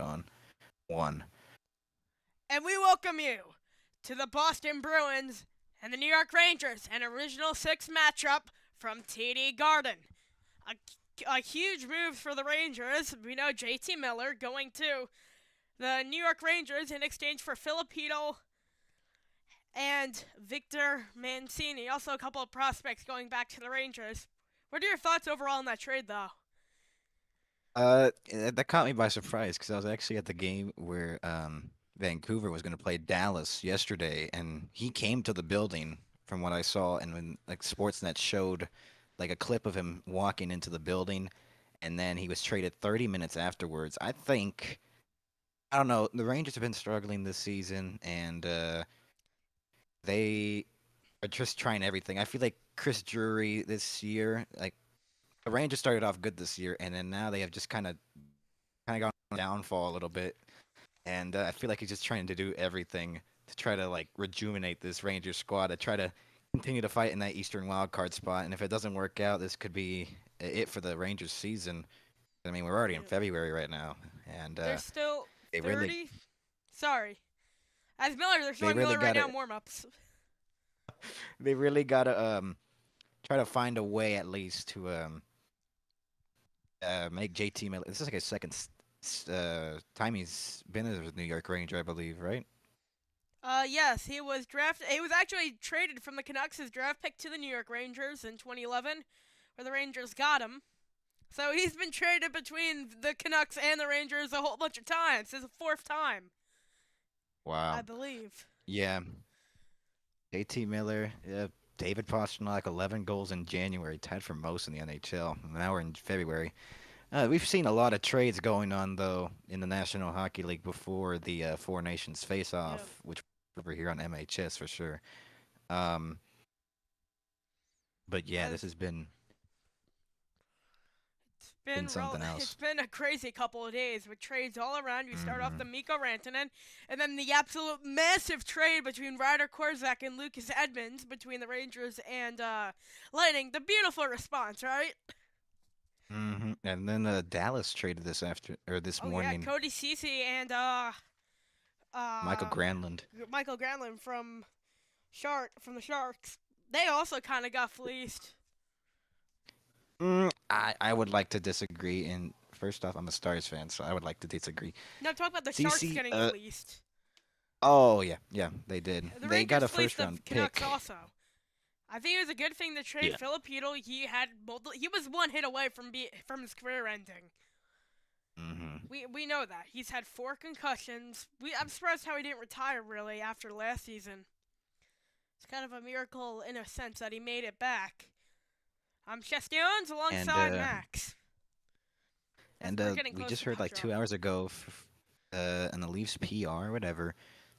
on one. And we welcome you to the Boston Bruins and the New York Rangers, an original six matchup from TD Garden. A, a huge move for the Rangers. We know JT Miller going to the New York Rangers in exchange for Filipino and Victor Mancini. Also, a couple of prospects going back to the Rangers. What are your thoughts overall on that trade, though? That caught me by surprise because I was actually at the game where Vancouver was going to play Dallas yesterday, and he came to the building from what I saw, and when like Sportsnet showed like a clip of him walking into the building, and then he was traded 30 minutes afterwards. I don't know, the Rangers have been struggling this season, and they are just trying everything. I feel like Chris Drury this year, like the Rangers started off good this year, and then now they have just kind of gone downfall a little bit, and I feel like he's just trying to do everything to try to like rejuvenate this Rangers squad to try to continue to fight in that Eastern wild card spot. And if it doesn't work out, this could be it for the Rangers season. I mean, we're already in Yeah. February right now, and There's still they really 30. Sorry. As Miller, they're they showing really Miller right now gotta in warm ups. they really gotta try to find a way at least to make JT Miller. This is like his second time he's been as a New York Ranger, I believe, right? Yes, he was drafted. He was actually traded from the Canucks as draft pick to the New York Rangers in 2011, where the Rangers got him. So he's been traded between the Canucks and the Rangers a whole bunch of times. This is the fourth time, I Wow. believe. Yeah. JT Miller, David Pastrnak, 11 goals in January, tied for most in the NHL. Now we're in February. We've seen a lot of trades going on though in the National Hockey League before the Four Nations Yeah. face-off, which over here on MHS for sure. Um, but yeah, this As has It's been been something it's else. been a crazy couple of days with trades all around. You start off Hmm. the Mikko Rantanen, and then the absolute massive trade between Ryder Korzak and Lucas Edmonds between the Rangers and Lightning. The beautiful response, right? And then Dallas traded this Oh yeah, morning, Cody Cece and Michael uh Granlund. Michael Granlund from the Sharks. They also kind of got fleeced. I would like to disagree. And first off, I'm a Stars fan, so I would like to disagree. No, talk about the Sharks CC, getting fleeced. oh yeah, yeah, they did. The They Rangers got a fleeced first the round Canucks pick. also. I think it was a good thing to trade Yeah. Filipino. He was one hit away from his career ending. Hmm. We know that he's had four concussions. I'm surprised how he didn't retire really after last season. It's kind of a miracle in a sense that he made it back. I'm Chestions And alongside Max as and we're getting we close just to heard puck like drop. 2 hours ago, in the Leafs PR or whatever,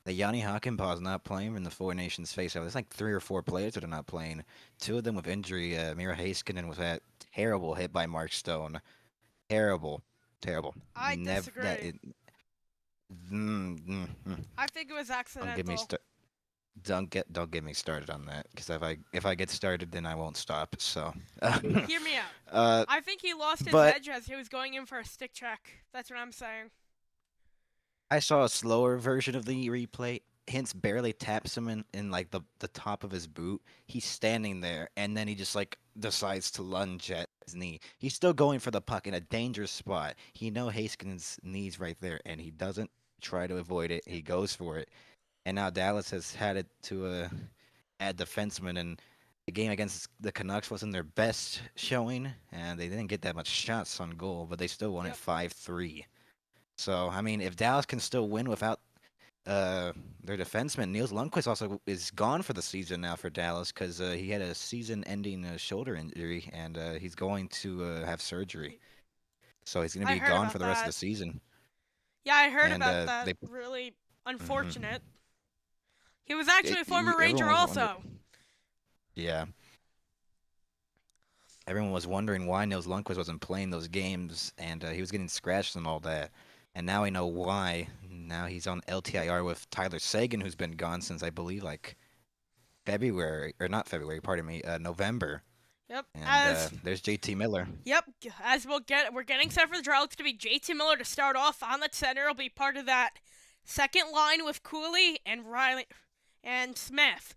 that Yanni Hakanpää is not playing in the Four Nations faceoff. There's like three or four players that are not playing. Two of them with injury. Mira Heiskanen was that terrible hit by Mark Stone. Terrible, terrible. I Never that disagree. it. Mm. I think it was Don't get me accidental. start. Don't get me started on that because if I get started, then I won't stop. So, Hear me out. uh, I think he lost his but edge as he was going in for a stick check. That's what I'm saying. I saw a slower version of the replay. Hintz barely taps him in like the top of his boot. He's standing there, and then he just like decides to lunge at his knee. He's still going for the puck in a dangerous spot. He know Haskins' knees right there, and he doesn't try to avoid it. He goes for it. And now Dallas has had it to add defenseman, and the game against the Canucks wasn't their best showing, and they didn't get that much shots on goal, but they still won it Yep. 5-3. So I mean, if Dallas can still win without their defenseman, Niels Lundqvist also is gone for the season now for Dallas because he had a season-ending shoulder injury, and he's going to have surgery. So he's going to I be heard gone about for the rest of the that. season. Yeah, I heard And about that. they, Really hmm unfortunate. He was actually a former Ranger everyone was also. wondering. Yeah, everyone was wondering why Nils Lundqvist wasn't playing those games, and he was getting scratched and all that. And now we know why. Now he's on LTIR with Tyler Sagan, who's been gone since I believe like February or not February, pardon me, November. Yep. And there's JT Miller. As we're getting set for the draw. Looks to be JT Miller to start off on the center. He'll be part of that second line with Cooley and Riley and Smith.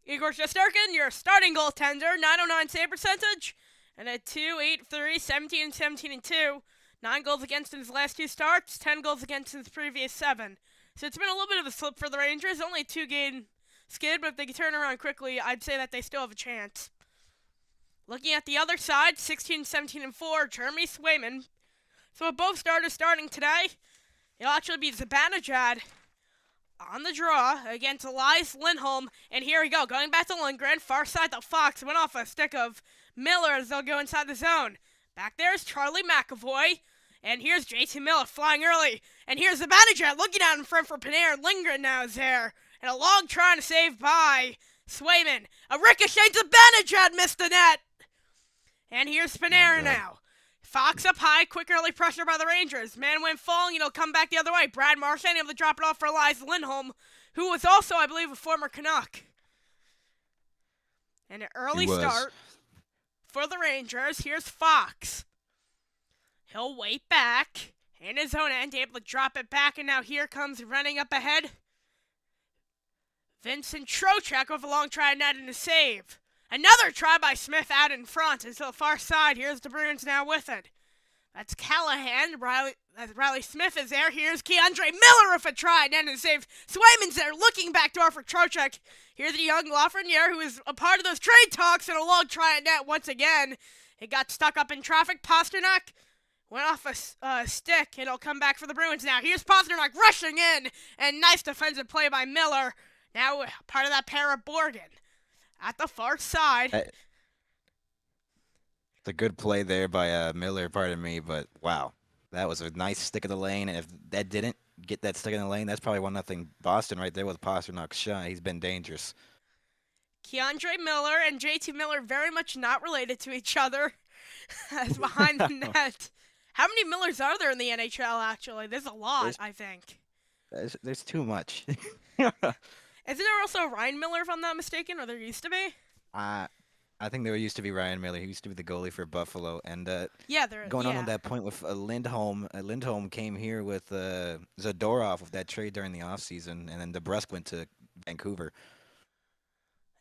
Igor Shesterkin, your starting goaltender, 909 save percentage, and a 2.83, 17 and 17 and 2. 9 goals against in his last 2 starts, 10 goals against in his previous 7. So it's been a little bit of a slip for the Rangers. Only a 2-game skid, but if they can turn around quickly, I'd say that they still have a chance. Looking at the other side, 16, 17, and 4, Jeremy Swayman. So with both starters starting today, it'll actually be Zibanejad on the draw against Elias Lindholm. And here we go, going back to Lindgren, far side to Fox, went off a stick of Miller as they'll go inside the zone. Back there is Charlie McAvoy, and here's JT Miller flying early. And here's Zibanejad looking out in front for Panarin. Lindgren now is there, and a long try to save by Swayman. A ricochet, Zibanejad missed the net. And here's Panarin now. Fox up high, quick early pressure by the Rangers. Man went falling, and he'll come back the other way. Brad Marchand able to drop it off for Elias Lindholm, who was also, I believe, a former Canuck. And an early start for the Rangers. Here's Fox. He'll wait back in his own end, able to drop it back, and now here comes running up ahead Vincent Trocheck with a long try net and a save. Another try by Smith out in front. And to the far side, here's the Bruins now with it. That's Callahan. Riley Smith is there. Here's Keandre Miller with a try, net and a save. Swayman's there, looking backdoor for Trocheck. Here's the young Lafreniere, who is a part of those trade talks, and a long try at net once again. It got stuck up in traffic. Pasternak went off a stick, and it'll come back for the Bruins now. Here's Pasternak rushing in, and nice defensive play by Miller. Now part of that pair of Borgen. At the far side. It's a good play there by Miller, pardon me, but wow. That was a nice stick in the lane, and if that didn't get that stick in the lane, that's probably 1-0 Boston right there with Pasternak's shot. He's been dangerous. Keandre Miller and JT Miller very much not related to each other as behind the net. How many Millers are there in the NHL, actually? There's a lot, I think. There's too much. Isn't there also Ryan Miller, if I'm not mistaken, or there used to be? I think there used to be Ryan Miller. He used to be the goalie for Buffalo. And going on that point with Lindholm, Lindholm came here with Zadorov with that trade during the offseason, and then DeBrusk went to Vancouver.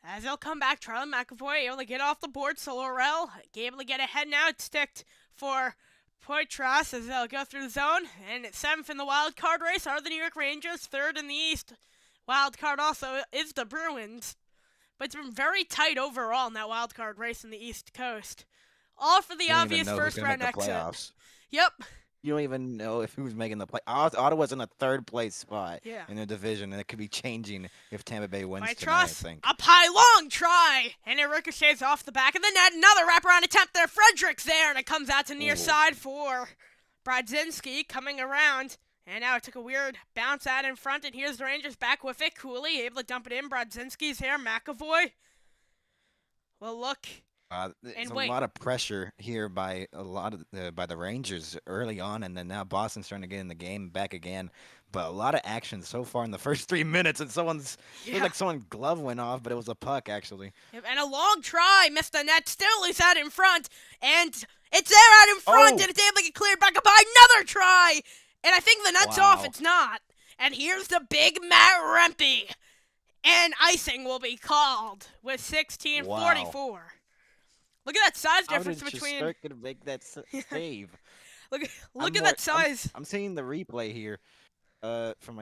As they'll come back, Charlie McAvoy able to get off the board. Solorel able to get ahead now. It's sticked for Poitras as they'll go through the zone. And at 7th in the wild card race are the New York Rangers. 3rd in the East. Wild card also is the Bruins. But it's been very tight overall in that wild card race in the East Coast. All for the obvious first round exit. Playoffs. Yep. You don't even know if who's making the play. Ottawa's in a 3rd place spot in the division, and it could be changing if Tampa Bay wins tonight, I think. Up high, long try, and it ricochets off the back of the net. Another wraparound attempt there. Fredericks there, and it comes out to near side for Brodzinski coming around. And now it took a weird bounce out in front, and here's the Rangers back with it. Cooley able to dump it in. Brodzinski's here. McAvoy will look. There's a lot of pressure here by by the Rangers early on, and then now Boston's starting to get in the game back again. But a lot of action so far in the first 3 minutes, and it was like someone's glove went off, but it was a puck actually. Yep, and a long try, missed the net. Still is out in front, and it's there out in front, and it's able to get cleared back up by another try. And I think the net's off. It's not. And here's the big Matt Rempe. And icing will be called with 16:44. Look at that size difference between. How did Shesterkin make that save? Look at that size. I'm seeing the replay here, from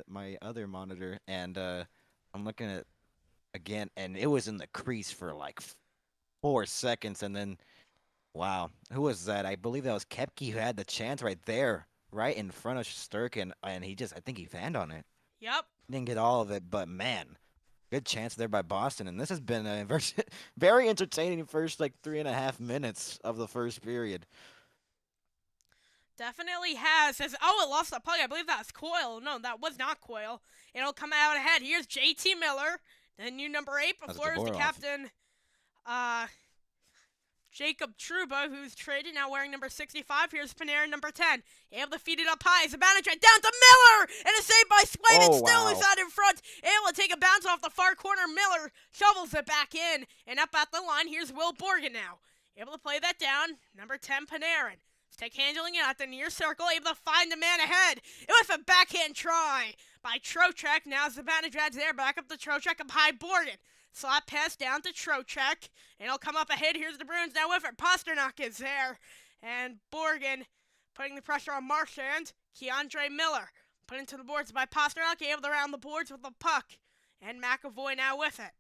my other monitor, and I'm looking at again, and it was in the crease for like 4 seconds, and then, wow, who was that? I believe that was Kepke who had the chance right there. Right in front of Shesterkin, and I think he fanned on it. Yep. Didn't get all of it, but man, good chance there by Boston. And this has been a very entertaining first 3.5 minutes of the first period. Definitely has. It lost the puck. I believe that was Coyle. No, that was not Coyle. It'll come out ahead. Here's JT Miller, the new number 8. Before is the captain, Jacob Truba, who's traded, now wearing number 65. Here's Panarin, number 10. Able to feed it up high. Zibanejad down to Miller! And a save by Swayman, Oh still is wow. out in front. Able to take a bounce off the far corner. Miller shovels it back in. And up at the line, here's Will Borgen now. Able to play that down. Number 10, Panarin. Stick handling it at the near circle. Able to find the man ahead. It was a backhand try by Trocheck. Now Zibanejad's there. Back up to Trocheck, up high, Borgen. Slot pass down to Trocheck, and he'll come up ahead. Here's the Bruins now with it. Pasternak is there, and Borgen putting the pressure on Marchand. Keandre Miller put into the boards by Pasternak, able to round the boards with the puck, and McAvoy now with it.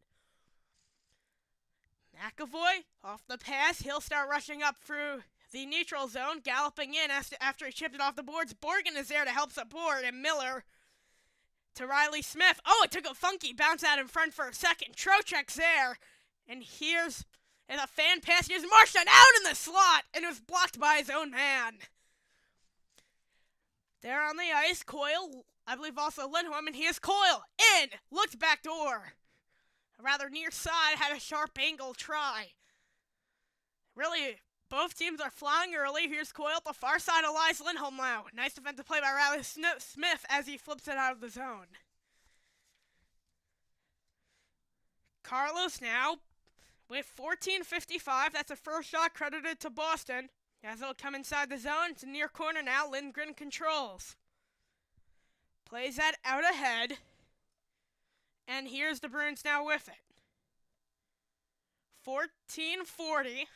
McAvoy off the pass. He'll start rushing up through the neutral zone, galloping in after he chipped it off the boards. Borgen is there to help support, and Miller to Riley Smith. Oh, it took a funky bounce out in front for a second. Trocheck's there. And here's a fan pass. Here's Marchand out in the slot. And it was blocked by his own man. There on the ice, Coyle. I believe also Lindholm. And here's Coyle. In. Looked back door. Rather near side. Had a sharp angle try. Really, both teams are flying early. Here's Coyle at the far side. Elias Lindholm now. Nice defensive play by Riley Smith as he flips it out of the zone. Carlos now with 14:55. That's a first shot credited to Boston. As it'll come inside the zone. It's a near corner now. Lindgren controls. Plays that out ahead. And here's the Bruins now with it. 14:40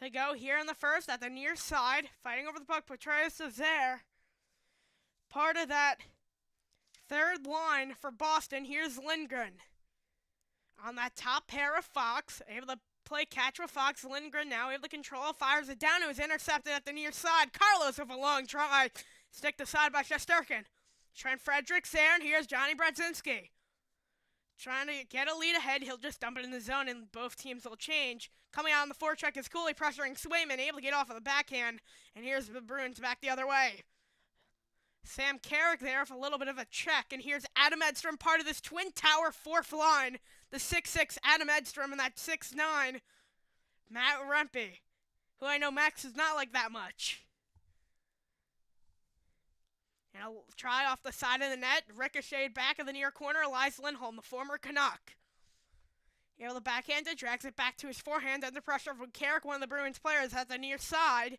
to go here in the first at the near side. Fighting over the puck. Petraeus is there. Part of that third line for Boston. Here's Lindgren. On that top pair of Fox. Able to play catch with Fox. Lindgren now able to control. Fires it down. It was intercepted at the near side. Carlos with a long try. Stick to side by Shesterkin. Trent Fredericks there. And here's Johnny Brodzinski. Trying to get a lead ahead. He'll just dump it in the zone and both teams will change. Coming out on the forecheck is Cooley pressuring Swayman. Able to get off of the backhand. And here's the Bruins back the other way. Sam Carrick there with a little bit of a check. And here's Adam Edstrom, part of this Twin Tower fourth line. The 6'6" Adam Edstrom and that 6'9" Matt Rempe, who I know Max is not like that much. And a try off the side of the net. Ricocheted back in the near corner. Elias Lindholm, the former Canuck. Here the backhanded, drags it back to his forehand under pressure from Carrick, one of the Bruins players at the near side.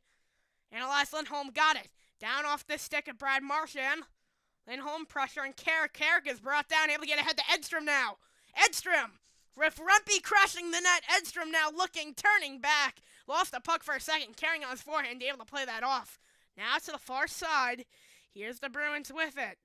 And Elias Lindholm got it. Down off the stick of Brad Marchand. Lindholm pressuring Carrick. Carrick is brought down, able to get ahead to Edstrom now. Edstrom, with Rempe crashing the net. Edstrom now looking, turning back. Lost the puck for a second, carrying on his forehand, able to play that off. Now to the far side. Here's the Bruins with it.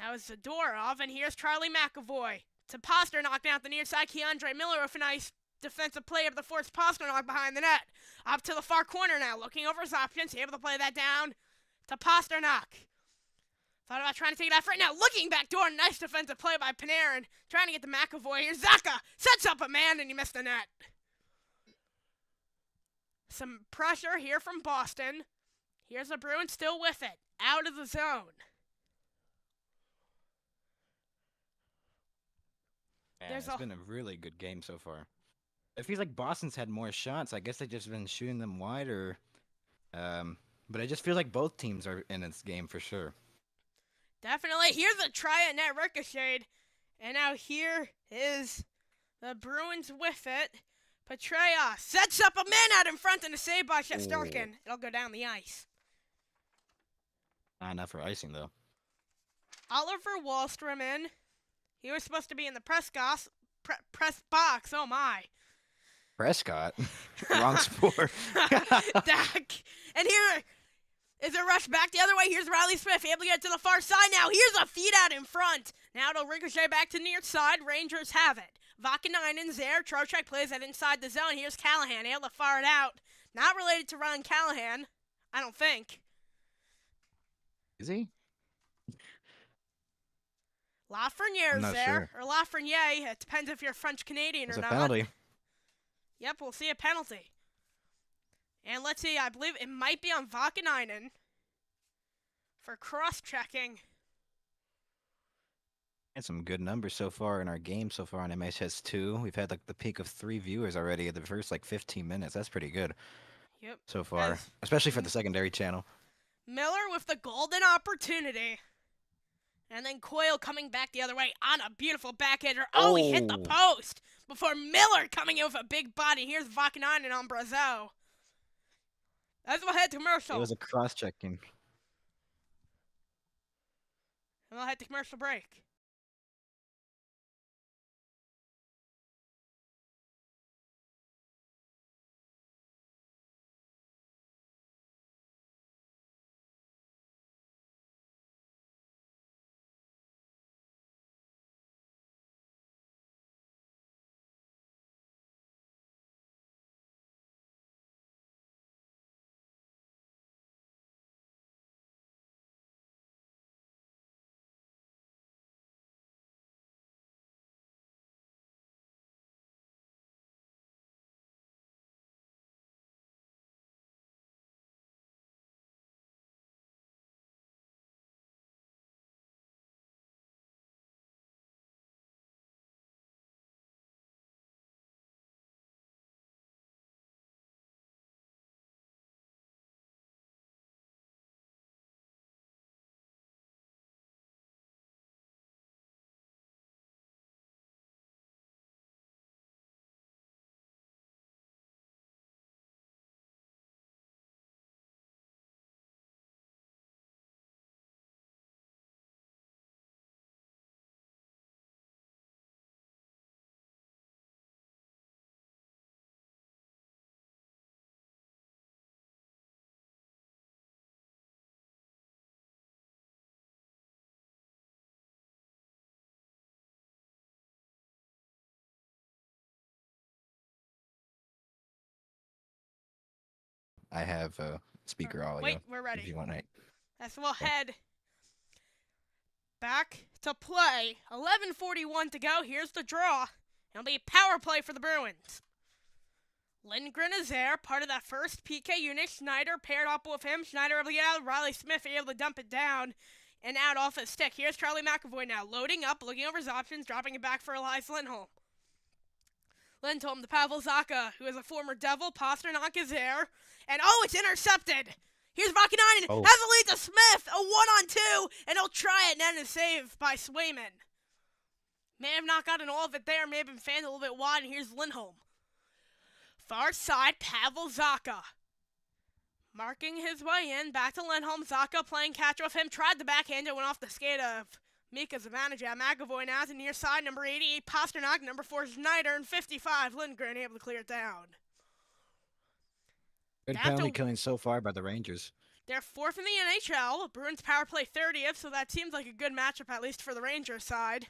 That was Zadorov, and here's Charlie McAvoy. To Pasternak down at the near side. Keandre Miller with a nice defensive play of the forced Pasternak behind the net. Up to the far corner now, looking over his options, able to play that down to Pasternak. Thought about trying to take it out right now. Looking back door. Nice defensive play by Panarin. Trying to get to McAvoy. Here's Zaka. Sets up a man and he missed the net. Some pressure here from Boston. Here's the Bruins still with it. Out of the zone. Man, it's been a really good game so far. It feels like Boston's had more shots. I guess they've just been shooting them wider. But I just feel like both teams are in this game for sure. Definitely. Here's a try at net ricocheted. And now here is the Bruins with it. Petraeus sets up a man out in front and a save by Shesterkin. It'll go down the ice. Not enough for icing, though. Oliver Wahlstrom in. He was supposed to be in the press box. Oh, my. Prescott? Wrong sport. Dak. And here is a rush back the other way. Here's Riley Smith able to get to the far side now. Here's a feed out in front. Now it'll ricochet back to near side. Rangers have it. Vakanainen's there. Trocheck plays it inside the zone. Here's Callahan able to fire it out. Not related to Ryan Callahan, I don't think. Is he? Lafreniere's there. Sure. Or Lafreniere. It depends if you're French Canadian It's or a not. penalty. Yep, we'll see a penalty. And let's see, I believe it might be on Vakanainen for cross-checking. And some good numbers so far in our game so far on MHS2. We've had like the peak of 3 viewers already in the first like 15 minutes. That's pretty good Yep. so far, As especially for the secondary channel. Miller with the golden opportunity. And then Coyle coming back the other way on a beautiful backhander. Oh, he hit the Oh, post before Miller coming in with a big body. Here's Vakanainen on Brazeau. As we'll head to it commercial. was a cross-checking. And we'll head to commercial break. I have speaker Wait, audio we're if ready. you want it. As we'll Okay. head back to play. 11:41 to go. Here's the draw. It'll be power play for the Bruins. Lindgren is there, part of that first PK unit. Schneider paired up with him. Schneider able to get out. Riley Smith able to dump it down and out off his stick. Here's Charlie McAvoy now, loading up, looking over his options, dropping it back for Elias Lindholm. Lindholm to Pavel Zacha, who is a former Devil. Pasternak is there. And oh, it's intercepted. Here's Vakanainen. Oh, Has the lead to Smith. A 1-on-2. And he'll try it. And then a save by Swayman. May have not gotten all of it there. May have been fanned a little bit wide. And here's Lindholm. Far side, Pavel Zacha. Marking his way in. Back to Lindholm. Zacha playing catch with him. Tried the backhand. It went off the skate of Mika Zibanejad. McAvoy now to near side. Number 88, Pasternak. Number 4, Schneider. And 55, Lindgren able to clear it down. good penalty killing so far by the Rangers. They're 4th in the NHL. Bruins power play 30th, so that seems like a good matchup, at least for the Rangers side.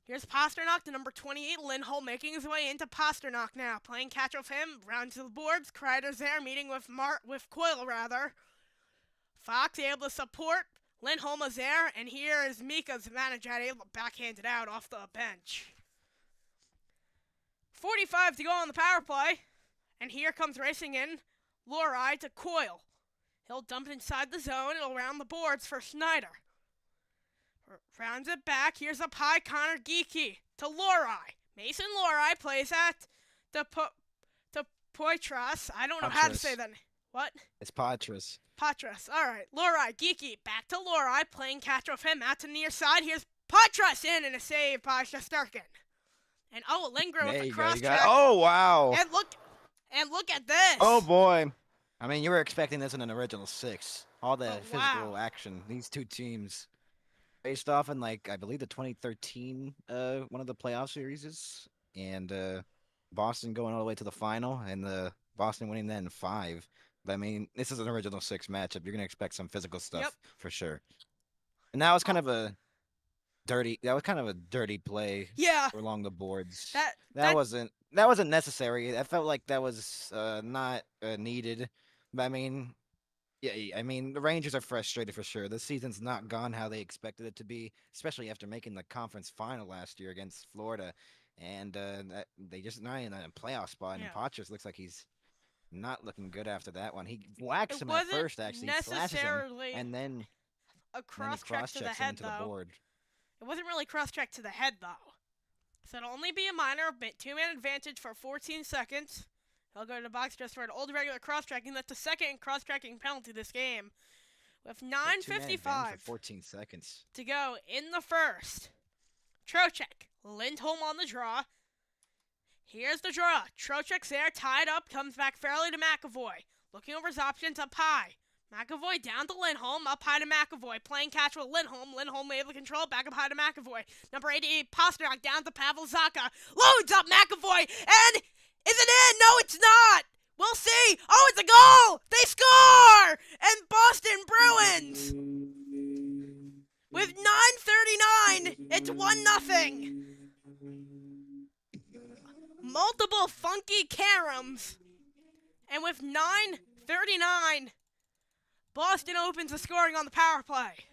Here's Pasternak, the number 28, Lindholm making his way into Pasternak now. Playing catch with him, round to the boards. Kreider's there, meeting with Coyle, rather. Fox able to support. Lindholm is there, and here is Mika Zibanejad able to backhand it out off the bench. 45 to go on the power play. And here comes racing in Lohrei to Coyle. He'll dump it inside the zone. It'll round the boards for Schneider. Rounds it back. Here's up high. Connor Geekie to Lohrei. Mason Lohrei plays at to Poitras. I don't know how to say that. What? It's Patras. Patras. All right. Lohrei. Geekie. Back to Lohrei. Playing catch with him out to near side. Here's Patras in and a save by Shesterkin. And oh, Lindgren with the cross check. Oh, wow. And look at this. Oh, boy. I mean, you were expecting this in an original 6. All the physical wow. action. These two teams faced off in, like, I believe the 2013 one of the playoff series. And Boston going all the way to the final. And the Boston winning that in 5. But, I mean, this is an original 6 matchup. You're going to expect some physical stuff for sure. And that was kind of a dirty play along the boards. That wasn't necessary. I felt like that was not needed. But I mean, yeah, I mean the Rangers are frustrated for sure. This season's not gone how they expected it to be, especially after making the conference final last year against Florida, and they just not in a playoff spot. And Patras looks like he's not looking good after that one. He whacks him at first, actually, slashes him, and then a cross check to the head, into the board. It wasn't really cross-checked to the head, though. So it'll only be a minor two-man advantage for 14 seconds. He'll go to the box just for an old regular cross-checking. That's the second cross-checking penalty this game. With Yeah, two-man advantage for 9:55 14 seconds. to go in the first. Trocheck, Lindholm on the draw. Here's the draw. Trocheck's there, tied up, comes back fairly to McAvoy. Looking over his options up high. McAvoy down to Lindholm, up high to McAvoy. Playing catch with Lindholm. Lindholm able to control, back up high to McAvoy. Number 88, Pasternak down to Pavel Zacha. Loads up McAvoy, and is it in? No, it's not. We'll see. Oh, it's a goal! They score! And Boston Bruins, with 9:39, it's 1-0. Multiple funky caroms. And with 9:39, Boston opens the scoring on the power play.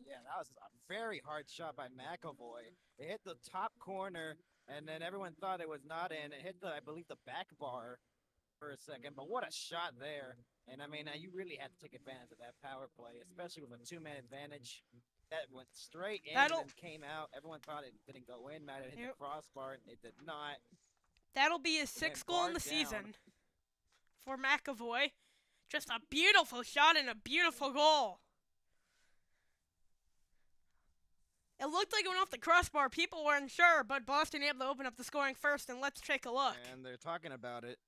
Yeah, that was a very hard shot by McAvoy. It hit the top corner, and then everyone thought it was not in. It hit I believe, the back bar for a second. But what a shot there! And I mean, you really had to take advantage of that power play, especially with a two-man advantage. That went straight in and came out. Everyone thought it didn't go in. Might have hit the crossbar. It did not. That'll be his sixth goal in the season for McAvoy. Just a beautiful shot and a beautiful goal. It looked like it went off the crossbar. People weren't sure, but Boston able to open up the scoring first, and let's take a look. And they're talking about it.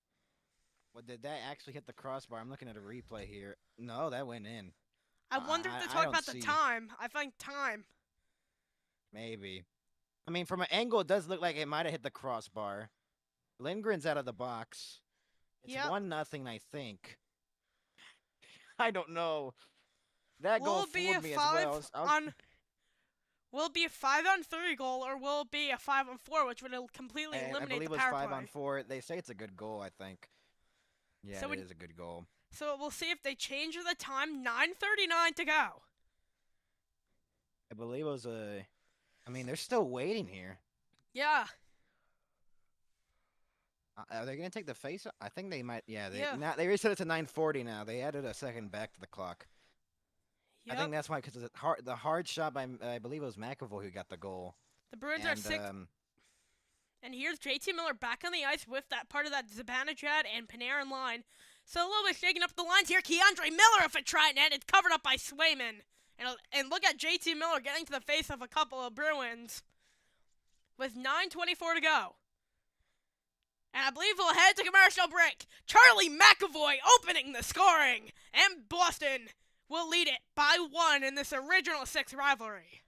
Well, did that actually hit the crossbar? I'm looking at a replay here. No, that went in. I wonder if they're talking about the time. I think time. Maybe. I mean, from an angle, it does look like it might have hit the crossbar. Lindgren's out of the box. It's 1-0, I think. I don't know. That goal fooled me as well. Will it be a 5-on-3 goal, or will it be a 5-on-4, which would completely eliminate the power play? I believe it was 5-on-4. They say it's a good goal, I think. Yeah, so it is a good goal. So we'll see if they change the time. 9:39 to go. I believe it was I mean, they're still waiting here. Yeah. Are they going to take the face? I think they might. Yeah. They reset it to 9:40 now. They added a second back to the clock. Yep. I think that's why, because the hard shot by, I believe it was McAvoy who got the goal. The Bruins are 6. And here's JT Miller back on the ice with that part of that Zibanejad and Panarin line. So a little bit shaking up the lines here. Keandre Miller, if it tried net, it's covered up by Swayman. And look at JT Miller getting to the face of a couple of Bruins with 9:24 to go. And I believe we'll head to commercial break. Charlie McAvoy opening the scoring. And Boston will lead it by 1 in this original 6 rivalry.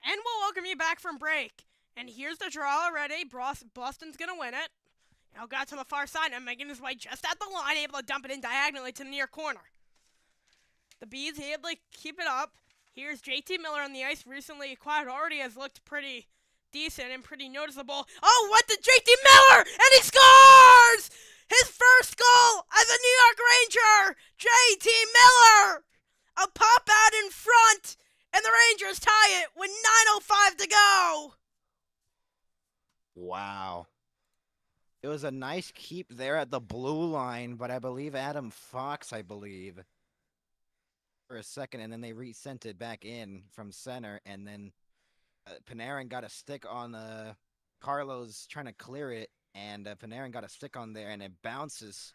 And we'll welcome you back from break. And here's the draw already. Boston's going to win it. He'll go to the far side and making his way just at the line, able to dump it in diagonally to the near corner. The Bees able to keep it up. Here's JT Miller on the ice, recently acquired, already has looked pretty decent and pretty noticeable. Oh, what the JT Miller! And he scores! His first goal as a New York Ranger! JT Miller! A pop out in front, and the Rangers tie it with 9:05 to go. Wow. It was a nice keep there at the blue line, but I believe Adam Fox, for a second, and then they resent it back in from center, and then Panarin got a stick on Carlos trying to clear it, and Panarin got a stick on there, and it bounces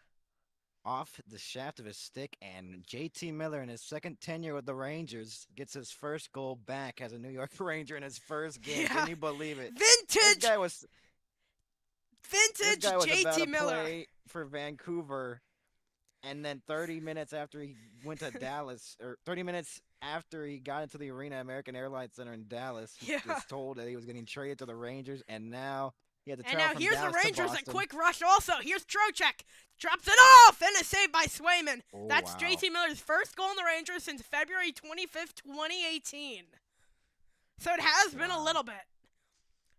off the shaft of his stick, and JT Miller in his second tenure with the Rangers gets his first goal back as a New York Ranger in his first game. Yeah. Can you believe it? Vintage This guy was about JT to Miller. play for Vancouver, and then 30 minutes after he went to Dallas, or 30 minutes after he got into the arena, American Airlines Center in Dallas, he was told that he was getting traded to the Rangers, and now he had to travel from here's Dallas the Rangers, to Boston. a quick rush also. Here's Trocheck. Drops it off, and a save by Swayman. Oh, That's wow. JT Miller's first goal in the Rangers since February 25th, 2018. So it has been a little bit.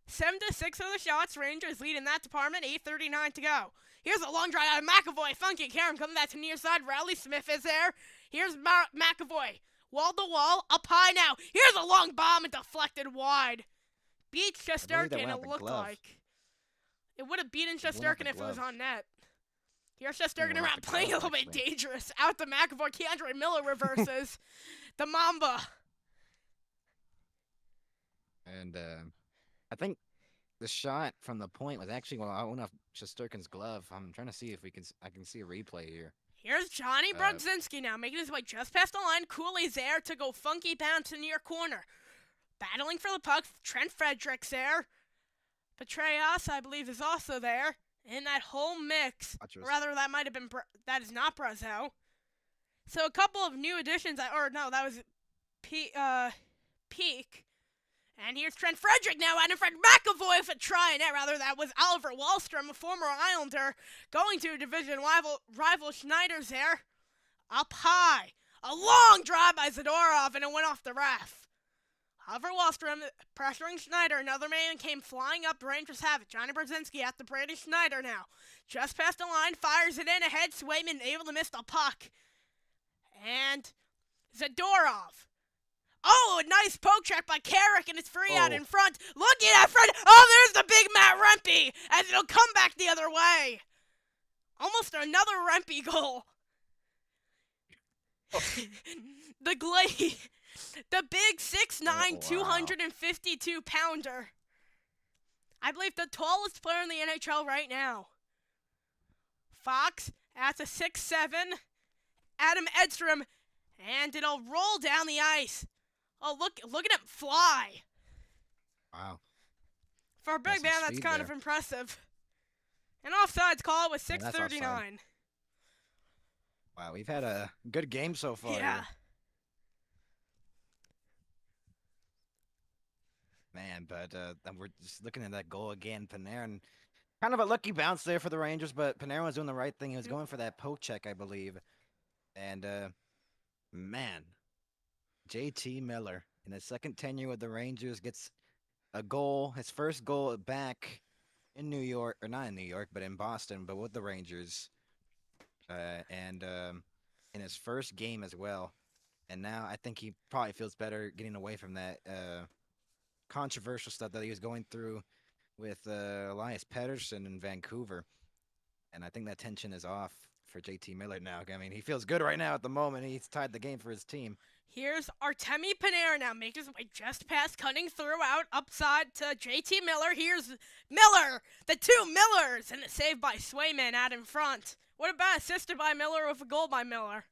7-6 are the shots. Rangers lead in that department. 8:39 to go. Here's a long drive out of McAvoy. Funky Karen coming back to near side. Rowley Smith is there. Here's McAvoy. Wall to wall. Up high now. Here's a long bomb and deflected wide. Beats Shesterkin, it looked like. It would have beaten Shesterkin if it was on net. Here's Shesterkin around playing a little bit dangerous. Out to McAvoy. Keandre Miller reverses. The Mamba. And I think the shot from the point was actually out off Shesterkin's glove. I'm trying to see if I can see a replay here. Here's Johnny Brodzinski now, making his way just past the line. Cooley's there to go funky bounce in near corner. Battling for the puck, Trent Fredericks there. Petraeus, I believe, is also there. In that whole mix. Rather, that might have been, that is not Brazeau. So a couple of new additions, that was Peak. And here's Trent Frederick now, and in front McAvoy for trying it. Rather, that was Oliver Wallstrom, a former Islander, going to a division rival Schneider's there. Up high. A long drive by Zadorov, and it went off the ref. Oliver Wallstrom pressuring Schneider. Another man came flying up. The Rangers have it. Johnny Brodzinski at the Brady Schneider now. Just past the line, fires it in ahead. Swayman able to miss the puck. And Zadorov. Oh, a nice poke check by Carrick, and it's free out in front. Looking at front. Oh, there's the big Matt Rempe, as it'll come back the other way. Almost another Rempe goal. The big 6'9", 252-pounder. I believe the tallest player in the NHL right now. Fox at the 6'7", Adam Edstrom, and it'll roll down the ice. Oh, look at him fly. Wow. For a big man, that's kind of impressive. An offsides call with 6:39. Wow, we've had a good game so far. Yeah. Here. Man, but we're just looking at that goal again. Panarin, kind of a lucky bounce there for the Rangers, but Panarin was doing the right thing. He was going for that poke check, I believe. And, man, JT Miller, in his second tenure with the Rangers, gets a goal, his first goal back in New York, or not in New York, but in Boston, but with the Rangers. And in his first game as well. And now I think he probably feels better getting away from that controversial stuff that he was going through with Elias Pettersson in Vancouver. And I think that tension is off for JT Miller now. I mean, he feels good right now at the moment. He's tied the game for his team. Here's Artemi Panarin now, making his way just past, cutting through out upside to JT Miller. Here's Miller, the two Millers, and a save by Swayman out in front. What about assisted by Miller with a goal by Miller?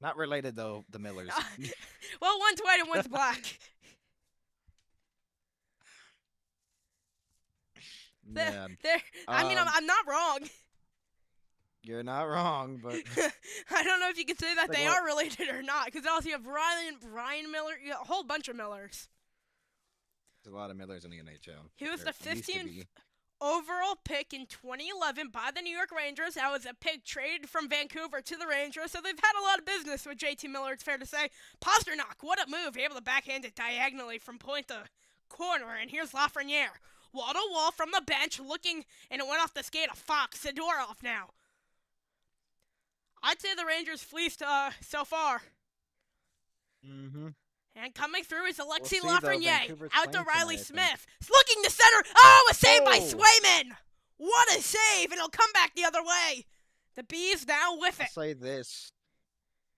Not related, though, the Millers. Well, one's white and one's black. Man. I'm not wrong. You're not wrong, but I don't know if you can say that they are related or not, because also you have Ryan Miller, a whole bunch of Millers. There's a lot of Millers in the NHL. He was There the used to 15th be. overall pick in 2011 by the New York Rangers. That was a pick traded from Vancouver to the Rangers, so they've had a lot of business with JT Miller, it's fair to say. Pasternak, what a move, able to backhand it diagonally from point to corner, and here's Lafreniere. Wall-to-wall from the bench, looking, and it went off the skate of Fox. Sidorov now. I'd say the Rangers fleeced so far. Mm-hmm. And coming through is We'll Alexi see though. Lafreniere. Vancouver's Out to playing Riley tonight, I think. Smith. Looking to center. Oh, a save by Oh! Swayman. What a save. And it'll come back the other way. The Bees now with I'll it. say this: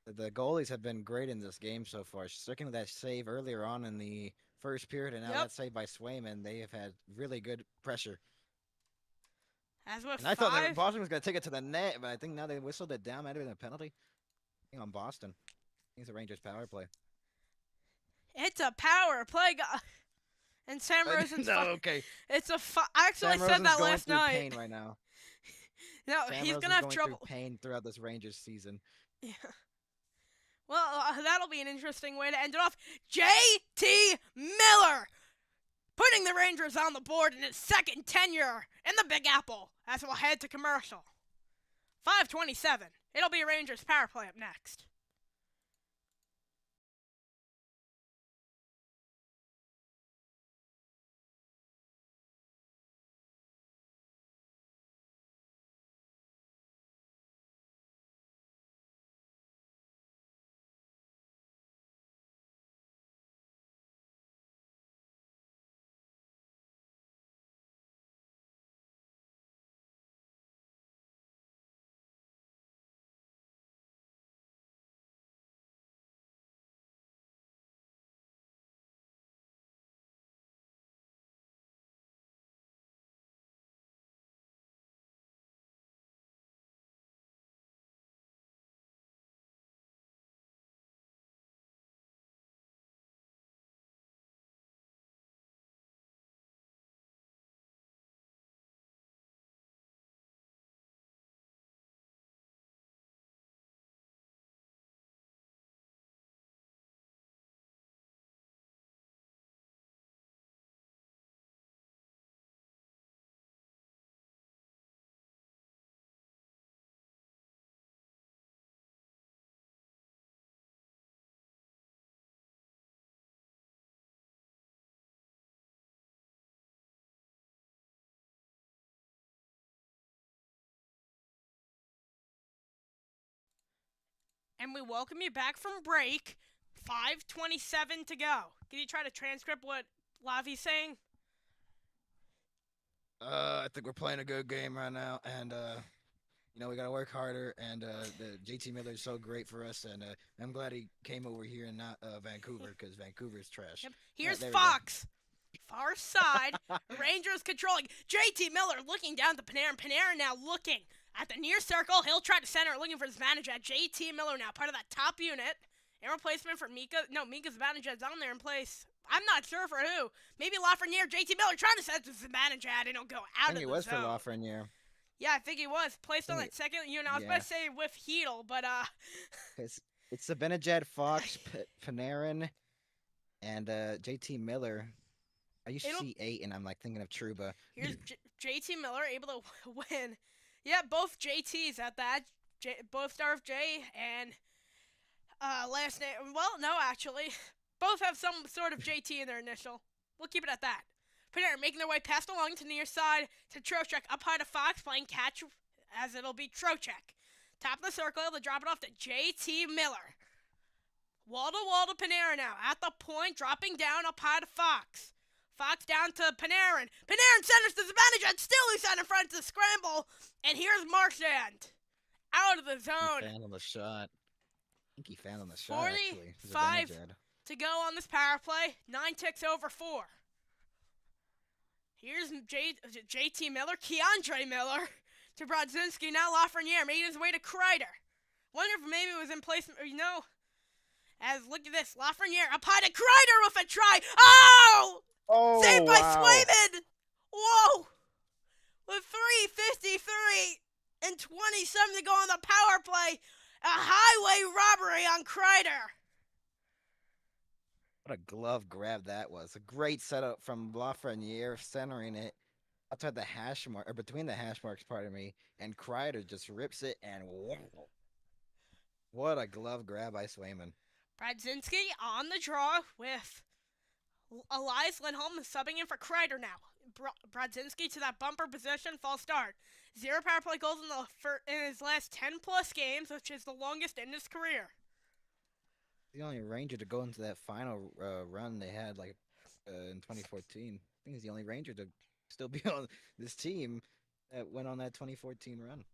the goalies have been great in this game so far. Sticking to that save earlier on in the first period, and now that save by Swayman, they have had really good pressure. As with And I thought that five. Boston was going to take it to the net, but I think now they whistled it down. Might have been a penalty. I think on Boston. I think it's the Rangers' power play. It's a power play. And Sam Rosen's no, okay. It's a I actually Sam said Rosen's that going last through night. pain right now. No, Sam he's Rosen's gonna have going trouble. through pain throughout this Rangers season. Yeah. Well, that'll be an interesting way to end it off. J.T. Miller putting the Rangers on the board in his second tenure in the Big Apple as we'll head to commercial. 5:27. It'll be Rangers power play up next. And we welcome you back from break. 5:27 to go. Can you try to transcript what Lavi's saying? I think we're playing a good game right now, and we gotta work harder. And the JT Miller is so great for us, and I'm glad he came over here and not Vancouver, because Vancouver's trash. Yep. Here's there we Fox. Far side. Rangers controlling. JT Miller looking down to Panarin. Panarin now looking at the near circle. He'll try to center, looking for his manager. JT Miller now part of that top unit. In replacement for Mika. No, Mika's manager is on there in place. I'm not sure for who. Maybe Lafreniere. JT Miller trying to set his manager and it'll go I out think of he the was zone. for Lafreniere. Yeah, I think he was. Placed on think that second unit. I was yeah. about to say with Heedle, but It's the Benajad, Fox, Panarin, and JT Miller. I used to see 8, and I'm like thinking of Trouba. Here's JT Miller able to win. Yeah, both JTs at that. Both start with J and last name. Well, no, actually. Both have some sort of JT in their initial. We'll keep it at that. Panarin making their way past along to near side to Trocheck. Up high to Fox, playing catch as it'll be Trocheck. Top of the circle, they'll drop it off to JT Miller. Wall to Panarin now. At the point, dropping down up high to Fox. Fox down to Panarin. Panarin centers to Zibanejad. Still loose out in front to the scramble. And here's Marchand. Out of the zone. He found on the shot. I think he found on the shot, actually. 45 Zibanejad. to go on this power play. 9 ticks over 4. Here's JT Miller. Keandre Miller to Brodzinski. Now Lafreniere making his way to Kreider. Wonder if maybe it was in place, as look at this. Lafreniere up high to Kreider with a try. Oh! Oh, Saved by wow. Swayman! Whoa! With 3:53 and 27 to go on the power play. A highway robbery on Kreider. What a glove grab that was. A great setup from Lafreniere centering it outside the hash mark, or between the hash marks, pardon me, and Kreider just rips it and wow. What a glove grab by Swayman. Bradzinski on the draw with Elias Lindholm subbing in for Kreider now. Bradzinski to that bumper position, false start. 0 power play goals in his last 10 plus games, which is the longest in his career. The only Ranger to go into that final run they had in 2014. I think he's the only Ranger to still be on this team that went on that 2014 run.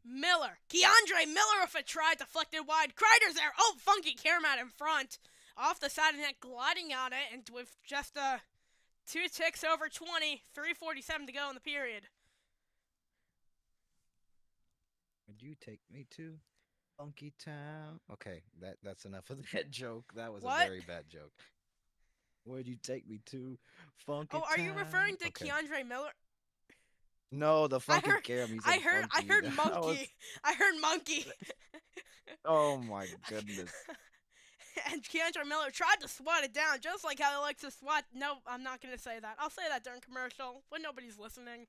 Miller. Keandre Miller with a try deflected wide. Kreider's there. Oh, funky Karamat in front. Off the side of the net, gliding on it, and with just 2 ticks over 20, 3:47 to go in the period. Would you take me to Funky Town? Okay, that's enough of that joke. That was What? a very bad joke. Would you take me to Funky Oh, Town? are you referring to Okay. Keandre Miller? No, the I Funky heard, Caram. He I said heard, I Funky. heard That monkey. was- I heard monkey. Oh my goodness. And Keandre Miller tried to swat it down, just like how he likes to swat. No, I'm not going to say that. I'll say that during commercial when nobody's listening.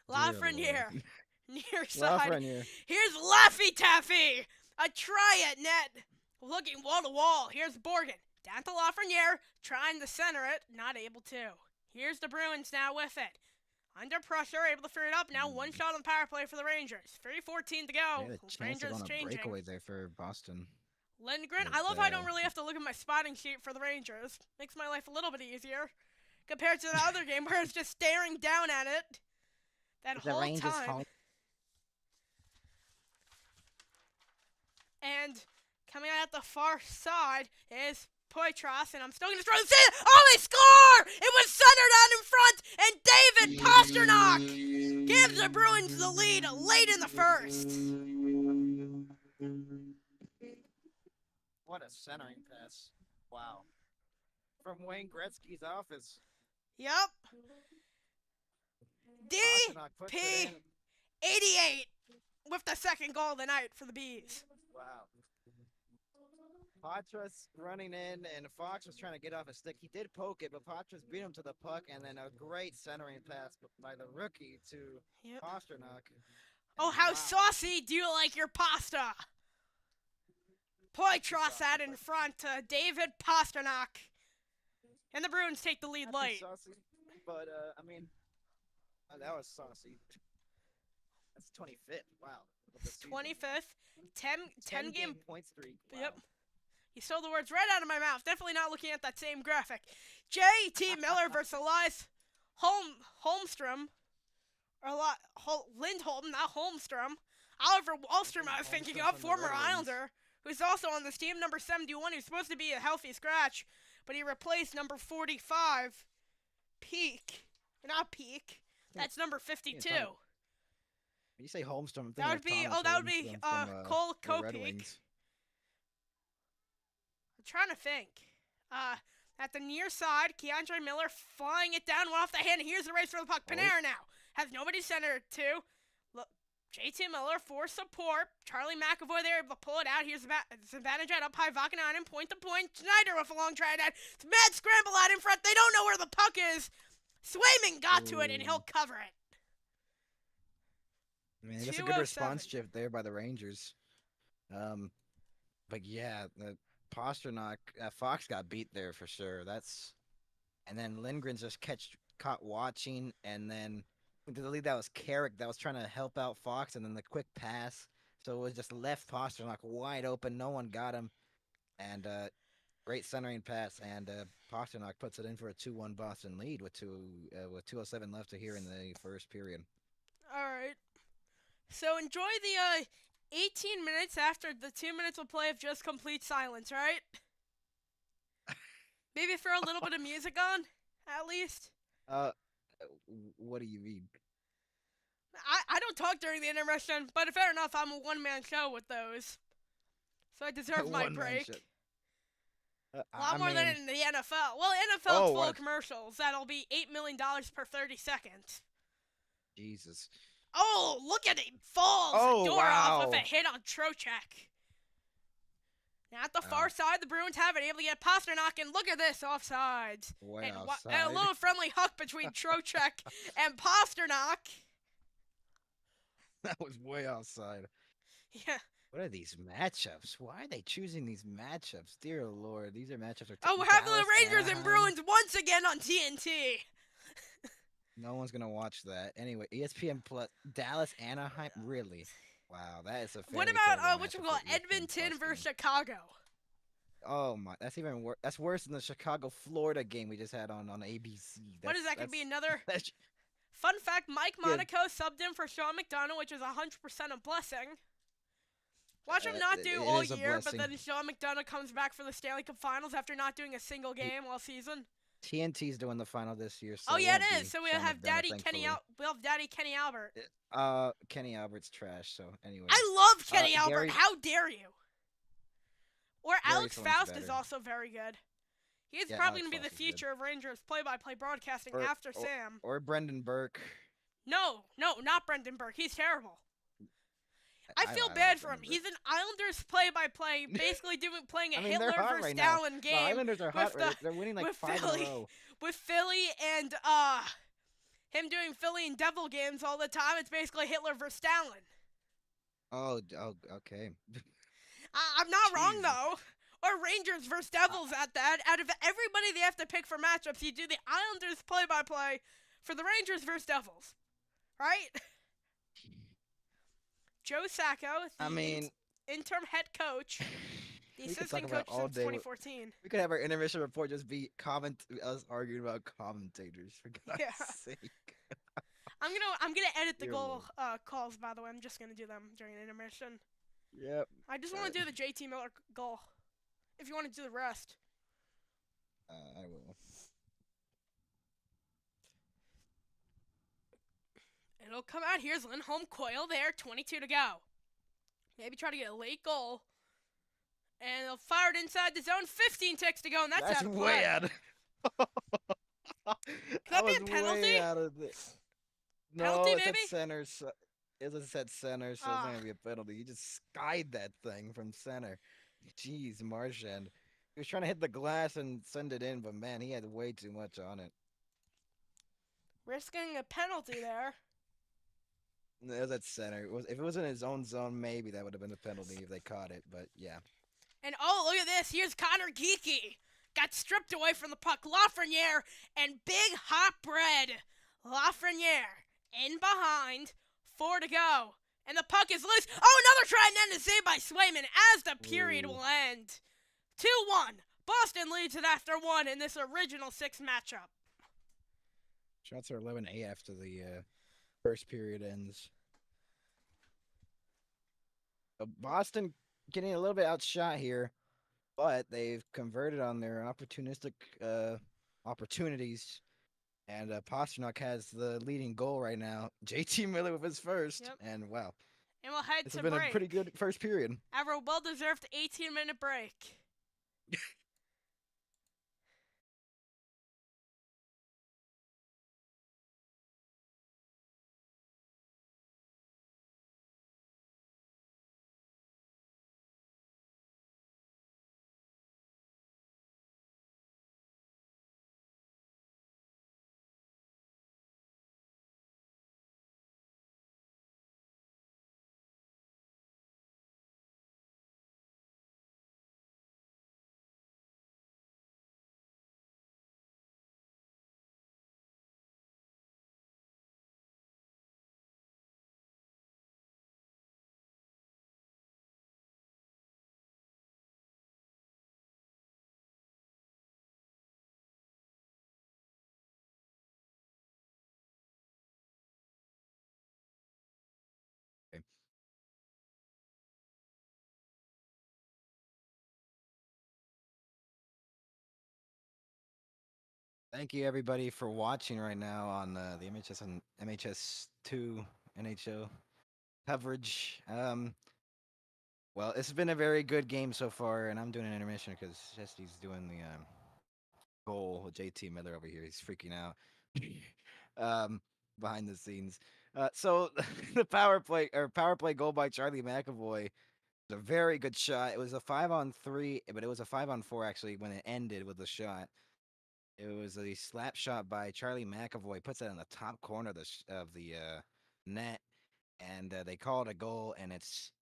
Lafreniere, Lord. near side. Lafreniere. Here's Laffy Taffy. A try at net. Looking wall to wall. Here's Borgen. Down to Lafreniere. Trying to center it. Not able to. Here's the Bruins now with it. Under pressure. Able to free it up. Now one shot on the power play for the Rangers. 3:14 to They go. had a chance Rangers on a changing. breakaway there for Boston. Lindgren. But, I love how I don't really have to look at my spotting sheet for the Rangers. Makes my life a little bit easier. Compared to the other game where I was just staring down at it. That The whole Rangers time. home. And coming out the far side is Poitras, and I'm still going to throw this in. Oh, they score! It was centered out in front, and David Pasternak gives the Bruins the lead late in the first. What a centering pass. Wow. From Wayne Gretzky's office. Yep. Pasternak puts it DP in. 88 with the second goal of the night for the Bees. Wow. Patras running in, and Fox was trying to get off his stick. He did poke it, but Patras beat him to the puck, and then a great centering pass by the rookie to Yep. Pasternak. Oh, how Wow. saucy do you like your pasta? Poitras out in front to David Pasternak. And the Bruins take the lead Not too late. saucy, but, I mean, that was saucy. That's 25th. Wow. Of the season. 25th, 10 game. point streak. Wow. Yep. You stole the words right out of my mouth. Definitely not looking at that same graphic. J.T. Miller versus Elias Holmstrom. Lindholm, not Holmstrom. Oliver Wallstrom, I was thinking of, from the former Red Wings. Islander, who's also on this team, number 71, who's supposed to be a healthy scratch, but he replaced number 45, Peak. Not Peak. That's number 52. When you say Holmstrom, I'm That would thinking be, of Thomas that would be Holmstrom from, Cole the Red Kopeek. Wings. I'm trying to think. At the near side, Keandre Miller flying it down, one off the hand. Here's the race for the puck. Panera now has nobody centered to. Look, JT Miller for support. Charlie McAvoy there able to pull it out. Here's Zibanejad up high, Vakanainen point to point. Schneider with a long try net. It's a mad scramble out in front. They don't know where the puck is. Swayman got to it, and he'll cover it. I mean, that's a 2:07. good response shift there by the Rangers. But yeah, the Pasternak, Fox got beat there for sure. And then Lindgren just caught watching, and then the lead that was Carrick that was trying to help out Fox, and then the quick pass. So it was just left Pasternak wide open. No one got him, and great centering pass, and Pasternak puts it in for a 2-1 Boston lead with 2:07 left to here in the first period. All right. So enjoy the 18 minutes after the 2 minutes of play of just complete silence, right? Maybe throw a little bit of music on, at least. What do you mean? I don't talk during the intermission, but fair enough, I'm a one-man show with those. So I deserve my One-man break. show. A lot I more than mean, in the NFL. Well, NFL's Oh, full what? of commercials. That'll be $8 million per 30 seconds. Jesus. Oh, look at it. Falls Oh, the door off with wow. a hit on Trocheck. At the far Oh, side, the Bruins have it, able to get Pasternak, and look at this offsides. way And a outside. little friendly hook between Trocheck and Pasternak. That was way outside. Yeah. What are these matchups? Why are they choosing these matchups? Dear Lord, these are matchups are Oh, we're having the Dallas, Rangers and Anaheim. Bruins once again on TNT. No one's gonna watch that. Anyway, ESPN Plus, Dallas, Anaheim. Really? Wow, that is a What very about terrible what you matchup call for ESPN Edmonton Plus versus game. Chicago? Oh my, that's even worse. That's worse than the Chicago Florida game we just had on ABC. What is that? Could be another That's fun fact. Mike good. Monaco subbed in for Sean McDonough, which is 100% a blessing. Watch him not do It all is a year, but blessing. then Sean McDonough comes back for the Stanley Cup Finals after not doing a single game all season. TNT's doing the final this year, Oh so it yeah, won't it is. be So we'll Sean have McDonough, Daddy Kenny thankfully. out. We'll have Daddy Kenny Albert. Kenny Albert's trash. So, anyways, I love Kenny Albert. Gary How dare you? Or Gary Alex Thorne's Faust is better. also very good. He's Yeah, probably Alex going to be the Foss is good. future of Rangers play-by-play broadcasting Or after or, Sam. or Brendan Burke. No, not Brendan Burke. He's terrible. I feel I bad like for him. Brendan He's Burke. an Islanders play-by-play, basically playing a I mean, they're Hitler hot versus right now. Stalin The game Islanders are hot. with the They're winning like with 5 in a Philly, row. with Philly and him doing Philly and Devil games all the time. It's basically Hitler versus Stalin. Okay. I'm not wrong Jesus. though. Or Rangers versus Devils at that. Out of everybody they have to pick for matchups, you do the Islanders play-by-play for the Rangers versus Devils, right? Joe Sacco, I the mean, interim head coach, the we could talk assistant about coach all since day. 2014. We could have our intermission report just be us arguing about commentators. For God's Yeah, sake. I'm gonna edit the Dear goal Lord. calls. By the way, I'm just gonna do them during intermission. Yep. I just want Uh, to do the JT Miller goal. If you want to do the rest, I will. it'll come out. Here's Lindholm Coil there, 22 to go. Maybe try to get a late goal. And they'll fire it inside the zone. 15 ticks to go, and that's out of play. way out of. that be was a penalty? way out of the. No, Penalty, it said maybe? center. So, it said center, so it's not gonna be a penalty. He just skied that thing from center. Jeez, Marchand. He was trying to hit the glass and send it in, but man, he had way too much on it. Risking a penalty there. It was at center. If it was in his own zone, maybe that would have been a penalty if they caught it. But yeah. And oh, look at this. Here's Connor Geeky. Got stripped away from the puck. Lafreniere and big hot bread. Lafreniere in behind. 4 to go. And the puck is loose. Oh, another try and then a save by Swayman as the period Ooh. will end. 2-1. Boston leads it after 1 in this original 6 matchup. Shots are 11 after the first period ends. Boston getting a little bit outshot here, but they've converted on their opportunistic opportunities. And Pasternak has the leading goal right now. JT Miller with his first. Yep. And wow. And we'll head This to has been break. a pretty good first period. After a well-deserved 18-minute break. Okay. Thank you everybody for watching right now on the MHS and MHS2 NHL coverage. Well, it's been a very good game so far, and I'm doing an intermission because Chesty's doing the goal with JT Miller over here. He's freaking out um, behind the scenes. So the power play goal by Charlie McAvoy was a very good shot. It was a 5-on-3, but it was a 5-on-4 actually when it ended with the shot. It was a slap shot by Charlie McAvoy. Puts it in the top corner of the net, and they call it a goal, and it's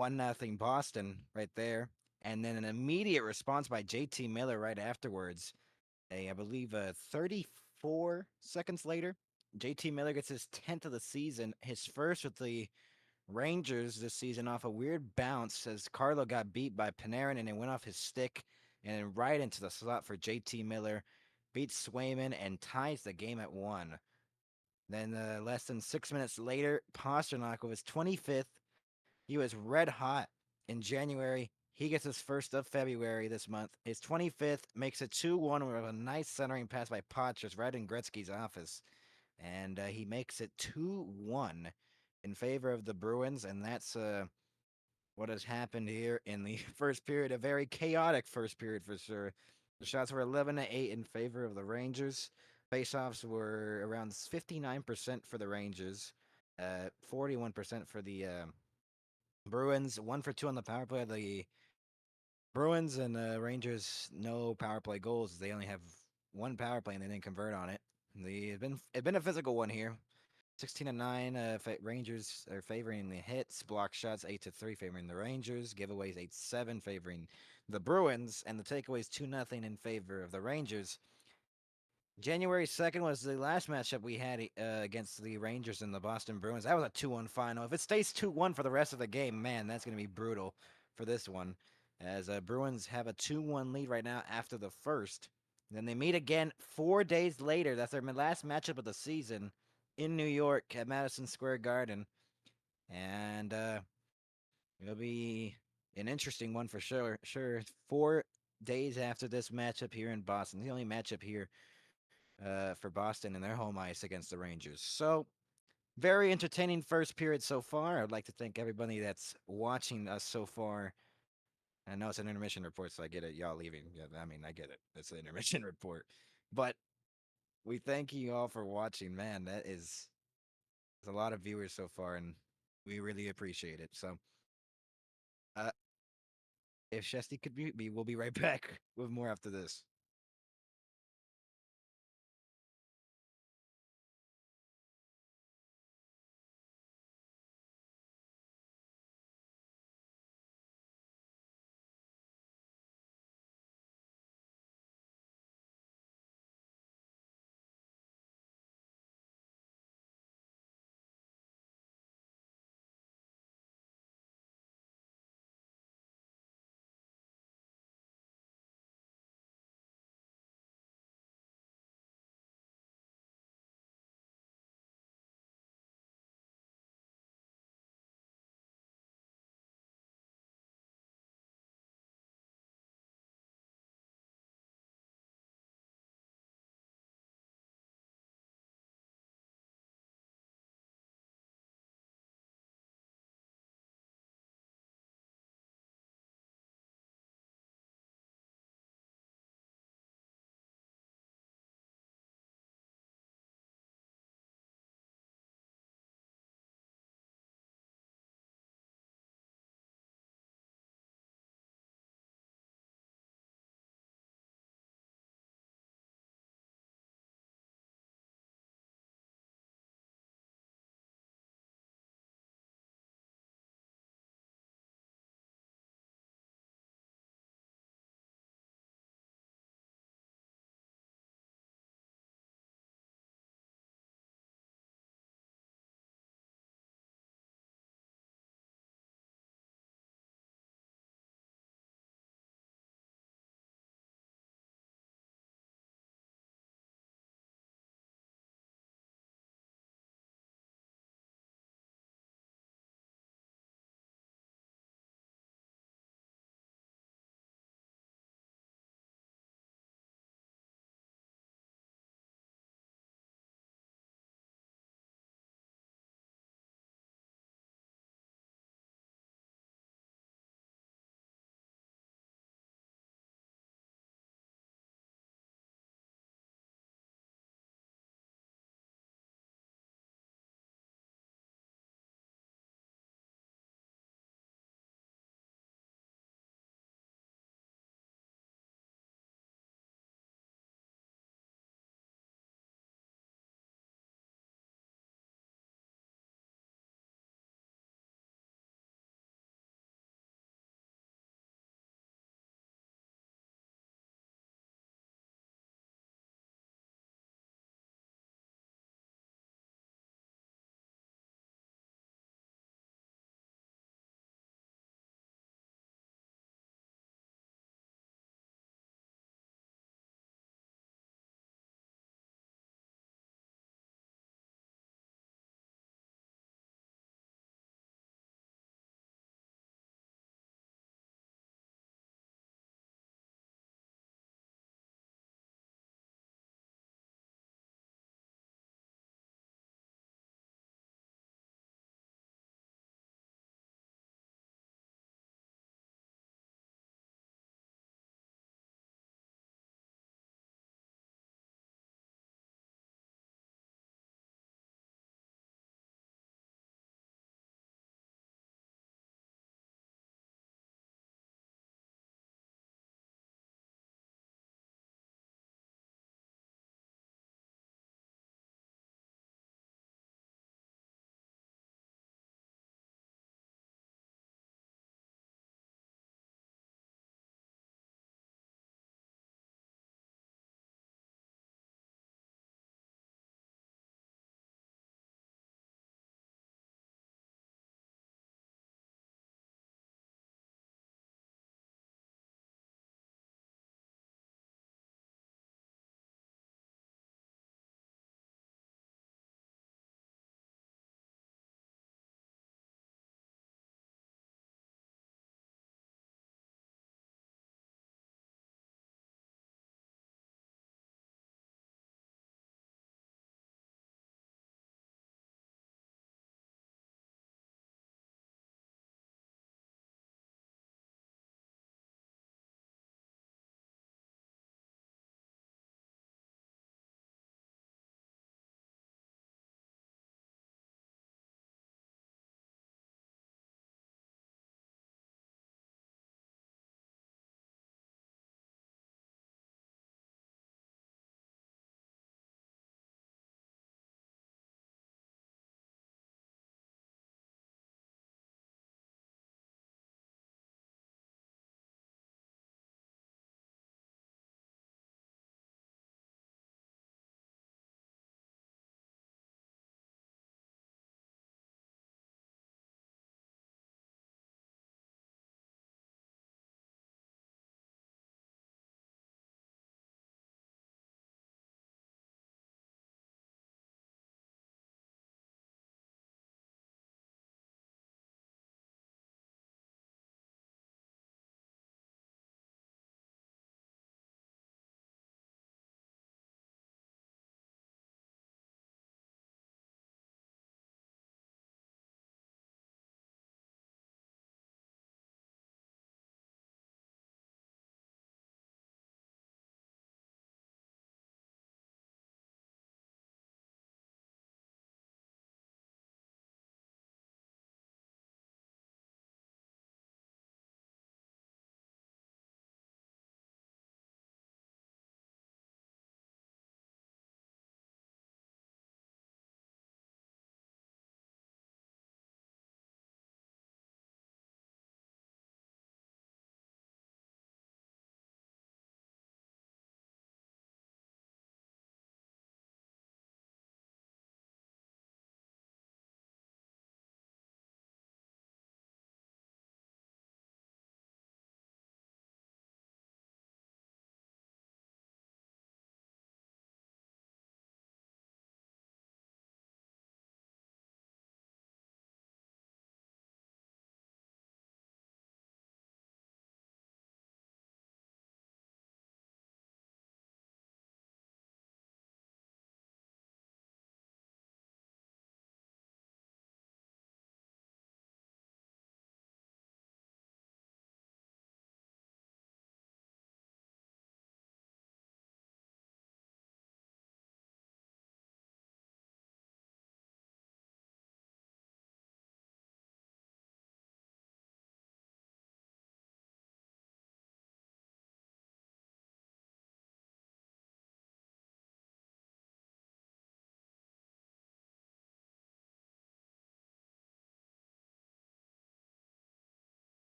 1-0 Boston right there. And then an immediate response by JT Miller right afterwards. I believe 34 seconds later, JT Miller gets his 10th of the season, his first with the Rangers this season off a weird bounce as Carlo got beat by Panarin and it went off his stick and then right into the slot for JT Miller, beats Swayman and ties the game at 1. Then less than 6 minutes later, Pasternak with his 25th. He was red hot in January. He gets his first of February this month. His 25th makes it 2-1 with a nice centering pass by Potchers right in Gretzky's office. And he makes it 2-1 in favor of the Bruins. And that's what has happened here in the first period. A very chaotic first period for sure. The shots were 11-8 in favor of the Rangers. Faceoffs were around 59% for the Rangers, 41% for the Bruins. 1 for 2 on the power play. The Bruins and Rangers no power play goals. They only have one power play and they didn't convert on it. It's been a physical one here. 16-9. Rangers are favoring the hits. Block shots 8-3 favoring the Rangers. Giveaways 8-7 favoring the Bruins, and the takeaways 2-0 in favor of the Rangers. January 2nd was the last matchup we had against the Rangers and the Boston Bruins. That was a 2-1 final. If it stays 2-1 for the rest of the game, man, that's going to be brutal for this one. As Bruins have a 2-1 lead right now after the first. Then they meet again 4 days later. That's their last matchup of the season in New York at Madison Square Garden. And it'll be an interesting one for sure. 4 days after this matchup here in Boston. The only matchup here for Boston and their home ice against the Rangers. So, very entertaining first period so far. I'd like to thank everybody that's watching us so far. I know it's an intermission report, so I get it. Y'all leaving. Yeah, I mean, I get it. It's an intermission report. But we thank you all for watching. Man, that's a lot of viewers so far, and we really appreciate it. So, uh, if Shesty could mute me, we'll be right back with more after this.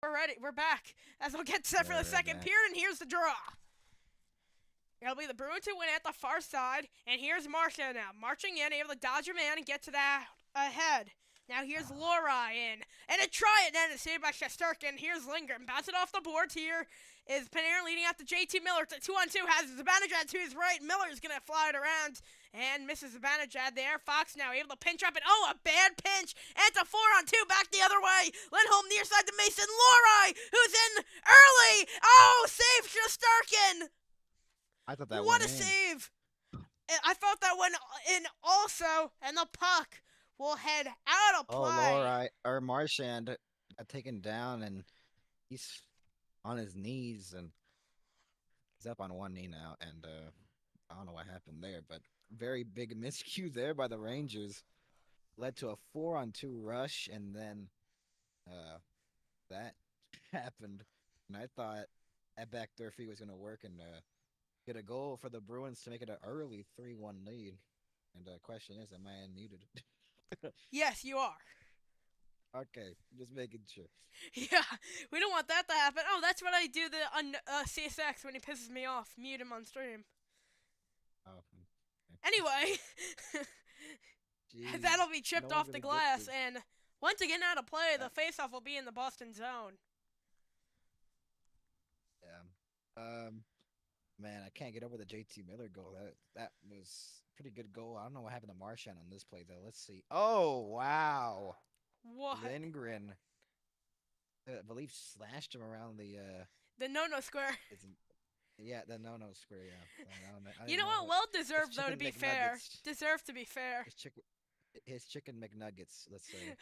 we're ready. We're back. As we'll get set for the We're second back. period, and here's the draw. It'll be the Bruins who win at the far side, and here's Marcia now, marching in, able to dodge a man and get to that ahead. Now here's Lori in, and a try it then, saved by Shesterkin. Here's Lindgren, bounce it off the boards. Here is Panarin leading out to JT Miller. It's a 2-on-2, has Zibanejad to his right. Miller's going to fly it around and misses Zibanejad there. Fox now able to pinch up, and a bad pinch. And it's a 4-on-2, back the other way. Lindholm near side to Mason. Lori, who's in early. Oh, save Shesterkin. I thought that What went a in. save! I thought that went in also, and the puck will head out of Oh, play. Lori or Marchand got taken down, and he's on his knees, and he's up on one knee now. And I don't know what happened there, but very big miscue there by the Rangers led to a 4-on-2 rush, and then that happened. And I thought that backdoor feed was going to work and get a goal for the Bruins to make it an early 3-1 lead. And the question is, am I unmuted? Yes, you are. Okay, just making sure. Yeah, we don't want that to happen. Oh, that's what I do on CSX when he pisses me off. Mute him on stream. Oh, Anyway, jeez. that'll be chipped No one off the really gets glass, it. and once again out of play, the faceoff will be in the Boston zone. Yeah. Man, I can't get over the JT Miller goal. That was a pretty good goal. I don't know what happened to Marchand on this play though. Let's see. Oh wow, What? Lindgren, I believe slashed him around The no-no square. yeah, the no square. Yeah. I You didn't know what? know Well deserved, though, to chicken be fair. McNuggets. Deserved to be fair. His chicken McNuggets. Let's say.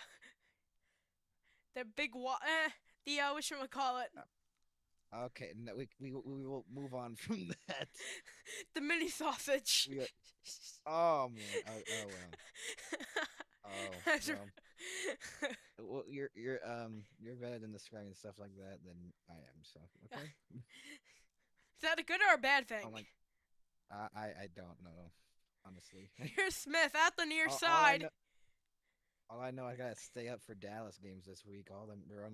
The big the whatchamacallit. Okay, no, we will move on from that. The mini sausage. Oh man. Oh well. Oh well. Well, you're better than describing stuff like that than I am. So okay. Is that a good or a bad thing? Oh my, I don't know, honestly. Here's Smith at the near All side. all I know, I gotta stay up for Dallas games this week. All them they're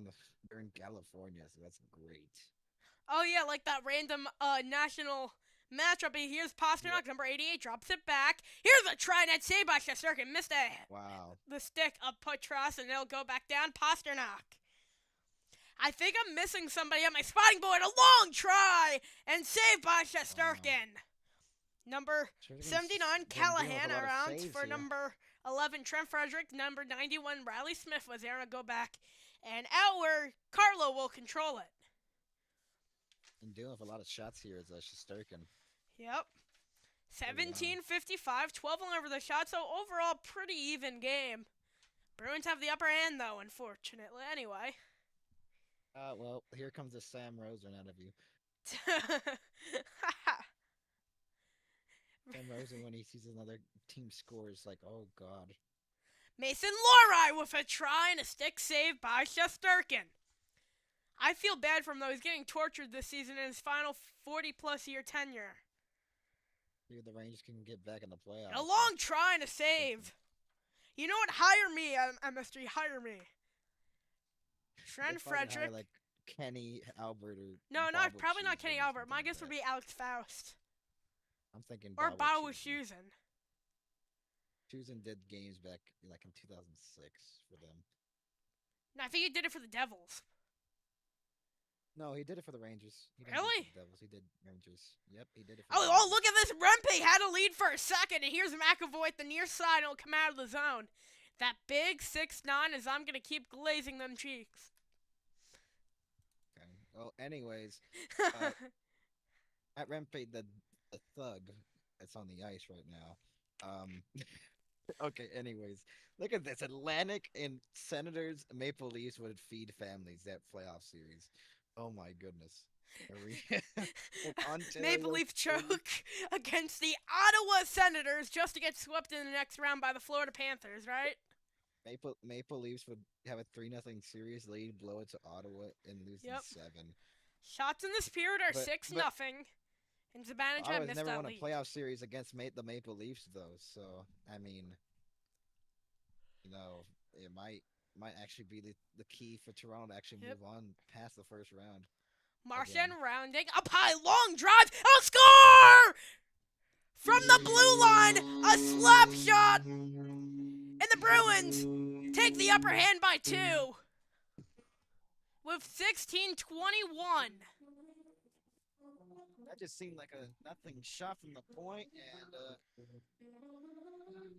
in California, so that's great. Oh yeah, like that random national matchup. Here's Pasternak, number 88, drops it back. Here's a try net save by Shesterkin. Missed Wow. the stick of Patras, and it'll go back down. Pasternak. I think I'm missing somebody on my spotting board. A long try and saved by Shesterkin. Number 79, Callahan around for here. number 11, Trent Frederick. Number 91, Riley Smith was there to go back and out where Carlo will control it. And dealing with a lot of shots here is Shesterkin. Yep. 17:55, 12 all over the shot, so overall pretty even game. Bruins have the upper hand, though, unfortunately. Anyway. Well, here comes the Sam Rosen out of you. Sam Rosen, when he sees another team score, is like, oh god. Mason Lori with a try and a stick save by Shesterkin. I feel bad for him, though. He's getting tortured this season in his final 40-plus year tenure. Maybe the Rangers can get back in the playoffs. A long try and a save. You know what? Hire me, MSG. Hire me. Trent Frederick. Like Kenny Albert or No, probably not Kenny Albert. My guess would be Alex Faust. I'm thinking or Bao Schuzen. Schuzen. Schuzen did games back like in 2006 for them. No, I think he did it for the Devils. No, he did it for the Rangers. He didn't Really? do it for the Devils. He did Rangers. Yep, he did it for the Oh, Rangers. look at this. Rempe had a lead for a second, and here's McAvoy at the near side, and he'll come out of the zone. That big 6'9" is I'm going to keep glazing them cheeks. Okay. Well, anyways, at Rempe, the thug that's on the ice right now. Okay, anyways, look at this. Atlantic and Senators Maple Leafs would feed families that playoff series. Oh my goodness. Maple Leaf choke against the Ottawa Senators just to get swept in the next round by the Florida Panthers, right? Maple Leafs would have a 3-0 series lead, blow it to Ottawa, and lose in 7. Shots in the spirit are 6-0. And Zibanejad missed never that won lead. a playoff series against the Maple Leafs, though. So, I mean, it might. might actually be the key for Toronto to actually Yep. move on past the first round Martian again. rounding up high, long drive, a score from the blue line, a slap shot, and the Bruins take the upper hand by 2 with 16:21. That just seemed like a nothing shot from the point, and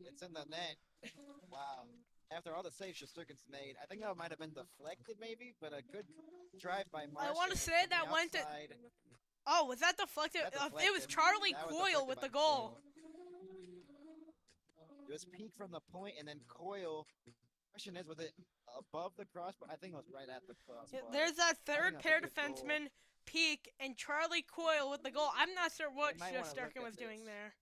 it's in the net. Wow. After all the saves Shesterkin's made, I think that might have been deflected, maybe, but a good drive by I want to Martian say from the that went to. outside. Oh, was that deflected? That It was deflected. Charlie That was Coyle deflected with by the goal. Coyle. It was peak from the point, and then Coyle. Question is, was it above the crossbar? I think it was right at the crossbar. There's that I think third that's a pair good goal. defenseman peak and Charlie Coyle with the goal. I'm not sure what They might want to look Shesterkin at was doing this. there.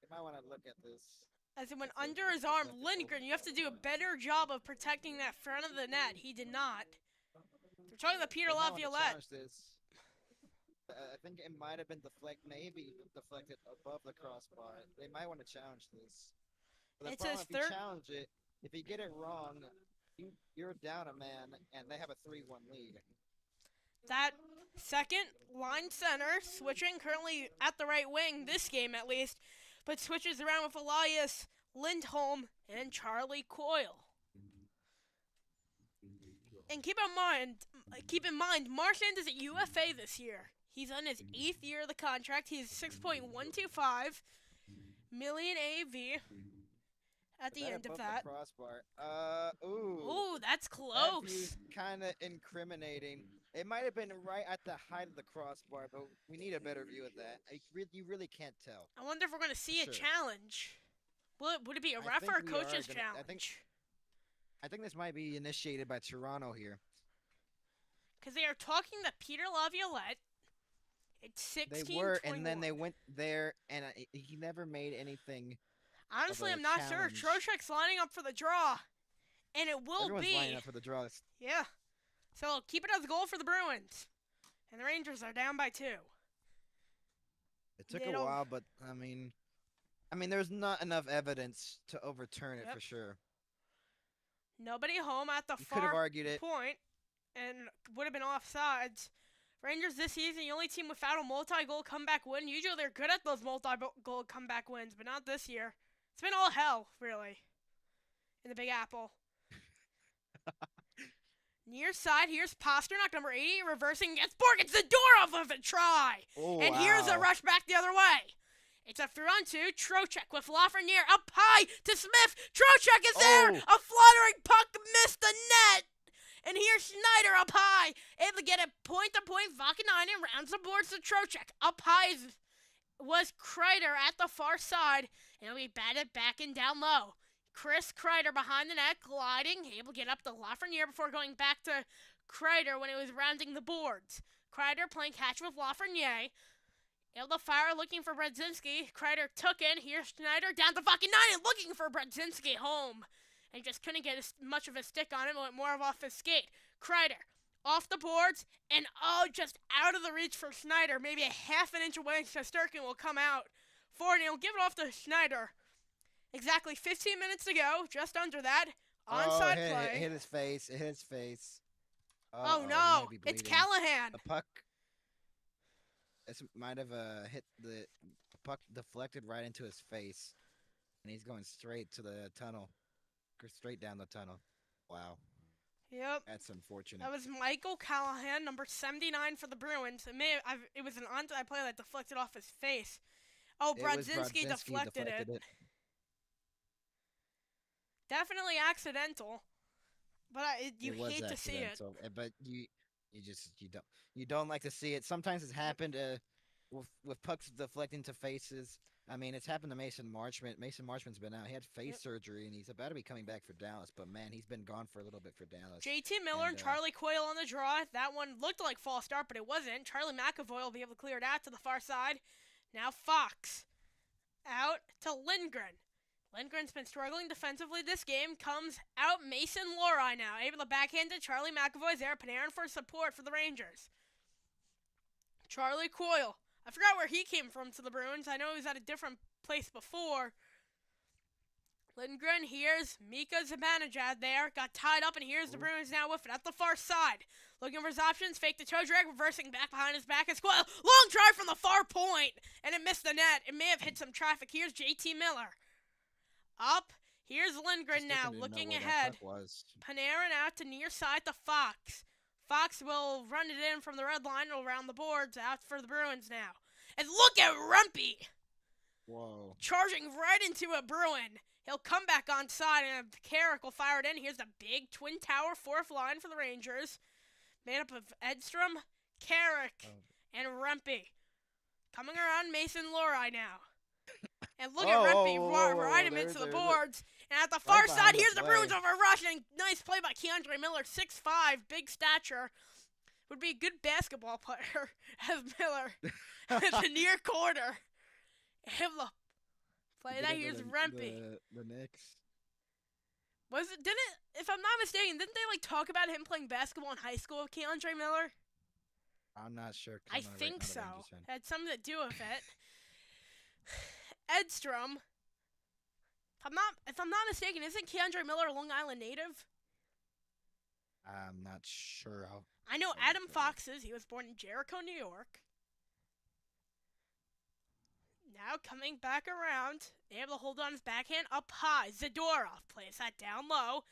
They might want to look at this. As it went It's a under his arm, deflected Lindgren, you have to do a goal. better job of protecting that front of the net. He did not. They're talking to Peter They might want to Laviolette. challenge this. I think it might have been maybe deflected above the crossbar. They might want to challenge this. But the It problem, says if you third. challenge it, if you get it wrong, you're down a man, and they have a 3-1 lead. That second line center switching currently at the right wing, this game at least, but switches around with Elias Lindholm and Charlie Coyle. And keep in mind, Marchand is a UFA this year. He's on his 8th year of the contract. He's 6.125 million AV at the end of that. The crossbar. Ooh. Ooh, that's That close. view's kind of incriminating. It might have been right at the height of the crossbar, but we need a better view of that. You really can't tell. I wonder if we're going to see a challenge. Would it be a ref or a coach's challenge? I think this might be initiated by Toronto here. Because they are talking to Peter Laviolette. It's 16. They were, and then they went there, and he never made anything. Honestly, I'm not sure. Trocheck's lining up for the draw, and it will Everyone's be. lining up for the draws. Yeah. So keep it as a goal for the Bruins, and the Rangers are down by 2. It took a while, but I mean, there's not enough evidence to overturn it for sure. Nobody home at the far point, and would have been offsides. Rangers this season, the only team without a multi-goal comeback win. Usually they're good at those multi-goal comeback wins, but not this year. It's been all hell, really, in the Big Apple. Near side, here's Pasternak, number 80, reversing, gets Borg, the door off of a try. Oh, and here's a rush back the other way. It's a 3-on-2, Trocheck with Lafreniere up high to Smith. Trocheck is there, a fluttering puck missed the net. And here's Schneider up high, able to get it point-to-point. Vakanainen rounds the boards to Trocheck. Up high was Kreider at the far side, and it'll be batted back and down low. Chris Kreider behind the net, gliding, able to get up to Lafreniere before going back to Kreider when it was rounding the boards. Kreider playing catch with Lafreniere. Able to fire, looking for Bredzinski. Kreider took in. Here's Schneider down to Vakanainen, looking for Bredzinski home. And just couldn't get much of a stick on him, went more of off his skate. Kreider off the boards, and just out of the reach for Schneider. Maybe a half an inch away, Shesterkin will come out for it, and he'll give it off to Schneider. Exactly 15 minutes to go, just under that. Onside play. It hit his face. It hit his face. Oh no, it's Callahan. The puck. This might have hit the puck, deflected right into his face, and he's going straight to the tunnel. Straight down the tunnel. Wow. Yep. That's unfortunate. That was Michael Callahan, number 79 for the Bruins. It was an onside play that deflected off his face. Oh, Brodzinski deflected it. Definitely accidental, but you hate to see it. But you don't like to see it. Sometimes it's happened with pucks deflecting to faces. I mean, it's happened to Mason Marchment. Mason Marchment's been out. He had face surgery, and he's about to be coming back for Dallas. But, man, he's been gone for a little bit for Dallas. JT Miller and Charlie Coyle on the draw. That one looked like false start, but it wasn't. Charlie McAvoy will be able to clear it out to the far side. Now Fox out to Lindgren. Lindgren's been struggling defensively this game. Comes out Mason Lohrei now. Able to backhand to Charlie McAvoy's there. Panarin for support for the Rangers. Charlie Coyle. I forgot where he came from to the Bruins. I know he was at a different place before. Lindgren, here's Mika Zibanejad there. Got tied up, and here's the Ooh. Bruins now with it at the far side. Looking for his options, fake the toe drag, reversing back behind his back as well. Long drive from the far point, and it missed the net. It may have hit some traffic. Here's JT Miller. Up. Here's Lindgren Just now, looking to know looking where that ahead. puck was. Panarin out to near side to Fox. Fox will run it in from the red line around the boards out for the Bruins now. And look at Rumpy Whoa. charging right into a Bruin. He'll come back on side and Carrick will fire it in. Here's the big twin tower fourth line for the Rangers. Made up of Edstrom, Carrick, and Rempe. Coming around Mason Lori now. And look at Rempe ride him into the boards. And at the far side, here's the Bruins over rushing. Nice play by Keandre Miller, 6'5", big stature. Would be a good basketball player as Miller at the near corner. Able to play that. Here's Rempe. The Knicks. If I'm not mistaken, didn't they talk about him playing basketball in high school with Keandre Miller? I'm not sure. I think so. Had something to do with it. Edstrom. If I'm not mistaken, isn't Keandre Miller a Long Island native? I'm not sure. I know Adam Fox is. He was born in Jericho, New York. Now coming back around, able to hold on his backhand up high. Zadorov plays that down low.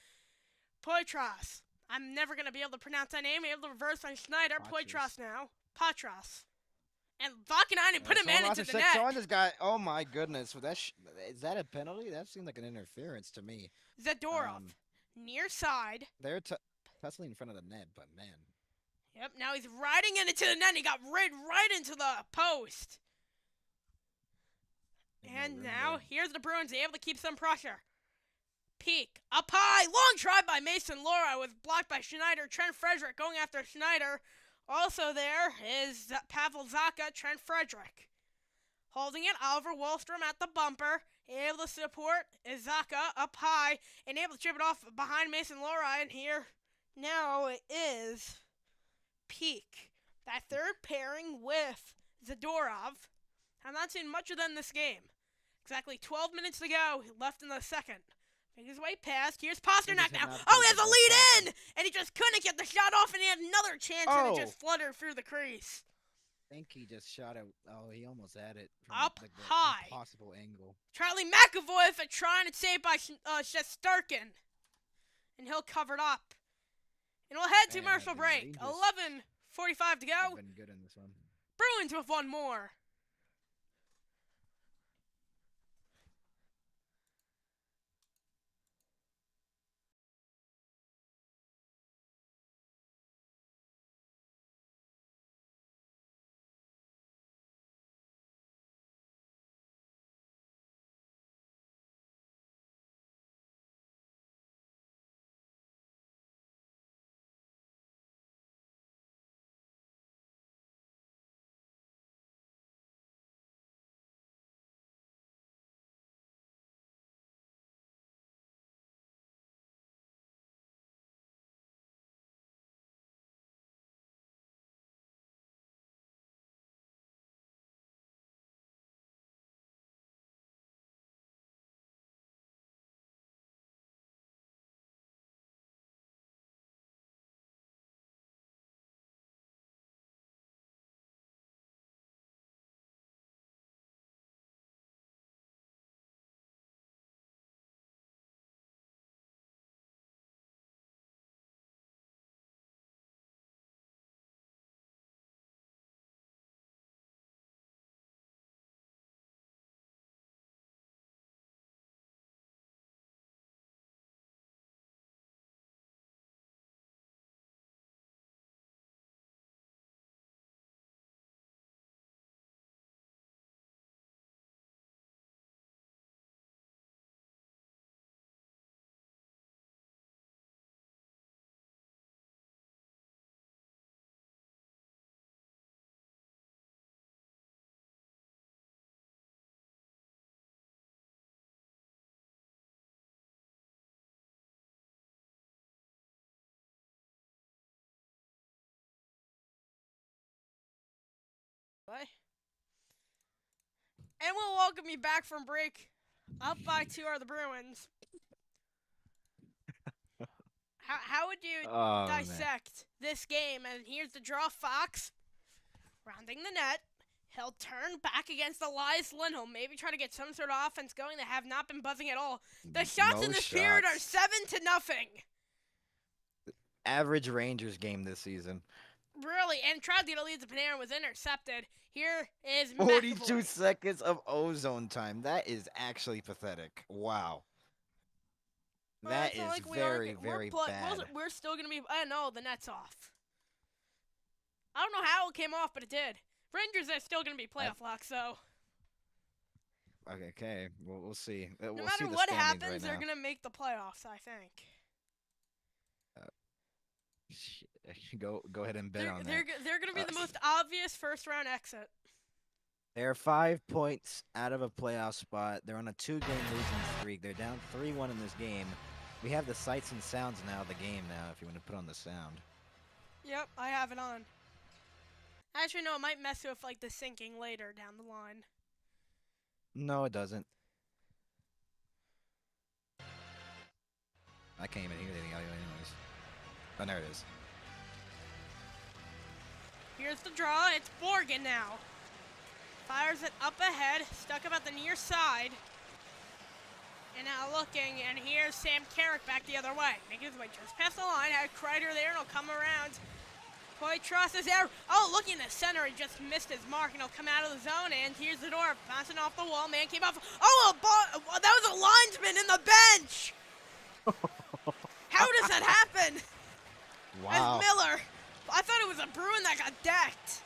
Poitras. I'm never going to be able to pronounce that name. Able to reverse on Schneider. Poitras now. Patras. And Vakanainen put a man into the net. Someone just got, oh my goodness. Is that a penalty? That seemed like an interference to me. Zadorov. Near side. They're tussling in front of the net, but man. Yep, now he's riding into the net. And he got right into the post. And now, here's the Bruins. They're able to keep some pressure. Peak. Up high. Long try by Mason Lora was blocked by Schneider. Trent Frederick going after Schneider. Also there is Pavel Zacha, Trent Frederick. Holding it, Oliver Wallstrom at the bumper. Able to support is Zacha up high. And able to chip it off behind Mason Lora. And here now it is Peak. That third pairing with Zadorov. I'm not seeing much of them this game. Exactly 12 minutes to go left in the second. Make his way past. Here's Pasternak now. Oh, he has a lead in! And he just couldn't get the shot off, and he had another chance, and it just fluttered through the crease. I think he just shot it. Oh, he almost had it. From Up the high. Impossible angle. Charlie McAvoy for trying to save by Shesterkin. And he'll cover it up. And we'll head to commercial break. 11:45 to go. I've been good in this one. Bruins with one more. And we'll welcome you back from break. Up by 2 are the Bruins. How would you Oh man, dissect this game? And here's the draw. Fox rounding the net. He'll turn back against Elias Lindholm. Maybe try to get some sort of offense going. They have not been buzzing at all. The shots in no this period are shots. 7-0. Average Rangers game this season. Really, and tried to get a lead to Panarin was intercepted. Here is 42 McAvoy. seconds of ozone time. That is actually pathetic. Wow. Well, That it's not is like we aren't. very, very bad. We're still gonna be. I know the net's off. I don't know how it came off, but it did. Rangers are still gonna be I- playoff locked, so Okay, we'll see. no We'll see matter the what standings right happens, they're now. gonna make the playoffs. I think. Uh, go ahead and bet on that. They're gonna be Uh, the most obvious first round exit. They're 5 points out of a playoff spot. They're on a 2-game losing streak. They're down 3-1 in this game. We have the sights and sounds now of the game now, if you want to put on the sound. Yep, I have it on. Actually, no, it might mess with like the syncing later down the line. No, it doesn't. I can't even hear the audio anyways. Oh, there it is. Here's the draw. It's Borgen now. Fires it up ahead, stuck about the near side. And now looking, and here's Sam Carrick back the other way. Making his way just past the line. Had Kreider there, and he'll come around. Poitras is there. Oh, looking in the center, he just missed his mark, and he'll come out of the zone. And here's the door, bouncing off the wall. Man came off. Oh, that was a linesman in the bench. How does that happen? Wow. As Miller. I thought it was a Bruin that got decked.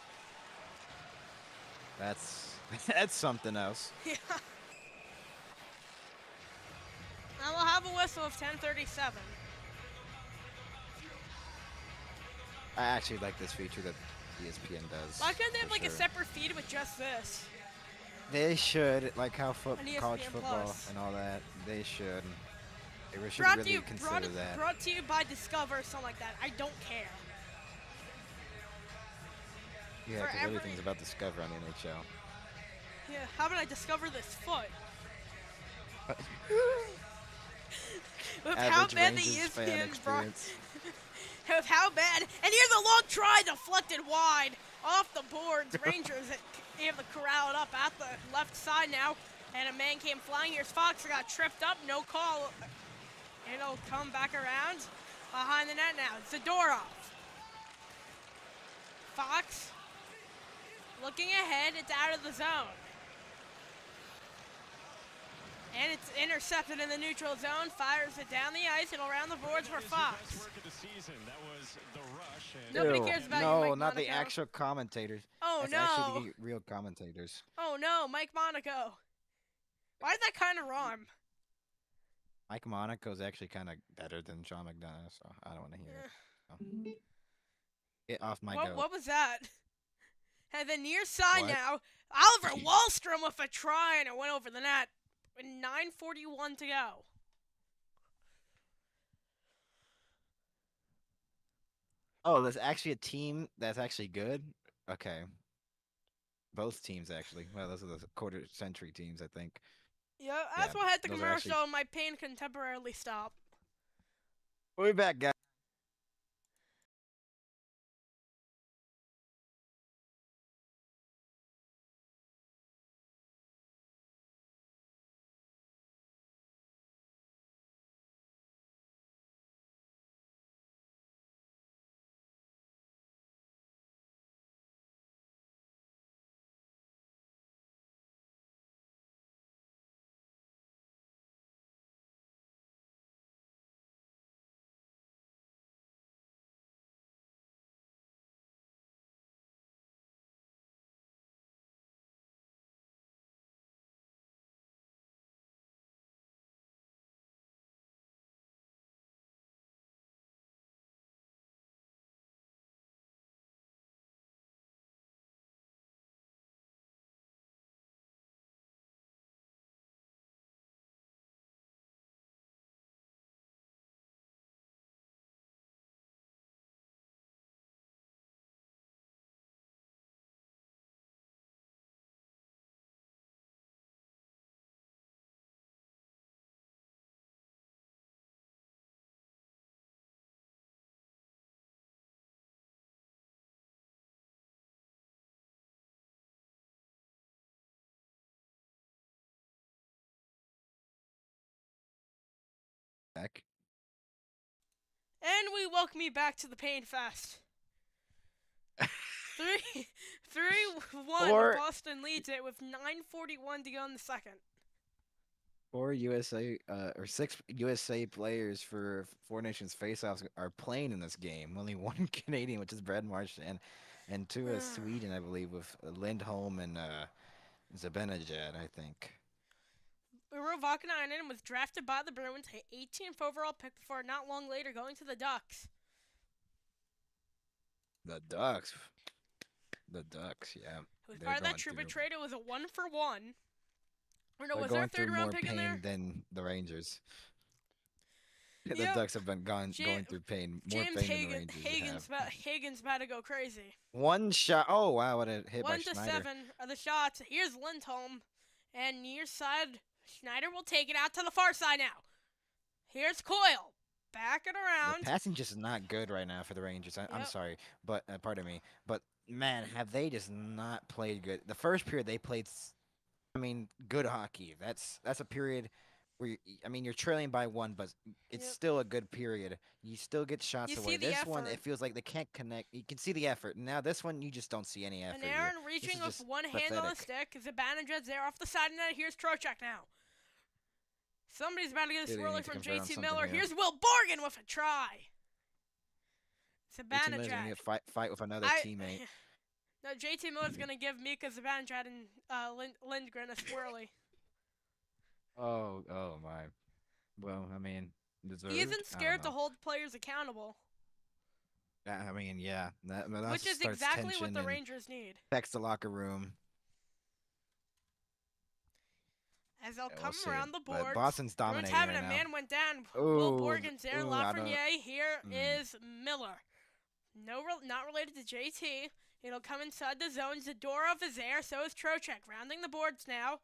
That's something else. Yeah. And we'll have a whistle of 10:37. I actually like this feature that ESPN does. Why couldn't they have for like a sure. separate feed with just this? They should, like how On ESPN college football Plus. and all that. They should. They should Brought to really you, consider that. brought to you by Discover or something like that. I don't care. Yeah, for because every- everything's about Discover on the NHL. Yeah, how about I discover this foot? With how Average bad the Rangers fan ESPN brought. experience. With how bad. And here's a long try deflected wide off the boards. Rangers able to corral it up at the left side now. And a man came flying. Here's Fox, got tripped up, no call. It'll come back around behind the net now. Zadorov. Fox looking ahead. It's out of the zone. And it's intercepted in the neutral zone. Fires it down the ice and around the boards for Fox. Nobody Ew, cares about no, you, Mike not the Monaco. actual commentators. Oh That's no. actually the real commentators. Oh no, Mike Monaco. Why did that kind of rhyme? Mike Monaco's actually kind of better than Sean McDonough, so I don't want to hear it. So. Get off my goat. What was that? And the near side What? now. Oliver Wahlstrom with a try, and it went over the net. With 9:41 to go. Oh, there's actually a team that's actually good. Okay. Both teams actually. Well, those are the quarter century teams, I think. Yeah, that's Yeah, what had the those are commercial, actually- and my pain can temporarily stop. We'll be back, guys. And we welcome you back to the Pain Fest. 3 3-1. Four Boston leads it with 9:41 to go in the second. four USA or six USA players for Four Nations faceoffs are playing in this game. Only one Canadian, which is Brad Marsh, and two Sweden, I believe, with Lindholm and Zibanejad, I think. Uro Vakanainen was drafted by the Bruins, 18th overall pick before not long later going to the Ducks. The Ducks. The Ducks, yeah. It was They're part of that going Trouba through trade. It was a 1-for-1. Or no, they're was there a going through third round more pick in pain there? than the Rangers. The Yep. Ducks have been going through pain, more James pain than the Rangers have. Hagen's about to go crazy. One shot. Oh wow, what a hit by 1 to Schneider. 7 are the shots. Here's Lindholm, and near side Schneider will take it out to the far side now. Here's Coyle, back it The around. passing just not good right now for the Rangers. I'm Yep. sorry, but pardon me, but man, have they just not played good? The first period they played, I mean, good hockey. That's a period where I mean you're trailing by one, but it's Yep. still a good period. You still get shots You away. see the This one, effort. it feels like they can't connect. You can see the effort. Now this one, you just don't see any effort And here. Aaron This reaching is with just one hand on the pathetic. stick. Zibanejad's there off the side of the net. Here's Trocheck now. Somebody's about to get a Do they swirly need to from convert on JT something Miller. here? Here's Will Borgen with a try. JT Miller's gonna Zibanejad. get fight with another teammate. No, JT Miller's going to give Mika Zibanejad and Lindgren a swirly. Oh my. Well, I mean, deserved. He isn't I don't scared to know. hold players accountable, I mean, yeah, that which is starts exactly what tension the and Rangers need. affects the locker room. As they'll Yeah, come we'll see. around the But boards. Boston's Bruins dominating having right a now. man went down. Will Ooh, Borgen's there. ooh, I don't. Lafreniere. Here Mm. is Miller. Not related to JT. It'll come inside the zone. Zadorov is there. So is Trocheck. Rounding the boards now.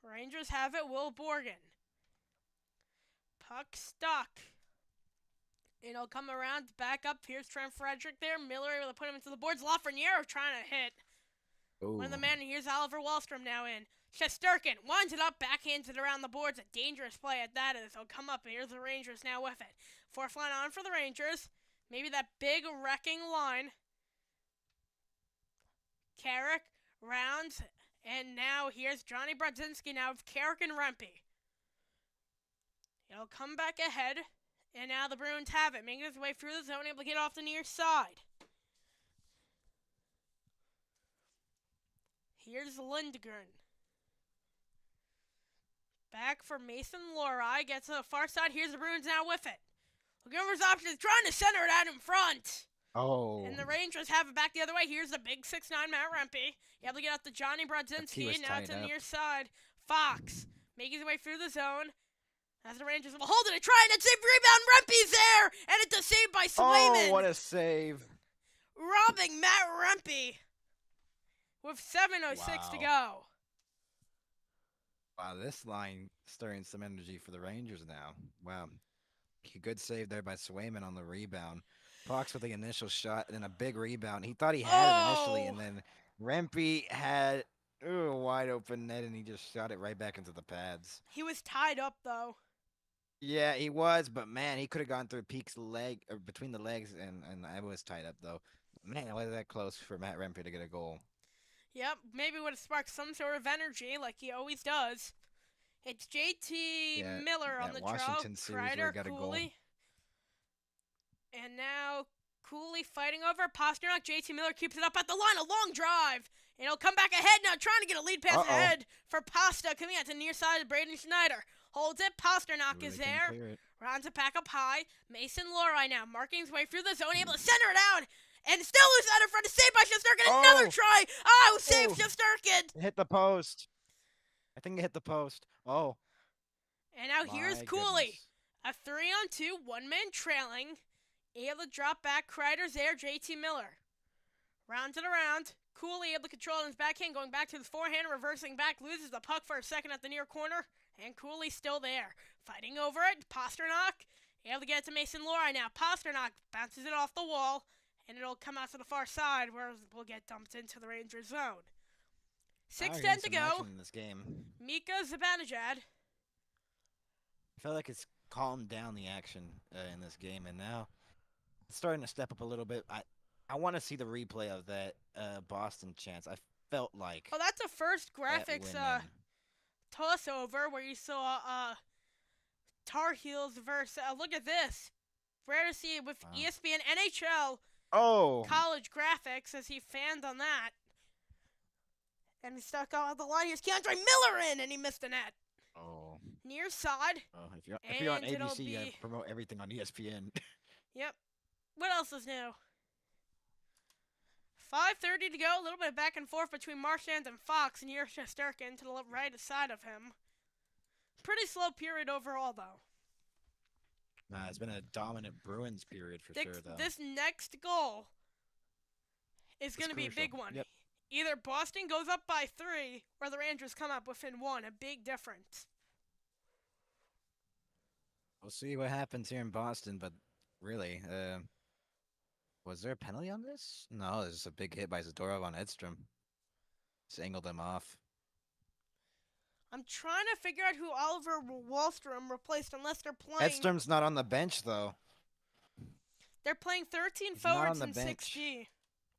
Rangers have it. Will Borgen. Puck stuck. It'll come around, back up. Here's Trent Frederick there. Miller able to put him into the boards. Lafreniere trying to hit. Ooh. One of the men. Here's Oliver Wallstrom now in. Shesterkin winds it up, backhands it around the boards. A dangerous play at that is. He'll come up, and here's the Rangers now with it. Fourth line on for the Rangers. Maybe that big wrecking line. Carrick rounds, and now here's Johnny Brodzinski now with Carrick and Rempe. He'll come back ahead, and now the Bruins have it, making his way through the zone, able to get off the near side. Here's Lindgren. Back for Mason Lohrei, gets to the far side. Here's the Bruins now with it. Looking over his options, trying to center it out in front. Oh. And the Rangers have it back the other way. Here's the big 6'9" Matt Rempe. Able to get out to Johnny Brodzinski. Now to the near side. Fox making his way through the zone. As the Rangers will hold it and try and save rebound. Rempe's there. And it's a save by Swayman. Oh, what a save. Robbing Matt Rempe with 7:06 to go. Wow, this line stirring some energy for the Rangers now. Wow. Good save there by Swayman on the rebound. Fox with the initial shot and then a big rebound. He thought he had it initially, and then Rempe had a wide open net, and he just shot it right back into the pads. He was tied up, though. Yeah, he was, but man, he could have gone through Peak's leg or between the legs, and I was tied up though. Man, was that close for Matt Rempe to get a goal. Yep, maybe would have sparked some sort of energy like he always does. It's JT Miller on the Washington draw. series where Kreider, he got a goal. Cooley. And now Cooley fighting over Pasternak. JT Miller keeps it up at the line. A long drive. And he'll come back ahead now, trying to get a lead pass ahead for Pasta. Coming out to the near side of Braden Schneider. Holds it. Pasternak is there. Rounds it back up high. Mason Lohrei now marking his way through the zone. Able to center it out. And still loose out in front of save by Shesterkin. Another try. Oh, save Shesterkin. Hit the post. I think it hit the post. Oh. And now here's Cooley. A 3-on-2, one-man trailing. Able to drop back. Kreider's there. JT Miller rounds it around. Cooley able to control his backhand, going back to his forehand, reversing back, loses the puck for a second at the near corner, and Cooley's still there. Fighting over it. Pasternak able to get it to Mason Lohrei now. Pasternak bounces it off the wall, and it'll come out to the far side where it will get dumped into the Rangers zone. 6:10 to go. In this game. Mika Zibanejad. I felt like it's calmed down the action in this game, and now it's starting to step up a little bit. I want to see the replay of that Boston chance. I felt like Oh, that's a first that graphics windmill. toss over where you saw Tar Heels versus. Look at this. Rare to see with Wow. ESPN NHL Oh, college graphics as he fanned on that. And he stuck out the line. Here's Keandre Miller in, and he missed the net. oh, Near side, oh! If you're on and it'll ABC, you be. promote everything on ESPN. Yep. What else is new? 5:30 to go. A little bit back and forth between Marchand and Fox, and here's Shesterkin to the right side of him. Pretty slow period overall, though. Nah, it's been a dominant Bruins period for sure, though. This next goal is going to be a crucial. big one. Yep. Either Boston goes up by 3 or the Rangers come up within 1. A big difference. We'll see what happens here in Boston, but really, was there a penalty on this? No, there's a big hit by Zadorov on Edstrom. Just angled him off. I'm trying to figure out who Oliver Wahlstrom replaced unless they're playing. Edstrom's not on the bench, though. They're playing 13 He's not forwards on the and bench. 6G.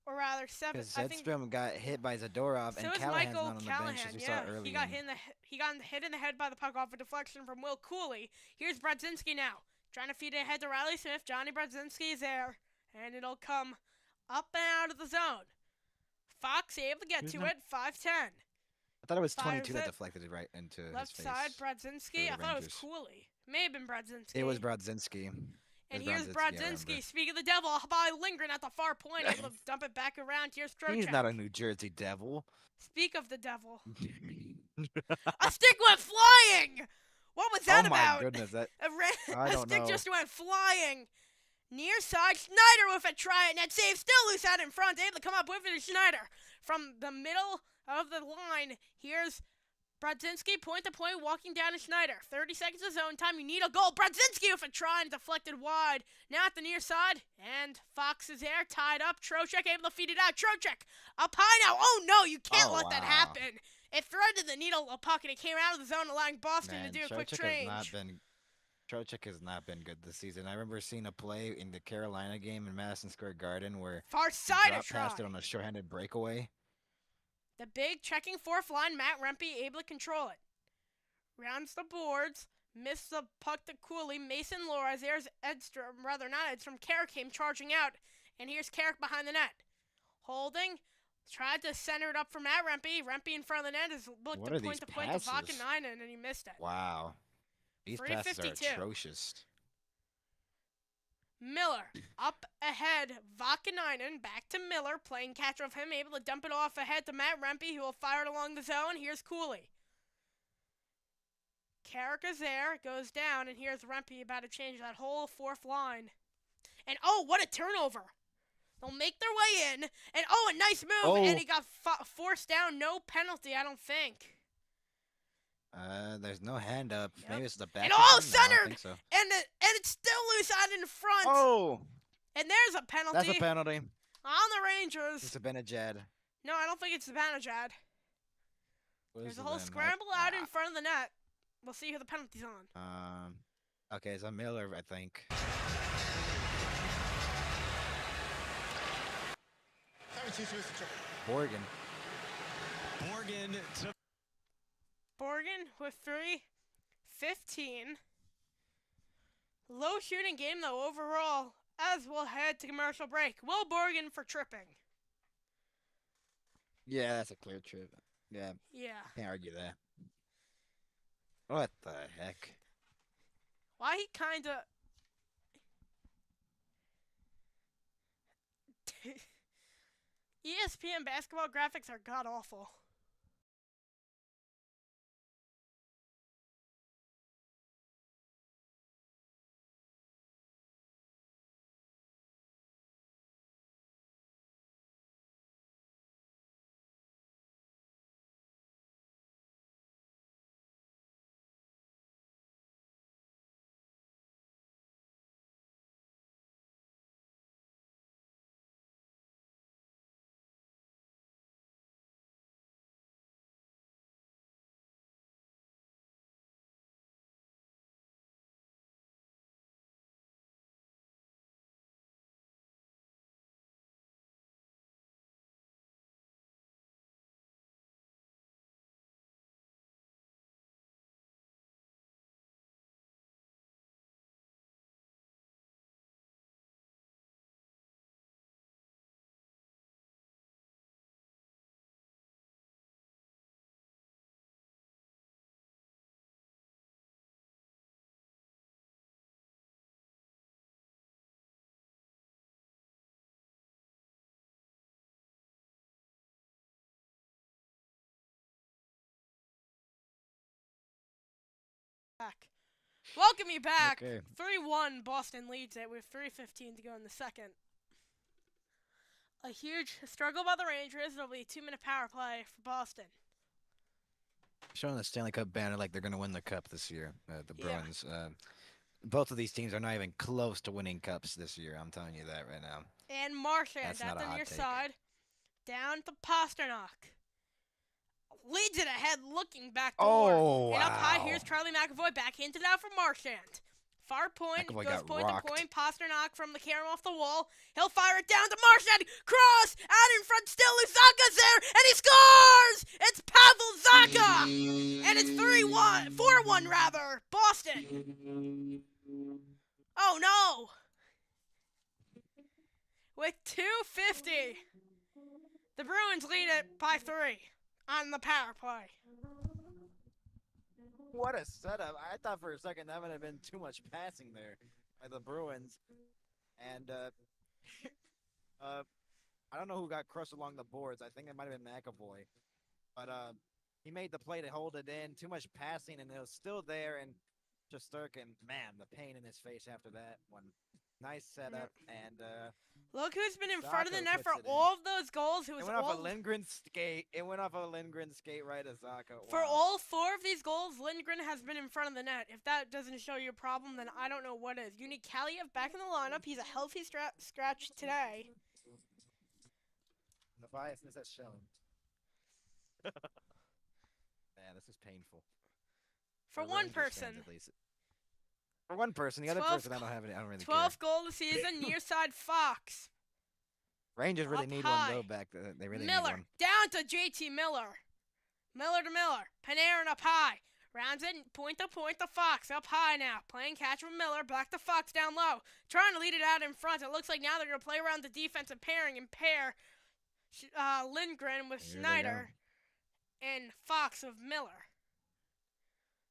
Or rather, 7. Because I think Edstrom got hit by Zadorov, so and is Callahan's Michael not on the bench, as we saw earlier. He got hit in the head by the puck off a deflection from Will Cooley. Here's Brodzinski now, trying to feed it ahead to Riley Smith. Johnny Brodzinski is there, and it'll come up and out of the zone. Fox able to get to it, 5-10. I thought it was 22 Fires that it. deflected it right into Left his face. side, Brodzinski. for I the thought it was Rangers. Cooley. May have been Brodzinski. It was Brodzinski. And It was here's Brodzinski, I Brodzinski. remember. Speaking of the devil, by Lindgren at the far point, able to dump it back around. Here's Trocheck. He's not a New Jersey Devil. Speak of the devil. A stick went flying! What was that about? Oh my goodness, that I A don't stick know. just went flying. Near side, Schneider with a try, net save, still loose out in front, able to come up with it is Schneider. From the middle of the line, here's Brodzinski, point to point, walking down to Schneider. 30 seconds of zone time, you need a goal. Brodzinski with a try and deflected wide. Now at the near side, and Fox is there, tied up. Trocheck able to feed it out. Trocheck up high now. Oh no, you can't let that happen. It threaded the needle of the puck and it came out of the zone, allowing Boston to do a quick change. Trocheck has not been good this season. I remember seeing a play in the Carolina game in Madison Square Garden where far he side dropped a try. past it on a shorthanded breakaway. The big checking fourth line, Matt Rempe able to control it. Rounds the boards, missed the puck to Cooley. Mason Loras, there's Edstrom, rather not Edstrom. Carrick came charging out, and here's Carrick behind the net. Holding, tried to center it up for Matt Rempe. Rempe in front of the net is looked to point to Vakanainen, and he missed it. Wow. These passes are atrocious. Miller up ahead. Vakanainen back to Miller. Playing catch of him. Able to dump it off ahead to Matt Rempe, who will fire it along the zone. Here's Cooley. Carrick is there. Goes down. And here's Rempe about to change that whole fourth line. And oh, what a turnover. They'll make their way in. And oh, a nice move. Oh. And he got forced down. No penalty, I don't think. There's no hand up. Yep. Maybe it's the back. And all centered. centered. I don't think so. And it's still loose out in front. Oh. And there's a penalty. That's a penalty. On the Rangers. It's a Benajad. No, I don't think it's the Banajad. There's a whole scramble out in front of the net. We'll see who the penalty's on. Okay, it's a Miller, I think. Borgen. Borgen with 3-15. Low shooting game, though, overall, as we'll head to commercial break. Will Borgen for tripping. Yeah, that's a clear trip. Yeah, Yeah. can't argue that. What the heck? Why he kind of... ESPN basketball graphics are god-awful. Back. Welcome you back. Okay. 3-1 Boston leads it with 3:15 to go in the second. A huge struggle by the Rangers. It'll be a 2-minute power play for Boston. Showing the Stanley Cup banner like they're going to win the cup this year, the Yeah. Bruins. Both of these teams are not even close to winning cups this year. I'm telling you that right now. And Marchand That's at not a the near hot take. side. Down to Pasternak. Leads it ahead, looking back door. Oh, And up high, wow. here's Charlie McAvoy. Back into that for Marchand. Far point, McAvoy goes got point rocked. to point. Pasternak from the camera off the wall. He'll fire it down to Marchand. Cross! Out in front still. Zaka's there, and he scores! It's Pavel Zaka! And it's 3-1, 4-1 rather, Boston. Oh no! With 2:50, the Bruins lead it by 3 on the power play. What a setup. I thought for a second that would have been too much passing there by the Bruins. And I don't know who got crushed along the boards. I think it might have been McAvoy. But he made the play to hold it in. Too much passing, and it was still there. And Shesterkin, man, the pain in his face after that one. Nice setup. And look who's been in front of the Zaka net for puts it in. all of those goals. It went off a Lindgren skate. It went off a Lindgren skate right to Zaka. Wow. For all 4 of these goals, Lindgren has been in front of the net. If that doesn't show you a problem, then I don't know what is. You need Kaliev back in the lineup. He's a healthy scratch today. The biasness that's shown. Man, this is painful. For For one Rangers fans, person. at least. For one person, the other 12th person, I don't have any. I don't really 12th care. goal of the season, near side Fox. Rangers really Up need high. one though. Back, they really Miller, need one. down to JT Miller. Miller to Miller. Panarin up high. Rounds it point to Fox. Up high now. Playing catch with Miller. Back to Fox down low. Trying to lead it out in front. It looks like now they're going to play around the defensive pairing and pair Lindgren with Here they Schneider and Fox with Miller.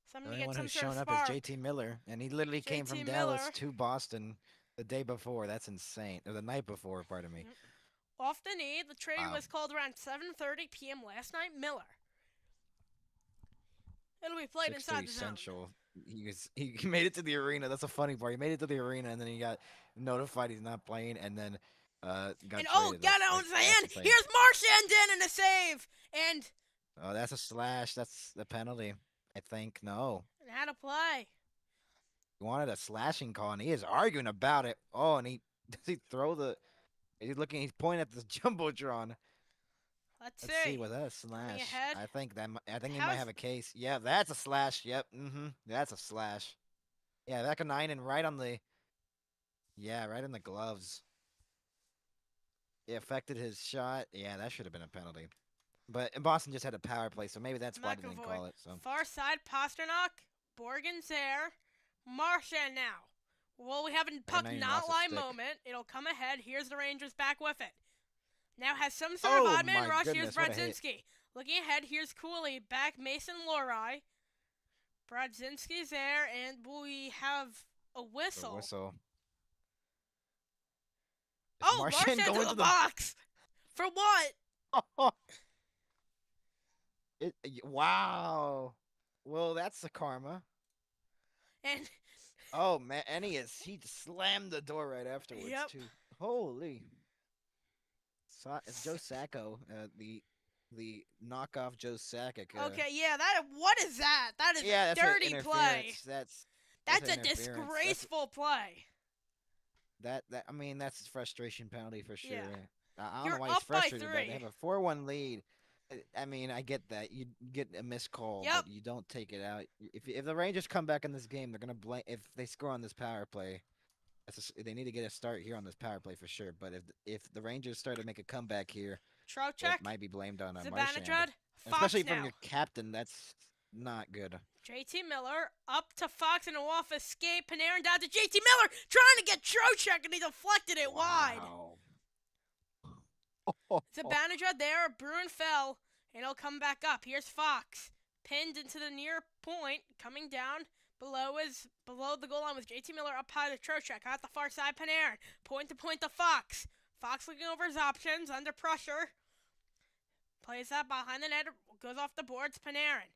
The Somebody only get one some who's sort of shown up spark. is JT Miller, and he literally came JT from Dallas Miller. to Boston the day before. That's insane. Or the night before, pardon me. Off the knee. The trade Wow. was called around 7:30 p.m. last night. Miller. It'll be played 6:30 inside the zone. Central. He made it to the arena. That's a funny part. He made it to the arena, and then he got notified he's not playing, and then got And traded. got it on his That's hand. insane. Here's Marchand in and a save. And Oh, that's a slash. That's the penalty. I think no. how to play. He wanted a slashing call, and he is arguing about it. Oh, and he does he throw the? He's looking. He's pointing at the jumbotron. Let's Let's see. see. Was that a slash? ahead. I think that. I think he How's- might have a case. Yeah, that's a slash. Yep. That's a slash. Yeah, back a 9 and right on the. Yeah, right in the gloves. It affected his shot. Yeah, that should have been a penalty. But Boston just had a power play, so maybe that's why they didn't McAvoy. call it. So Far side, Pasternak. Borgen's there. Marchand now. Well, we have a puck man not lost a lie stick. moment. It'll come ahead. Here's the Rangers back with it. Now has some sort of Oh, odd man my rush. Here's goodness, what a hit. Brodzinski. Looking ahead, here's Cooley. Back Mason Lohrei. Brodzinski's there, and we have a the whistle. whistle. Is Oh, Marchand Marchand to going the box. For what? Wow. Well, that's the karma. And Oh man, and he slammed the door right afterwards Yep. too. Holy. It's Joe Sacco, the knockoff Joe Sakic. okay, yeah, what is that? That is Yeah, a that's dirty play. interference. That's That's a interference. disgraceful play. I mean, that's a frustration penalty for sure. Yeah. I don't You're know why he's up by frustrated, but 3. they have a 4-1 lead. I mean, I get that. You get a missed call, Yep. but you don't take it out. If the Rangers come back in this game, they're gonna blame. If they score on this power play, they need to get a start here on this power play for sure. But if the Rangers start to make a comeback here, Trocheck, it might be blamed on Marchand. Zibanejad, Fox Especially now. from your captain, that's not good. JT Miller up to Fox and a off escape. Panarin down to JT Miller, trying to get Trocheck, and he deflected it wide. Wow. Zibanejad there, a Bruin fell, and he'll come back up. Here's Fox, pinned into the near point, coming down below the goal line with JT Miller up high to Trocheck. At the far side, Panarin, point to Fox. Fox looking over his options, under pressure. Plays that behind the net, goes off the boards, Panarin.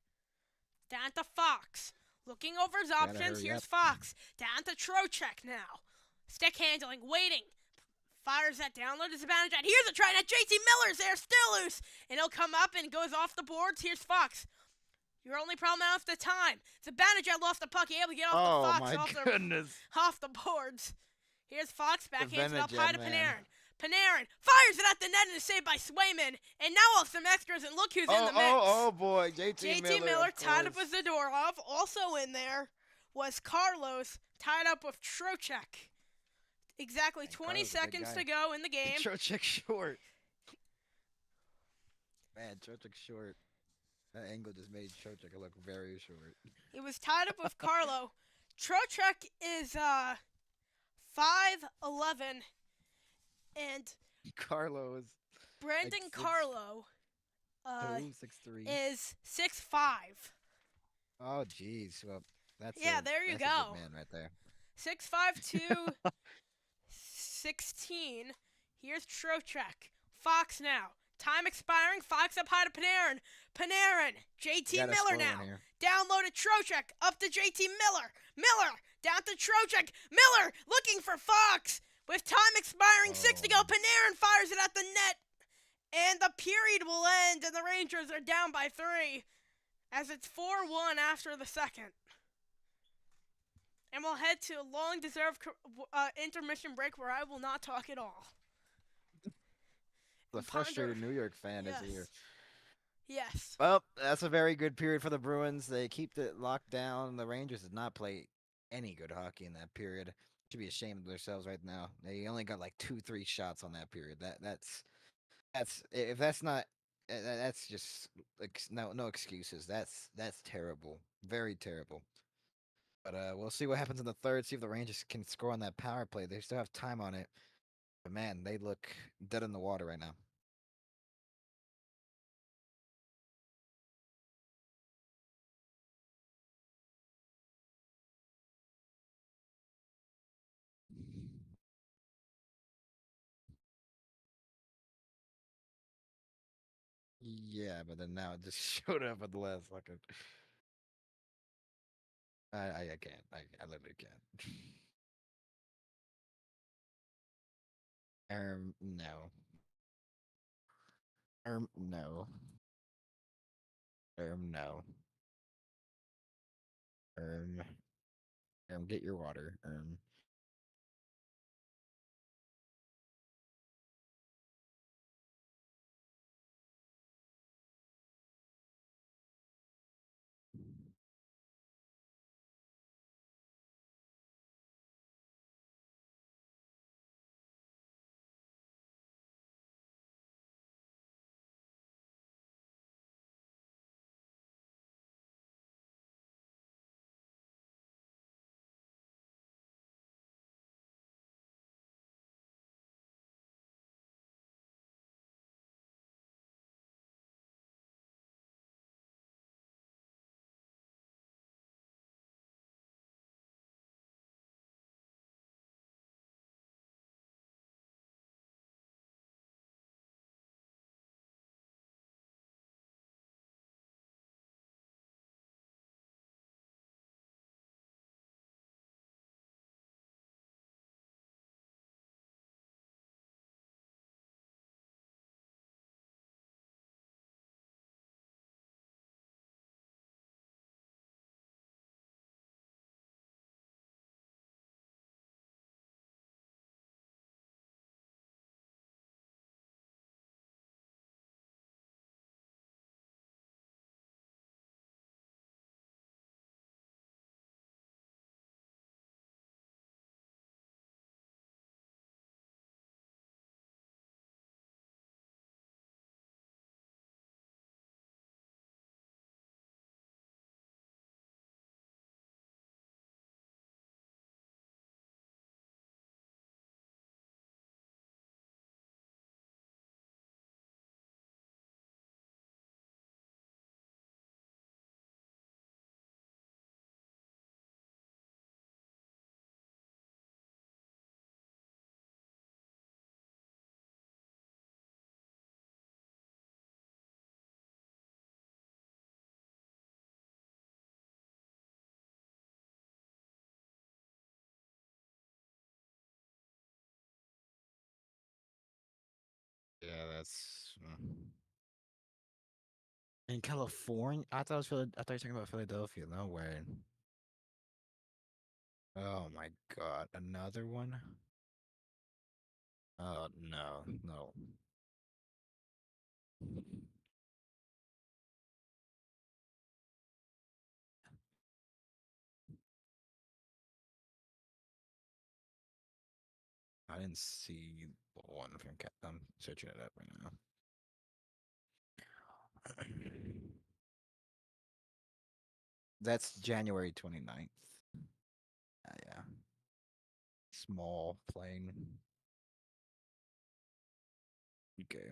Down to Fox. Looking over his Gotta options, hurry here's up. Fox. Down to Trocheck now. Stick handling, waiting. Fires that download to Zibanejad. Here's a try. Now JT Miller's there, still loose. And he'll come up and goes off the boards. Here's Fox. Your only problem now is the time. Zibanejad lost the puck. He able to get off the Oh Fox my goodness. off the boards. Here's Fox, backhands it up high Zibanejad, to man. Panarin. Panarin fires it at the net and is saved by Swayman. And now we'll have some extras, and look who's in the mix. Oh boy, JT JT Miller, Miller of tied up course. with Zadorov. Also in there was Carlos, tied up with Trocheck. Exactly Man, 20 Carlos is a big seconds guy. to go in the game. Trocheck short. Man, Trocheck short. That angle just made Trocheck look very short. He was tied up with Carlo. Trocheck is 5'11", and Carlos Brandon like Carlo 6'3". is 6'5". Oh jeez. Well, Yeah, there you that's a go. big man right there. 6'5" 16. Here's Trocheck. Fox now. Time expiring. Fox up high to Panarin. Panarin. JT Gotta Miller score now. one here. Down low to Trocheck. Up to JT Miller. Miller. Down to Trocheck. Miller looking for Fox. With time expiring, 6 to go. Oh. Panarin fires it at the net. And the period will end, and the Rangers are down by 3. As it's 4-1 after the second. And we'll head to a long-deserved intermission break where I will not talk at all. The frustrated New York fan is here. Yes. Well, that's a very good period for the Bruins. They keep it locked down. The Rangers did not play any good hockey in that period. Should be ashamed of themselves right now. They only got like 2-3 shots on that period. That's if that's not that's just like no excuses. That's terrible. Very terrible. But we'll see what happens in the third. See if the Rangers can score on that power play. They still have time on it. But man, they look dead in the water right now. Yeah, but then now it just showed up at the last second. I can't. I literally can't. No. No. No. Um, get your water. That's in California. I thought it was I thought you were talking about Philadelphia. No way. Oh my God, another one? Oh no, no. I didn't see the one from I'm searching it up right now. That's January 29th. Yeah. Small plane. Okay.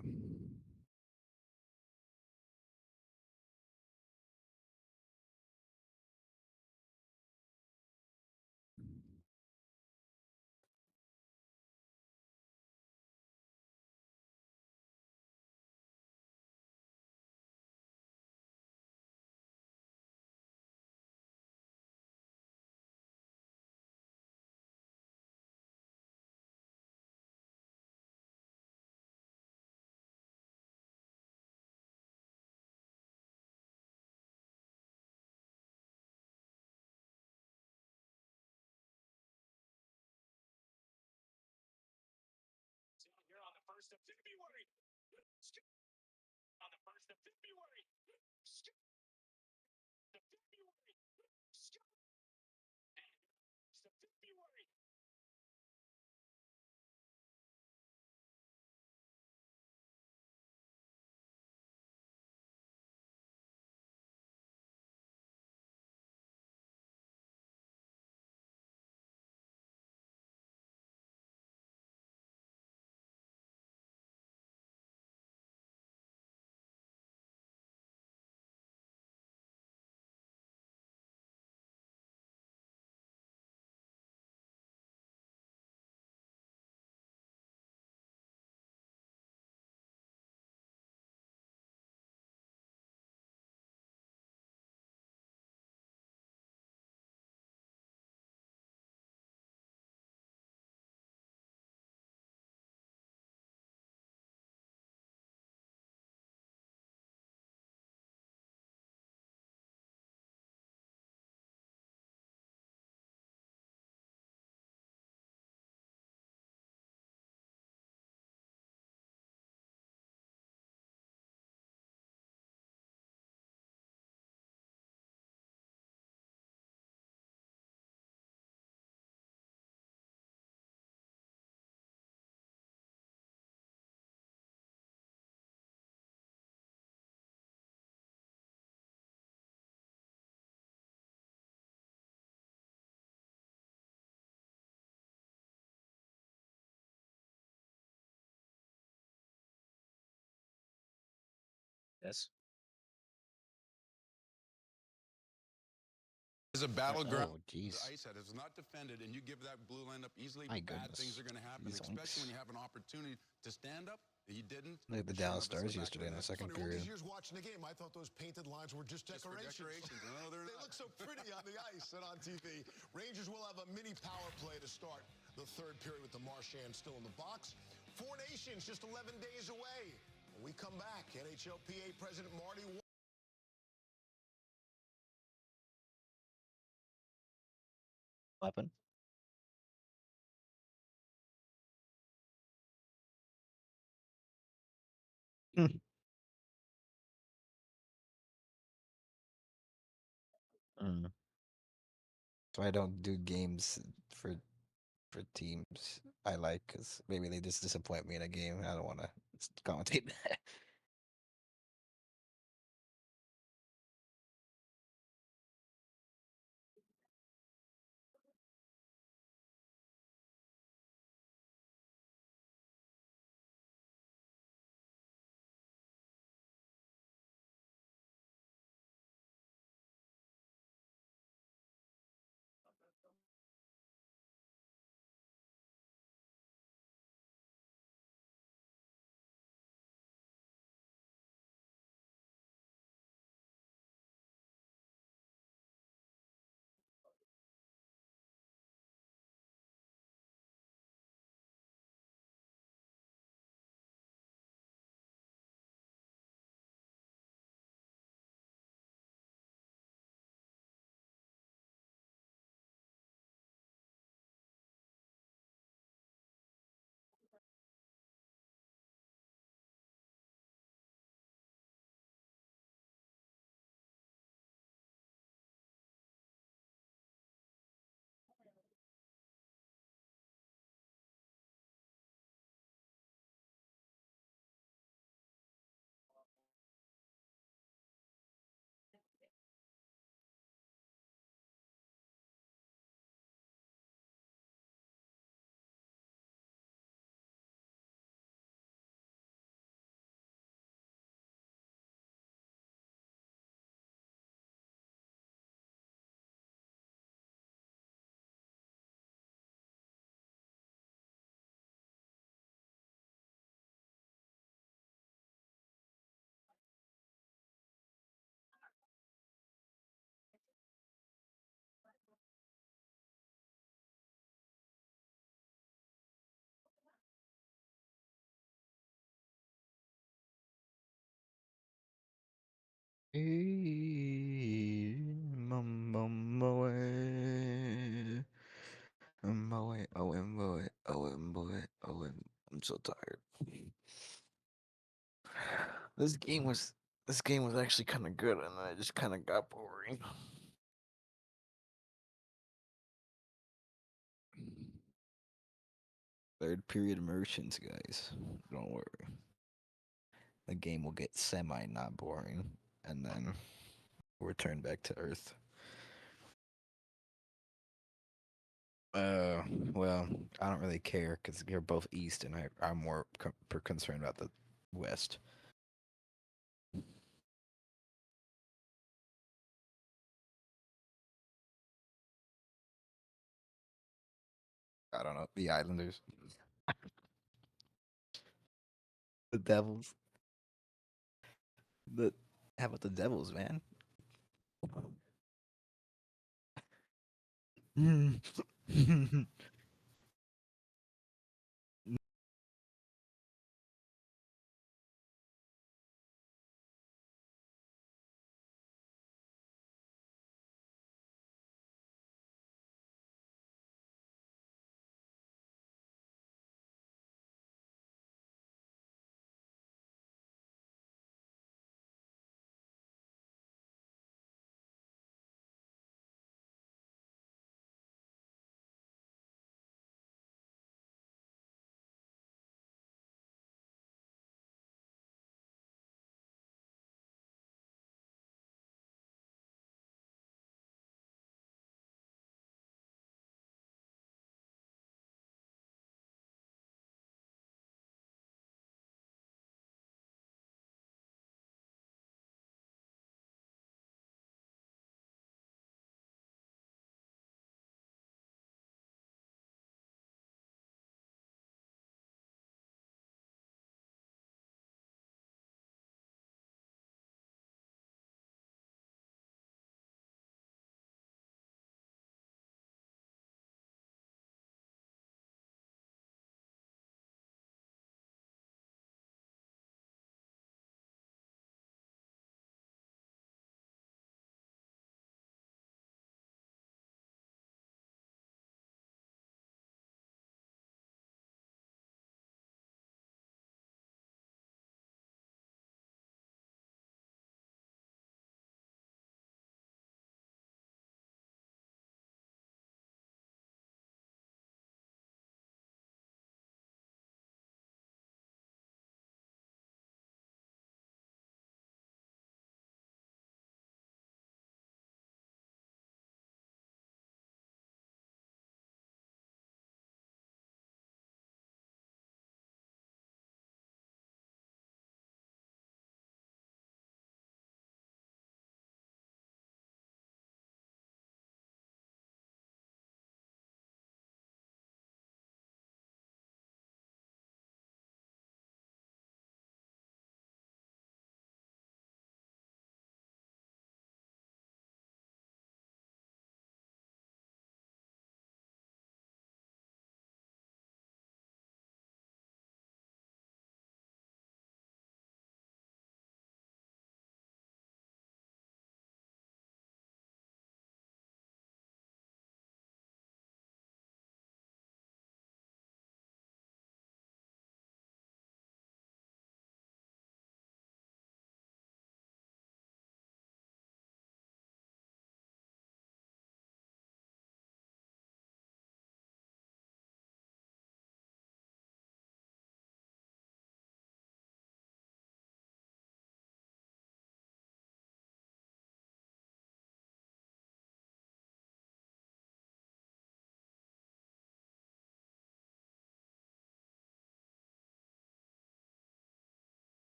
Yes. Is a battleground. Oh, The jeez. ice that is not defended, and you give that blue line up easily, My bad things goodness. are going to happen, These especially when oinks. you have an opportunity to stand up. He didn't. Look at the And sure Dallas enough, it's in the Stars back of yesterday the in the net. second Funny, all these period. years watching the game, I thought those painted lines were just Just for decorations. decorations. No, they're They not. look so pretty on the ice and on TV. Rangers will have a mini power play to start the third period with the Marchand still in the box. Four Nations just 11 days away. When we come back, NHLPA President Marty Weapon. Mm. So I don't do games for teams I like because maybe they just disappoint me in a game. I don't want to commentate that. Mumboy. Boy, oh, and boy, oh, and boy, oh, and I'm so tired. This game was this game was actually kind of good, and then it just kind of got boring. Third period immersions, guys. Don't worry. The game will get semi not boring, and then return back to Earth. Well, I don't really care because you're both East, and I'm more concerned about the West. I don't know the Islanders, the Devils. The How about the Devils, man?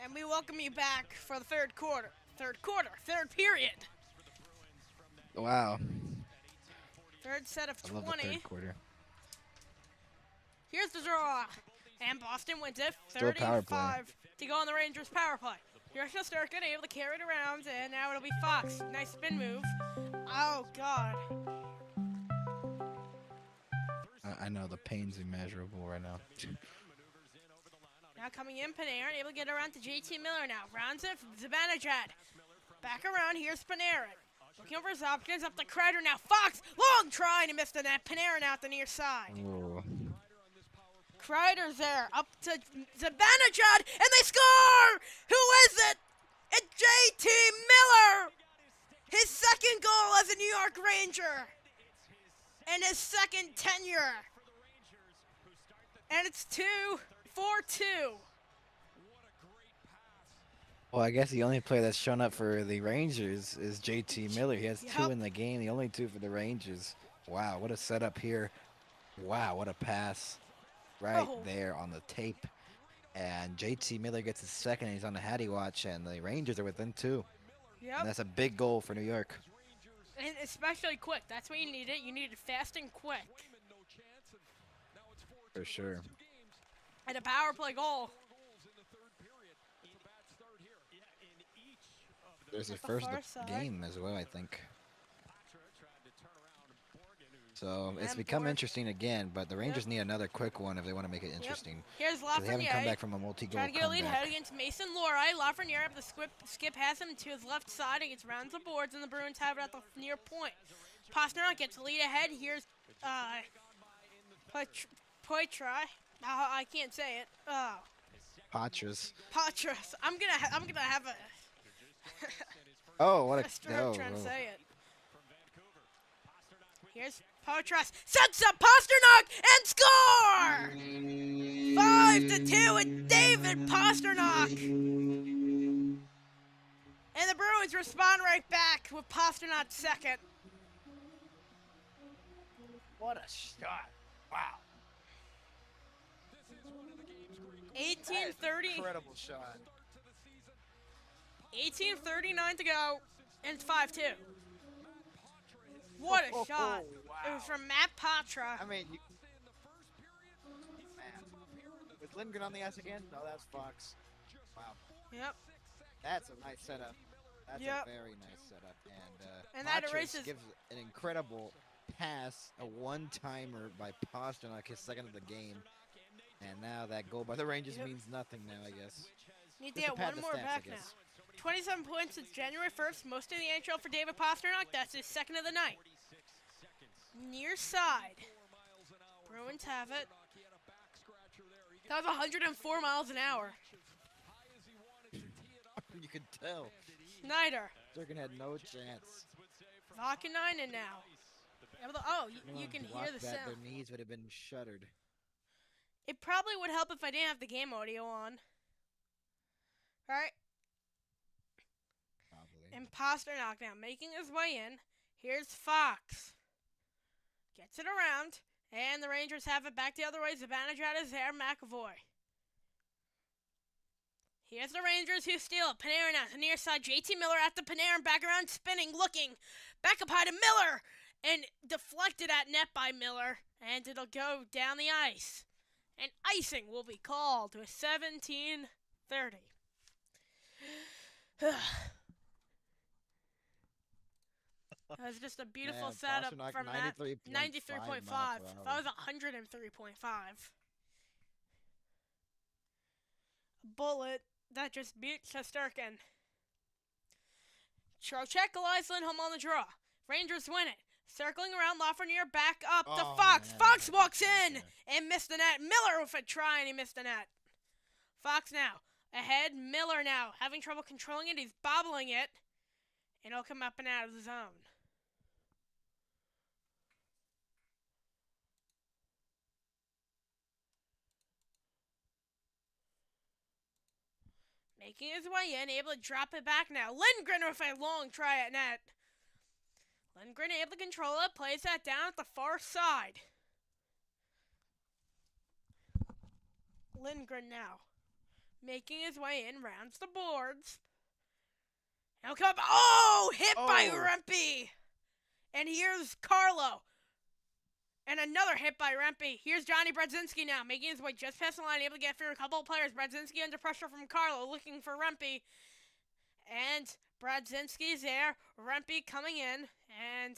And we welcome you back for the third quarter. Third period. Wow. Third set of I love the 20. third quarter. Here's the draw. And Boston wins it. Still a power play. 35 to go on the Rangers power play. Here's Shesterkin able to carry it around, and now it'll be Fox. Nice spin move. Oh, God. I know the pain's immeasurable right now. Now coming in, Panarin able to get around to JT Miller now. Rounds it, Zibanejad. Back around, here's Panarin. Looking over Zopkins, up to Kreider now. Fox, long try, and he missed the net. Panarin out the near side. Ooh. Kreider's there, up to Zibanejad, and they score! Who is it? It's JT Miller! His second goal as a New York Ranger. And his second tenure. And it's 4-2. Well, I guess the only player that's shown up for the Rangers is JT Miller. He has 2 Yep. in the game, the only 2 for the Rangers. Wow, what a setup here. Wow, what a pass right Oh. there on the tape. And JT Miller gets his second, and he's on the Hattie watch, and the Rangers are within 2. Yep. And that's a big goal for New York. And especially quick. That's what you needed. You needed fast and quick. For sure. And a power play goal. There's the At the first far of the side. game as well, I think. So it's And become Borg. interesting again, but the Rangers need another quick one if they want to make it interesting. Here's 'Cause They haven't come Lafreniere. back from a multi-goal Trying to get a lead comeback. ahead against Mason Lohrei. Lafreniere up the skip has him to his left side against rounds of boards, and the Bruins have it at the near point. Pasternak gets the lead ahead. Here's Poitras. I can't say it. Oh, Patras. Patras. I'm gonna have a Oh, what a stroke trying to oh. say it. Here's Poitras. Sets up Pasternak and score! 5-2 with David Pasternak. And the Bruins respond right back with Pasternak second. What a shot. Wow. 18:30. Incredible shot. 18:39 to go, and it's 5-2. What a shot. It was from Matt Patra. I mean, with Lindgren on the ice again? No, that's Fox. Wow. Yep. That's a nice setup. That's Yep. a very nice setup. And that Patras erases- gives an incredible pass, a one-timer by Pasternak, his second of the game. And now that goal by the Rangers Yep. means nothing now, I guess. Need to Just to get pad one the more stats, I back now. guess. 27 points since January 1st, most in the NHL for David Pasternak. That's his second of the night. Near side. Bruins have it. That was 104 miles an hour. You could tell. Snyder. Durkin had no chance. Vakanainen now. Oh, you Anyone can hear blocked the that, Their sound. knees would have been shuddered. It probably would help if I didn't have the game audio on. Alright. Probably. And Pasternak now making his way in. Here's Fox. Gets it around. And the Rangers have it back the other way. Zibanejad is there. McAvoy. Here's the Rangers who steal it. Panarin at the near side. JT Miller at the Panarin. Back around spinning. Looking. Back up high to Miller. And deflected at net by Miller. And it'll go down the ice. And icing will be called to a 17:30. That was just a beautiful Man, setup Pasternak, from Matt. 93.5 93.5. miles per That hour. was 103.5. A bullet that just beat Shesterkin. Trocheck allies Lindholm on the draw. Rangers win it. Circling around, Lafreniere back up to Oh, Fox. man. Fox walks in Yeah. and missed the net. Miller with a try and he missed the net. Fox now ahead. Miller now having trouble controlling it. He's bobbling it. And it'll come up and out of the zone. Making his way in, able to drop it back now. Lindgren with a long try at net. Lindgren able to control it, plays that down at the far side. Lindgren now. making his way in, rounds the boards. He'll come. Oh, hit by Oh. Rempe. And here's Carlo. And another hit by Rempe. Here's Johnny Brodzinski now, making his way just past the line, able to get through a couple of players. Brodzinski under pressure from Carlo, looking for Rempe. And Brodzinski's there. Rempe coming in, and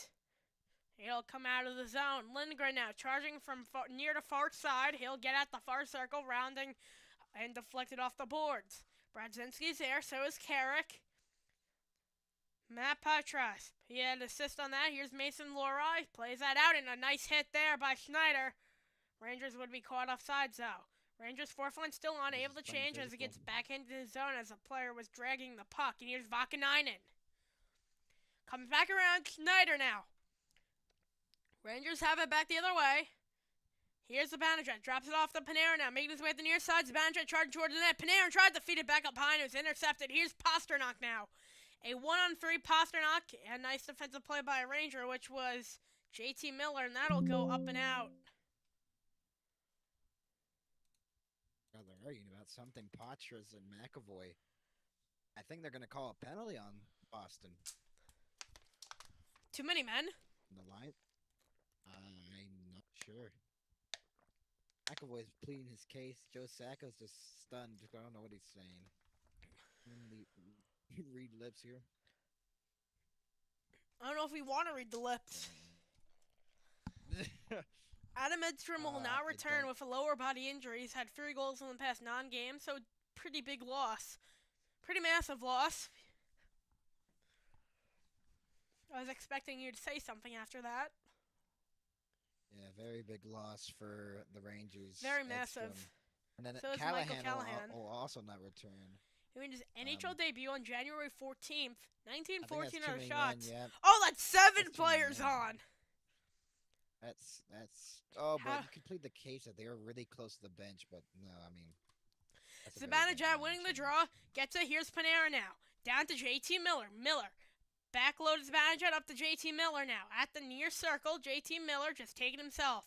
he'll come out of the zone. Lindgren now charging from near the far side. He'll get at the far circle, rounding and deflected off the boards. Brodzinski's there, so is Carrick. Matt Patras, he had an assist on that. Here's Mason Lorai, plays that out, and a nice hit there by Schneider. Rangers would be caught offsides, though. Rangers' fourth line still on, able to change as it gets back into the zone as the player was dragging the puck. And here's Vakanainen. Comes back around, Schneider now. Rangers have it back the other way. Here's the Zibanejad, drops it off to Panarin now, making his way to the near side. Zibanejad charging towards the net. Panarin tried to feed it back up high, and it was intercepted. Here's Pasternak now. A 1-on-3 Pasternak, a nice defensive play by a Ranger, which was JT Miller, and that'll go up and out. Oh, they're arguing about something. Patras and McAvoy. I think they're going to call a penalty on Boston. Too many men? The line? I'm not sure. McAvoy's pleading his case. Joe Sacco's just stunned. I don't know what he's saying. Read lips here. I don't know if we want to read the lips. Adam Edstrom will now return with a lower body injury. He's had 3 goals in the past 9 games, so pretty big loss. Pretty massive loss. I was expecting you to say something after that. Yeah, very big loss for the Rangers. Very massive. And then So is Michael Callahan Callahan. will also not return. He made his NHL debut on January 14th. 1914 I other think that's shots. too many men, Oh, that's 7 That's too many players men. on. That's but How- you could plead the case that they were really close to the bench, but no, I mean. that's a very big Zibanejad winning the change. draw. Gets it. Here's Panarin now. Down to JT Miller. Miller. Backloads Zibanejad up to JT Miller now. At the near circle, JT Miller just taking himself.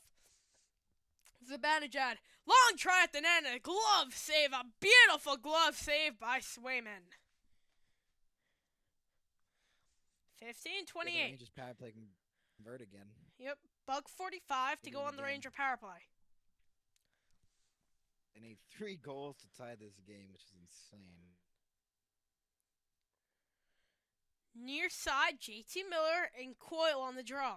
Zibanejad. Long try at the net and a glove save. A beautiful glove save by Swayman. Yeah, the 15-28. Rangers power play can convert again. Yep. Buck 45 to go on the Again. Ranger power play. They need 3 goals to tie this game, which is insane. Near side, JT Miller and Coyle on the draw.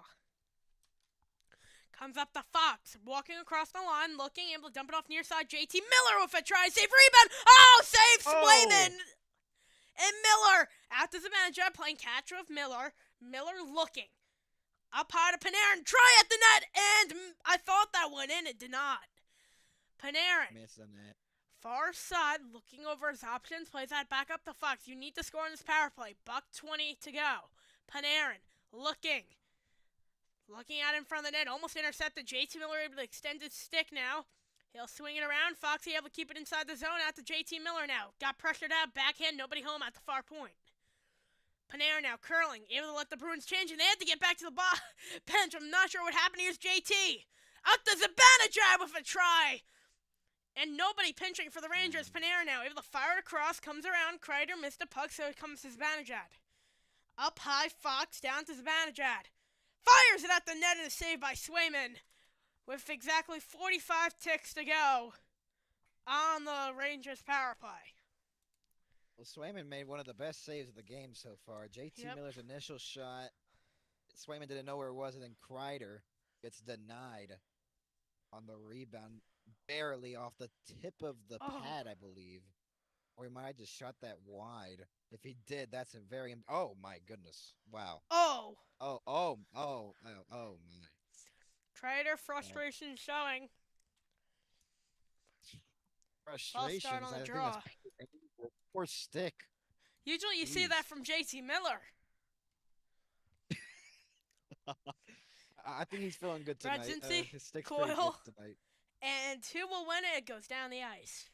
Comes up to Fox, walking across the line, looking, able to dump it off near side. JT Miller with a try, save, rebound. Oh, save Swayman! And Miller, after the manager, playing catch with Miller. Miller looking. Up high to Panarin, try at the net, and I thought that went in, it did not. Panarin. Miss on that. Far side, looking over his options, plays that back up to Fox. You need to score on this power play. Buck 20 to go. Panarin, looking. Looking out in front of the net, almost intercepted. JT Miller able to extend his stick now. He'll swing it around. Foxy able to keep it inside the zone. Out to JT Miller now. Got pressured out, backhand, nobody home at the far point. Panarin now curling, able to let the Bruins change, and they had to get back to the bench. I'm not sure what happened. Here's JT. Out to Zibanejad with a try. And nobody pinching for the Rangers. Panarin now able to fire it across, comes around. Kreider missed a puck, so it comes to Zibanejad. Up high, Fox down to Zibanejad. Fires it at the net and a save by Swayman. With exactly 45 ticks to go on the Rangers power play. Well, Swayman made one of the best saves of the game so far. JT Yep. Miller's initial shot, Swayman didn't know where it was, and then Kreider gets denied on the rebound, barely off the tip of the Oh. pad, I believe. Or he might have just shot that wide. If he did, that's a very. Oh my goodness! Wow. Oh. Oh my. Kreider frustration showing. Frustrations. on the I think draw. that's poor stick. Usually you see Jeez. that from JT Miller. I think he's feeling good tonight. Brodzinski, His stick's pretty good Coyle. tonight. And who will win it? It goes down the ice.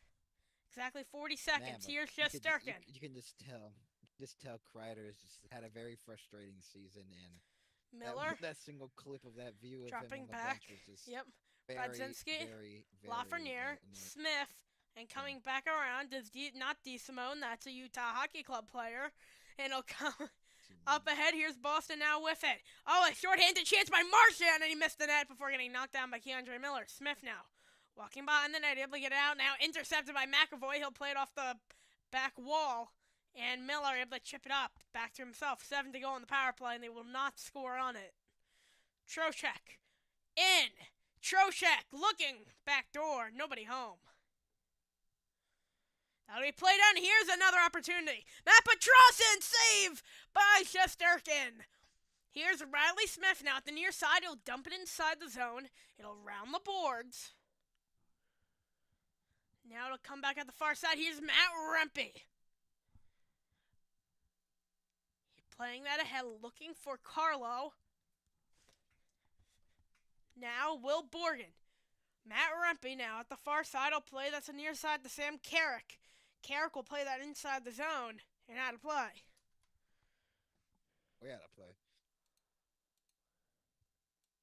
Exactly 40 seconds. Man, but Here's you just could Durkin. You can just tell. Just tell Kreider's just had a very frustrating season, and Miller that single clip of that view of him dropping on the back. bench was just Yep. very, Brodzinski, very Lafreniere, annoying. Smith, And coming back around is not DeSimone. That's a Utah Hockey Club player. And it'll come up ahead. Here's Boston now with it. Oh, a shorthanded chance by Marchand, and he missed the net before getting knocked down by Keandre Miller. Smith now walking behind the net, able to get it out. Now intercepted by McAvoy. He'll play it off the back wall. And Miller able to chip it up back to himself. 7 to go on the power play, and they will not score on it. Trocheck in. Trocheck looking back door. Nobody home. That'll be played on. Here's another opportunity. Matt Petrosson, save by Shesterkin. Here's Riley Smith now at the near side. He'll dump it inside the zone. It'll round the boards. Now it'll come back at the far side. Here's Matt Rempe. Playing that ahead, looking for Carlo. Now Will Borgen. Matt Rempe now at the far side will play. That's the near side to Sam Carrick. Carrick will play that inside the zone and out of play. We had to play.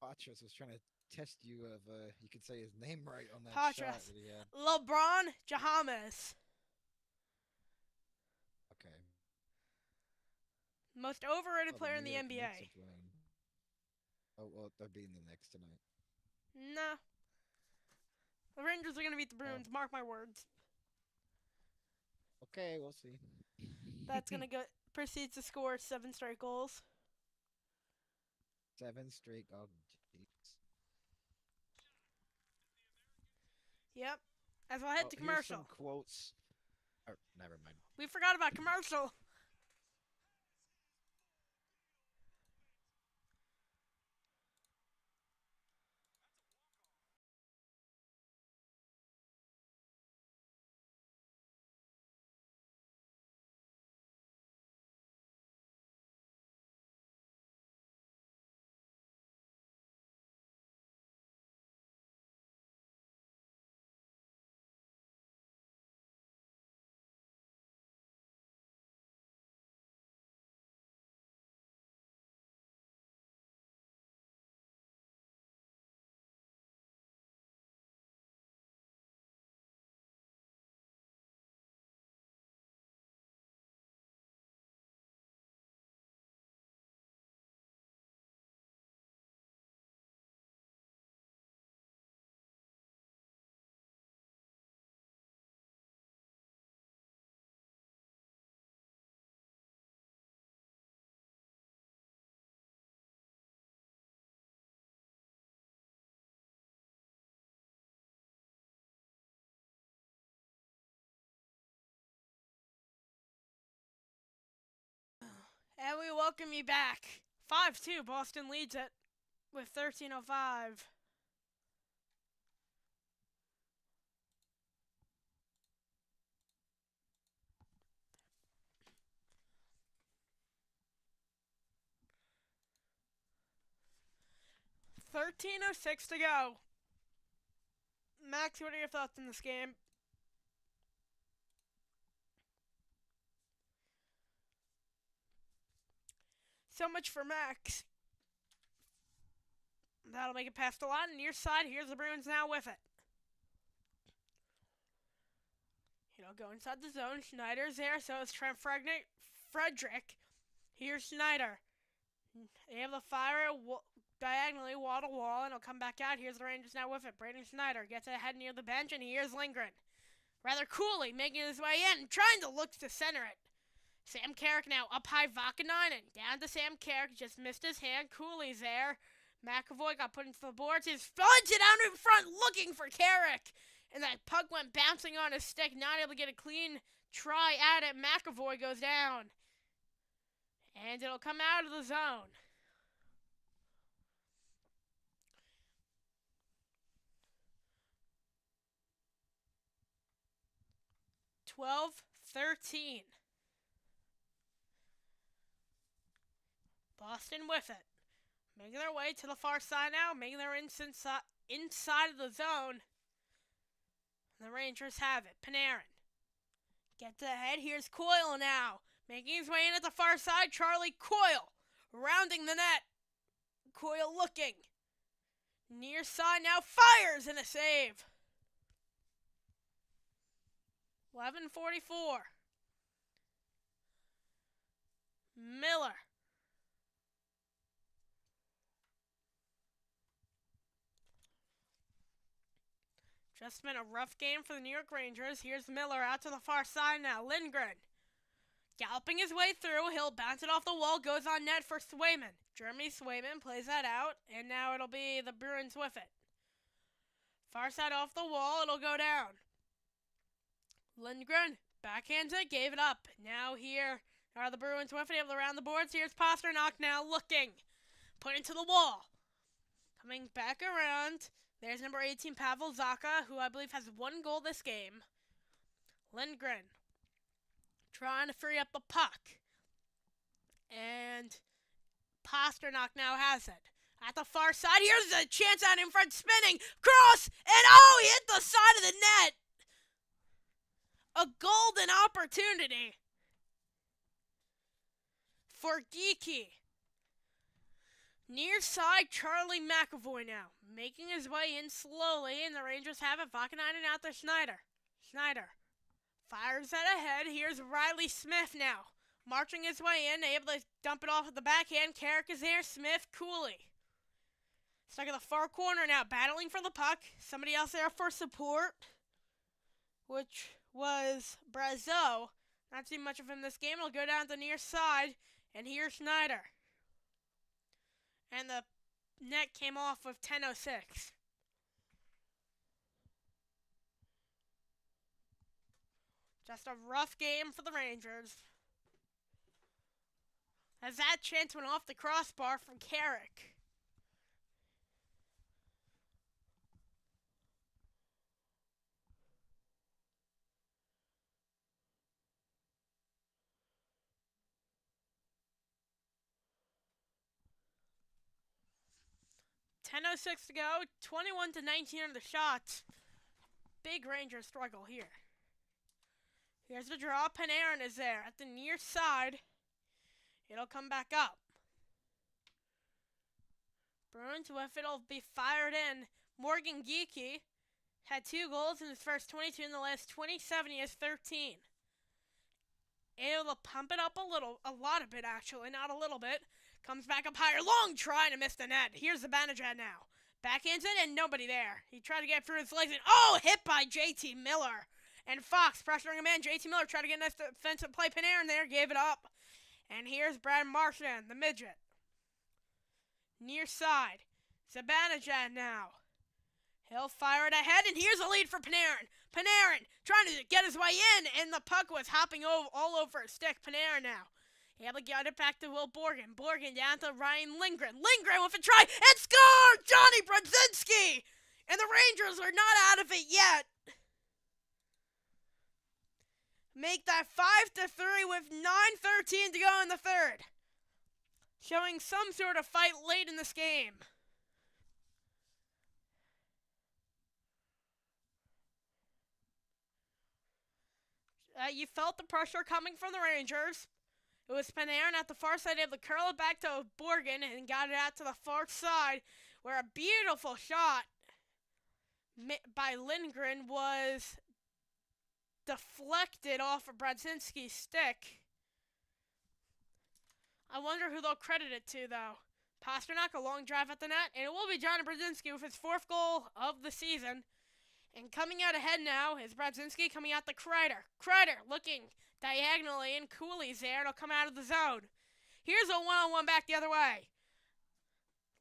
Patras was trying to test you if you could say his name right on that shot Patras. that he had. LeBron James. Okay. Most overrated Oh, player in the New York NBA. Knicks are playing. Oh, well, they're beating the Knicks tonight. Nah. The Rangers are going to beat the Bruins. Mark my words. Okay, we'll see. That's going to go. Proceeds to score 7 straight goals. 7 straight. Oh, jeez. Yep. As we'll head to Here's commercial. some quotes. Or, never mind. We forgot about commercial. And we welcome you back. 5-2. Boston leads it with 13:05. $13:06 to go. Max, what are your thoughts on this game? So much for Max. That'll make it past the line. Near side, here's the Bruins now with it. It'll go inside the zone. Schneider's there, so is Trent Frederick. Here's Schneider. Able to fire it diagonally, wall to wall, and it'll come back out. Here's the Rangers now with it. Braden Schneider gets it ahead near the bench, and here's Lindgren. Rather coolly making his way in, trying to look to center it. Sam Carrick now up high, Vakanainen. Down to Sam Carrick, just missed his hand. Cooley's there. McAvoy got put into the boards. He floods it out in front, looking for Carrick. And that puck went bouncing on his stick, not able to get a clean try at it. McAvoy goes down. And it'll come out of the zone. $12-13. Boston with it. Making their way to the far side now, making their inside of the zone. The Rangers have it. Panarin gets ahead. Here's Coyle now. Making his way in at the far side. Charlie Coyle rounding the net. Coyle looking. Near side now. Fires and a save. 11:44. Miller. Just been a rough game for the New York Rangers. Here's Miller out to the far side now. Lindgren. Galloping his way through. He'll bounce it off the wall. Goes on net for Swayman. Jeremy Swayman plays that out. And now it'll be the Bruins with it. Far side off the wall. It'll go down. Lindgren backhands it. Gave it up. Now here are the Bruins with it. Able to round the boards. Here's Pasternak now looking. Put into the wall. Coming back around. There's number 18, Pavel Zacha, who I believe has 1 goal this game. Lindgren trying to free up the puck. And Pasternak now has it. At the far side, here's a chance out in front, spinning, cross, and oh, he hit the side of the net. A golden opportunity for Geeky. Near side, Charlie McAvoy now, making his way in slowly, and the Rangers have it. Vakanainen out to Schneider. Schneider fires that ahead. Here's Riley Smith now, marching his way in, able to dump it off at the backhand. Carrick is there. Smith, Cooley. Stuck in the far corner now, battling for the puck. Somebody else there for support, which was Brazeau. Not seen much of him this game. He'll go down the near side, and here's Schneider. And the net came off with 10:06. Just a rough game for the Rangers. As that chance went off the crossbar from Carrick. .10:06 to go, 21-19 on the shots. Big Ranger struggle here. Here's the draw. Panarin is there at the near side. It'll come back up. Bruins with it'll be fired in. Morgan Geeky had 2 goals in his first 22. In the last 27, he has 13. Able to pump it up a lot of it actually, not a little bit. Comes back up higher, long try to miss the net. Here's the Zibanejad now. Backhands it and nobody there. He tried to get through his legs and hit by JT Miller. And Fox pressuring him in. JT Miller tried to get a nice defensive play. Panarin there, gave it up. And here's Brad Marchand, the midget. Near side. Zibanejad now. He'll fire it ahead, and here's a lead for Panarin. Panarin trying to get his way in, and the puck was hopping all over his stick. Panarin now. Able to get it back to Will Borgen. Borgen down to Ryan Lindgren. Lindgren with a try, and score! Johnny Brodzinski! And the Rangers are not out of it yet. Make that 5-3 with 9:13 to go in the third. Showing some sort of fight late in this game. You felt the pressure coming from the Rangers. It was Panarin at the far side, able to curl it back to Borgen and got it out to the far side, where a beautiful shot by Lindgren was deflected off of Brodzinski's stick. I wonder who they'll credit it to, though. Pasternak, a long drive at the net, and it will be Johnny Brodzinski with his 4th goal of the season. And coming out ahead now is Brodzinski coming out to Kreider. Kreider looking diagonally, and Cooley's there. It'll come out of the zone. Here's a one-on-one back the other way.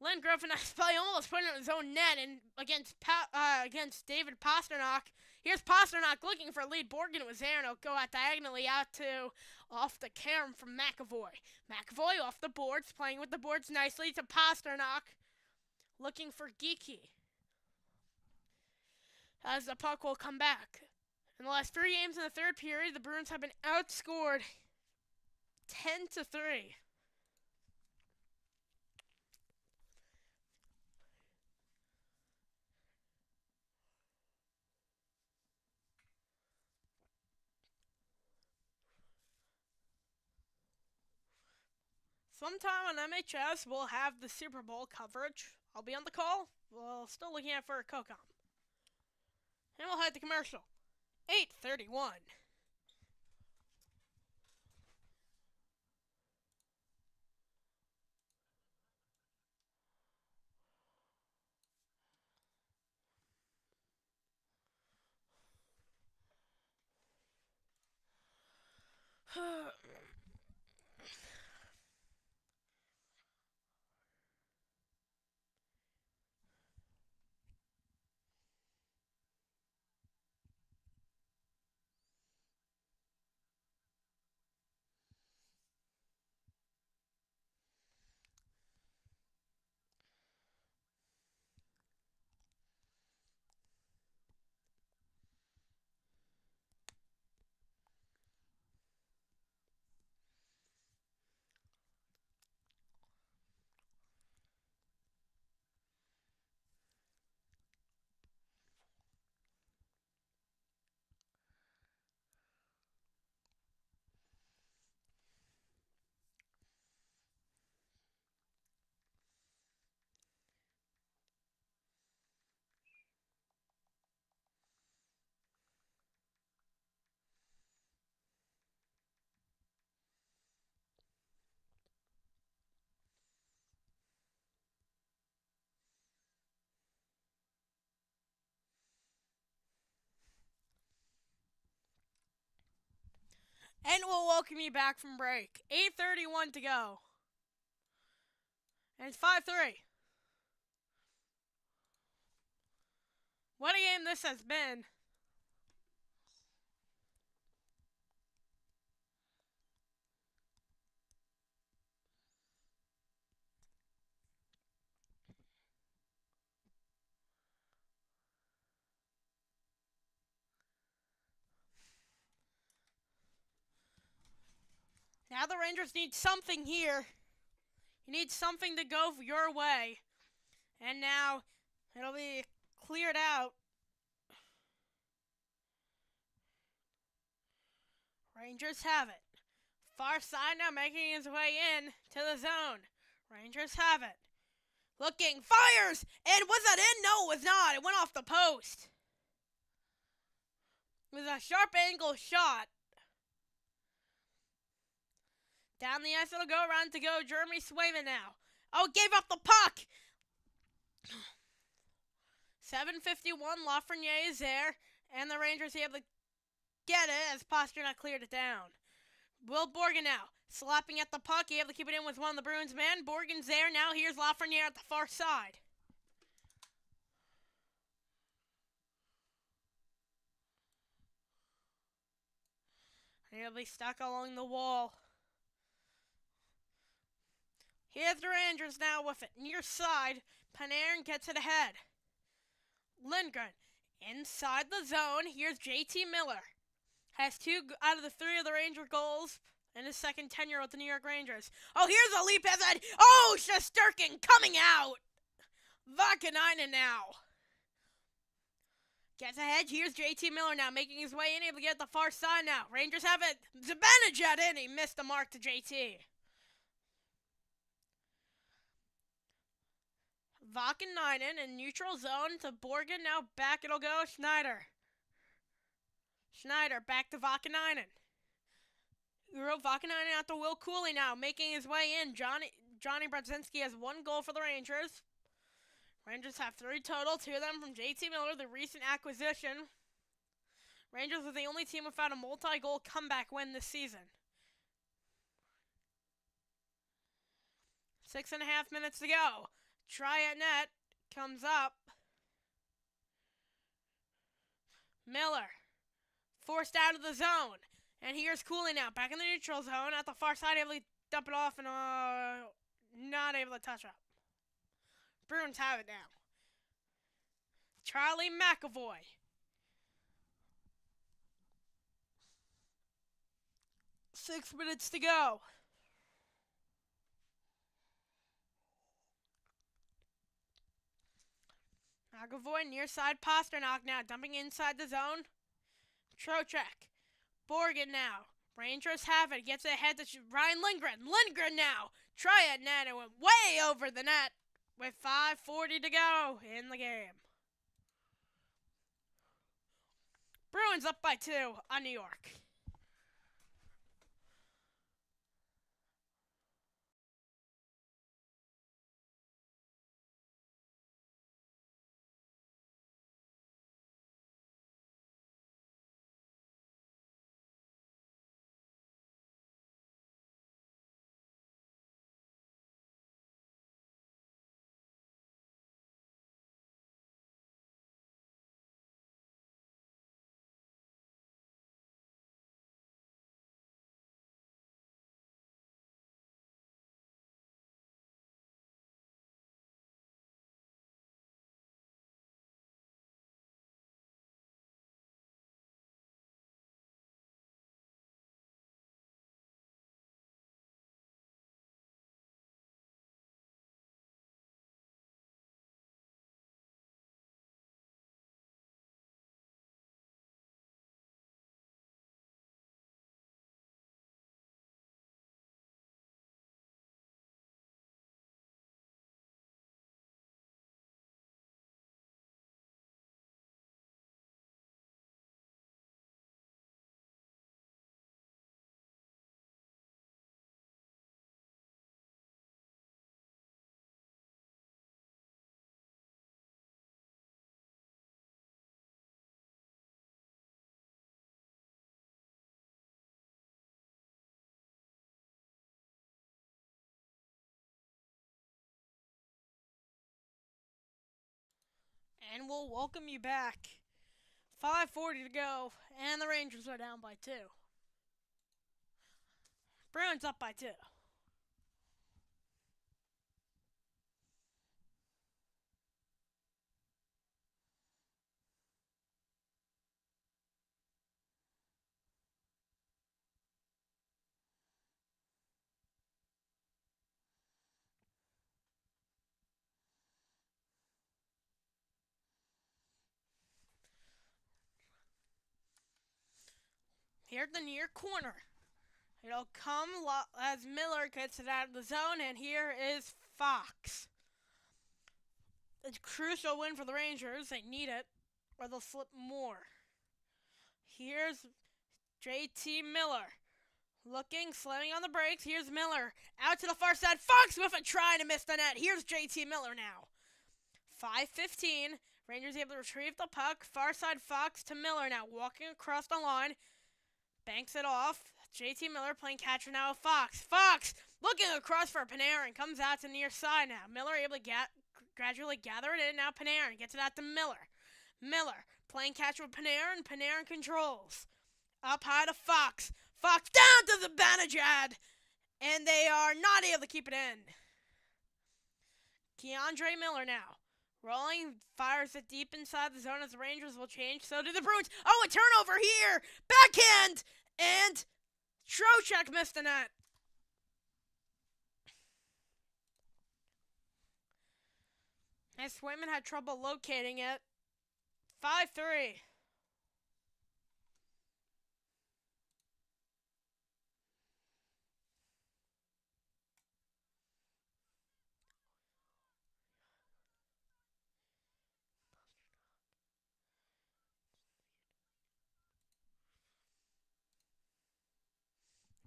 Lindgren, a nice play, almost put it in his own net, and against David Pasternak. Here's Pasternak looking for a lead. Borgen was there, and it'll go out diagonally out to off the carom from McAvoy. McAvoy off the boards, playing with the boards nicely to Pasternak, looking for Geeky. As the puck will come back. In the last 3 games in the third period, the Bruins have been outscored 10-3. Sometime on MHS, we'll have the Super Bowl coverage. I'll be on the call. We're still looking at for a COCOM. And we'll head to commercial. 8:31. And we'll welcome you back from break. 8:31 to go. And it's 5-3. What a game this has been. Now the Rangers need something here. You need something to go your way. And now it'll be cleared out. Rangers have it. Far side now making his way in to the zone. Rangers have it. Looking, fires! And was that in? No, it was not. It went off the post. It was a sharp angle shot. Down the ice it'll go around to go Jeremy Swayman now. Oh, gave up the puck! 7:51, Lafreniere is there, and the Rangers able to get it as Pasternak cleared it down. Will Borgen now, slapping at the puck, able to keep it in with one of the Bruins men. Borgen's there, now here's Lafreniere at the far side. He'll be stuck along the wall. Here's the Rangers now with it. Near side, Panarin gets it ahead. Lindgren inside the zone. Here's JT Miller. Has 2 out of the 3 of the Ranger goals in his second tenure with the New York Rangers. Oh, here's a leap ahead. Oh, Shesterkin coming out. Vakanainen now. Gets ahead. Here's JT Miller now making his way in. Able to get the far side now. Rangers have it. Zibanejad in. He missed the mark to JT. Vakanainen in neutral zone to Borgen. Now back it'll go. Schneider back to Vakanainen. Vakanainen out to Will Cooley now, making his way in. Johnny Brodzinski has 1 goal for the Rangers. Rangers have 3 total, 2 of them from JT Miller, the recent acquisition. Rangers are the only team without a multi-goal comeback win this season. 6.5 minutes to go. Try at net. Comes up. Miller. Forced out of the zone. And here's Cooley now. Back in the neutral zone. At the far side. Able to dump it off and not able to touch up. Bruins have it now. Charlie McAvoy. Six minutes to go. McAvoy near side Pasternak now, dumping inside the zone. Trocheck. Borgen now. Rangers have it. Gets it ahead to Ryan Lindgren. Lindgren now. Try at net. It went way over the net with 5:40 to go in the game. Bruins up by 2 on New York. And we'll welcome you back. 5:40 to go, and the Rangers are down by 2. Bruins up by 2. Here at the near corner. It'll come as Miller gets it out of the zone, and here is Fox. It's a crucial win for the Rangers. They need it, or they'll slip more. Here's JT Miller. Looking, slamming on the brakes. Here's Miller. Out to the far side. Fox with a try to miss the net. Here's JT Miller now. 5:15. Rangers able to retrieve the puck. Far side Fox to Miller now. Walking across the line. Banks it off. JT Miller playing catcher now with Fox. Fox looking across for Panarin. Comes out to near side now. Miller able to gradually gather it in. Now Panarin gets it out to Miller. Miller playing catcher with Panarin. Panarin controls. Up high to Fox. Fox down to the Banajad. And they are not able to keep it in. Keandre Miller now. Rolling, fires it deep inside the zone as the Rangers will change. So do the Bruins. Oh, a turnover here. Backhand. And Trocheck missed the net. And Swayman had trouble locating it. 5-3.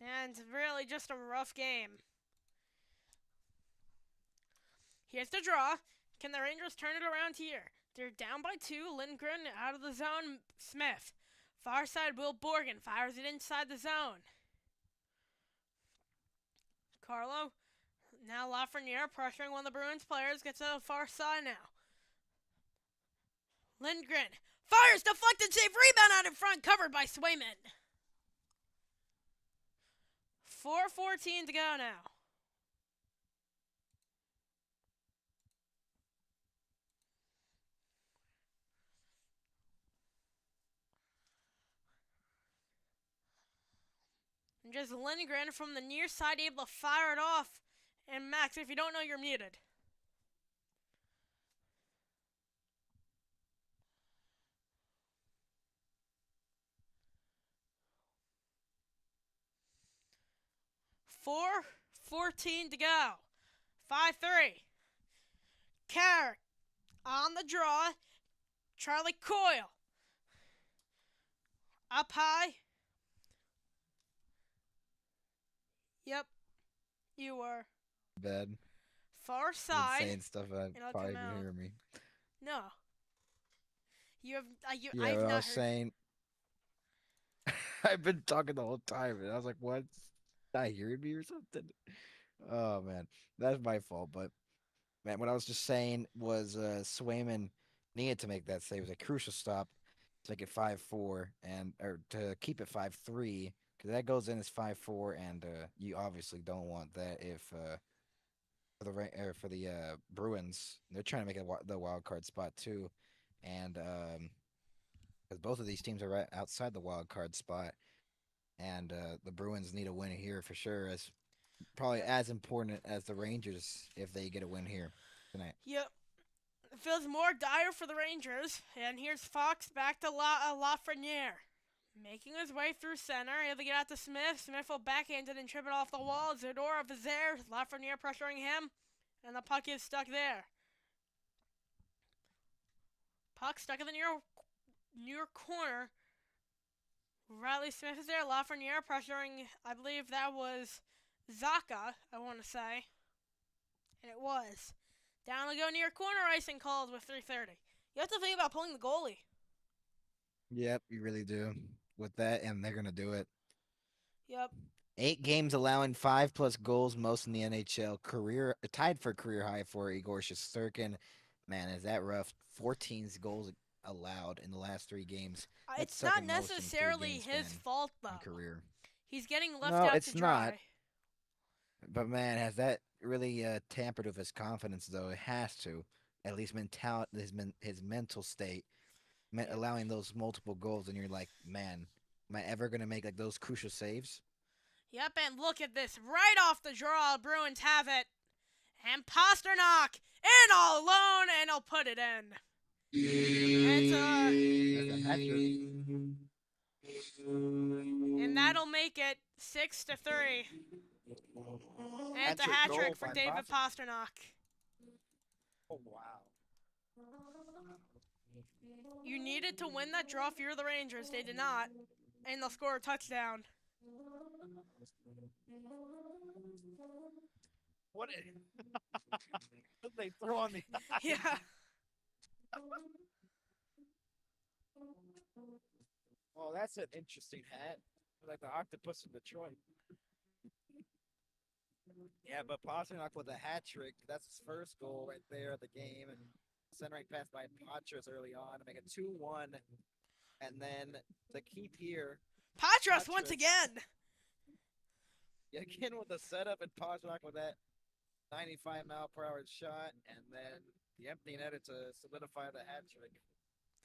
And really just a rough game. Here's the draw. Can the Rangers turn it around here? They're down by 2. Lindgren out of the zone. Smith. Far side, Will Borgen fires it inside the zone. Carlo. Now Lafreniere pressuring one of the Bruins players. Gets to the far side now. Lindgren. Fires, deflected save, rebound out in front, covered by Swayman. 4:14 to go now. And just Lindgren from the near side able to fire it off. And Max, if you don't know, you're muted. Four 14 to go. 5-3. Carrick on the draw. Charlie Coyle. Up high. Yep, you were. Bad. Far I've been side. saying stuff and And I'll probably come didn't out. hear me. No. You have. Yeah, I've what I not was heard. saying, I've been talking the whole time, and I was like, "What? Not hearing me or something?" Oh man, that's my fault. But man, what I was just saying was, Swayman needed to make that save. It was a crucial stop to make it 5-4, and or to keep it 5-3, because that goes in as 5-4, and you obviously don't want that if for the Bruins, they're trying to make the wild card spot too, and because both of these teams are right outside the wild card spot, and the Bruins need a win here for sure, as probably Yep. as important as the Rangers if they get a win here tonight. Yep. It feels more dire for the Rangers. And here's Fox back to Lafreniere. Making his way through center, able to get out to Smith. Smith will backhand it and trip it off the wall. Zadorov is there. Lafreniere pressuring him. And the puck is stuck there. Puck stuck in the near corner. Riley Smith is there. Lafreniere pressuring, I believe that was Zaka, I want to say. And it was. Down to go near corner icing called with 3:30. You have to think about pulling the goalie. Yep, you really do with that, and they're gonna do it. Yep. 8 games allowing 5+ goals, most in the NHL. Career tied for career high for Igor Shesterkin. Man, is that rough? 14 goals allowed in the last 3 games. That's It's not second most in three necessarily game his span fault, in though. career. He's getting left No, out to it's not. dry. But man, has that really tampered with his confidence? Though it has to. At least his mental state, Yep. allowing those multiple goals, and you're like, man, am I ever gonna make like those crucial saves? Yep, and look at this. Right off the draw, Bruins have it. And Pasternak in all alone, and he'll put it in. It's That's a hat trick. and that'll make it 6-3. And it's a Hat-trick hat goal trick for by David Boston. Pasternak. Oh wow. You needed to win that draw if you're the Rangers. They did not. And they'll score a touchdown. What they throw on the Yeah. Oh, that's an interesting hat. Like the octopus in Detroit. Yeah, but Pasternak with a hat trick. That's his first goal right there of the game. And centering pass by Patras early on to make it 2-1. And then to keep here, Patras once Patras. again. Again with the setup and Pasternak with that 95-mile-per-hour shot. And then the empty netter to solidify the hat trick.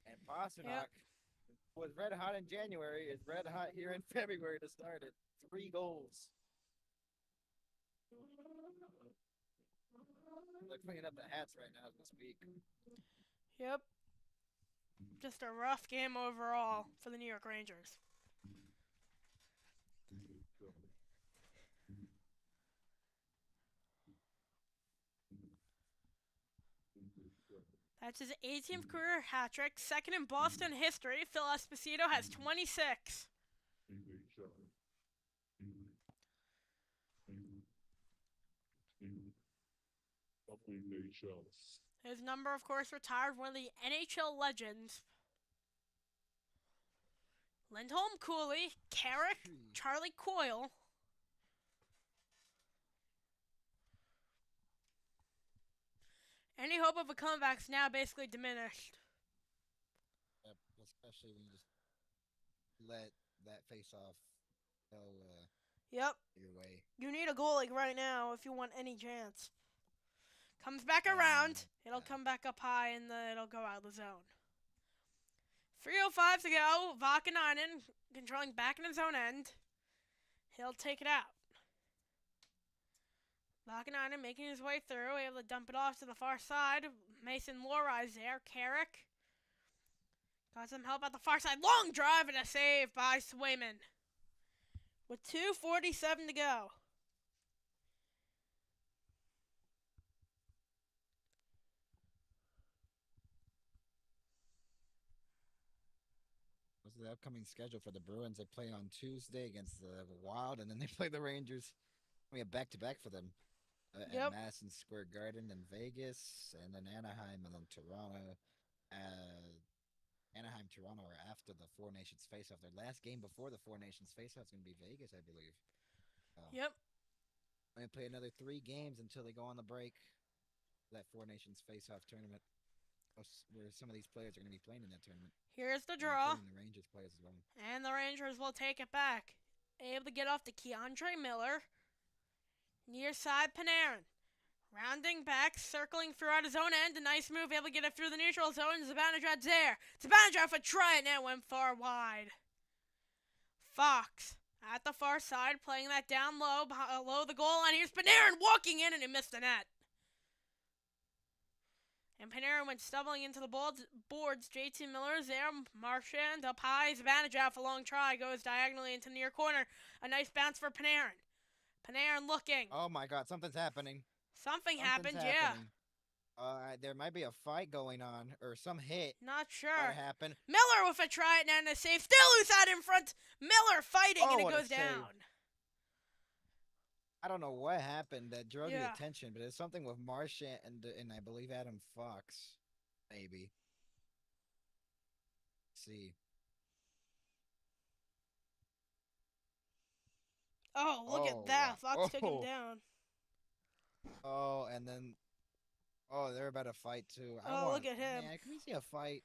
And Pasternak was red hot in January, is red hot here in February to start it. 3 goals. They're cleaning up the hats right now as we speak. Yep. Just a rough game overall for the New York Rangers. That's his 18th career hat trick, second in Boston history. Phil Esposito has 26. His number, of course, retired, one of the NHL legends. Lindholm, Cooley, Carrick, Charlie Coyle. Any hope of a comeback's now basically diminished. Especially when you just let that face off go Yep. your way. You need a goalie right now if you want any chance. Comes back around. It'll come back up high and it'll go out of the zone. 3:05 to go. Vakanainen controlling back in his own end. He'll take it out. Vakanainen making his way through. Able to dump it off to the far side. Mason Lohrei's there. Carrick. Got some help at the far side. Long drive and a save by Swayman. With 2:47 to go. is the upcoming schedule for the Bruins. They play on Tuesday against the Wild, and then they play the Rangers. We have back-to-back for them at Yep. Madison Square Garden in Vegas, and then Anaheim, and then Toronto. Anaheim, Toronto are after the Four Nations face-off. Their last game before the Four Nations face-off is going to be Vegas, I believe. Yep. They play another 3 games until they go on the break. That Four Nations face-off tournament, where some of these players are going to be playing in that tournament, Here's the draw. including the Rangers players as well. And the Rangers will take it back. Able to get off to Keandre Miller. Near side Panarin. Rounding back, circling throughout his own end. A nice move, able to get it through the neutral zone. Zibanejad's there. Zibanejad for try it now, went far wide. Fox at the far side, playing that down low, below the goal line. Here's Panarin walking in, and he missed the net. And Panarin went stumbling into the boards. JT Miller's there. Marchand up high. Zibanejad for a long try. Goes diagonally into the near corner. A nice bounce for Panarin. Panarin looking. Oh my God, something's happening. Something happened, Something's yeah. happening. There might be a fight going on, or some hit Not might sure. happen. Miller with a try it now and a save. Still loose out in front. Miller fighting, and it what a goes save. down. I don't know what happened that drew the Yeah. attention, but it's something with Marchand and I believe Adam Fox, maybe. Let's see. Oh, look Oh, at that. wow. Fox took him Oh. down. Oh, and then, they're about to fight too. Look at him. Man, can we see a fight?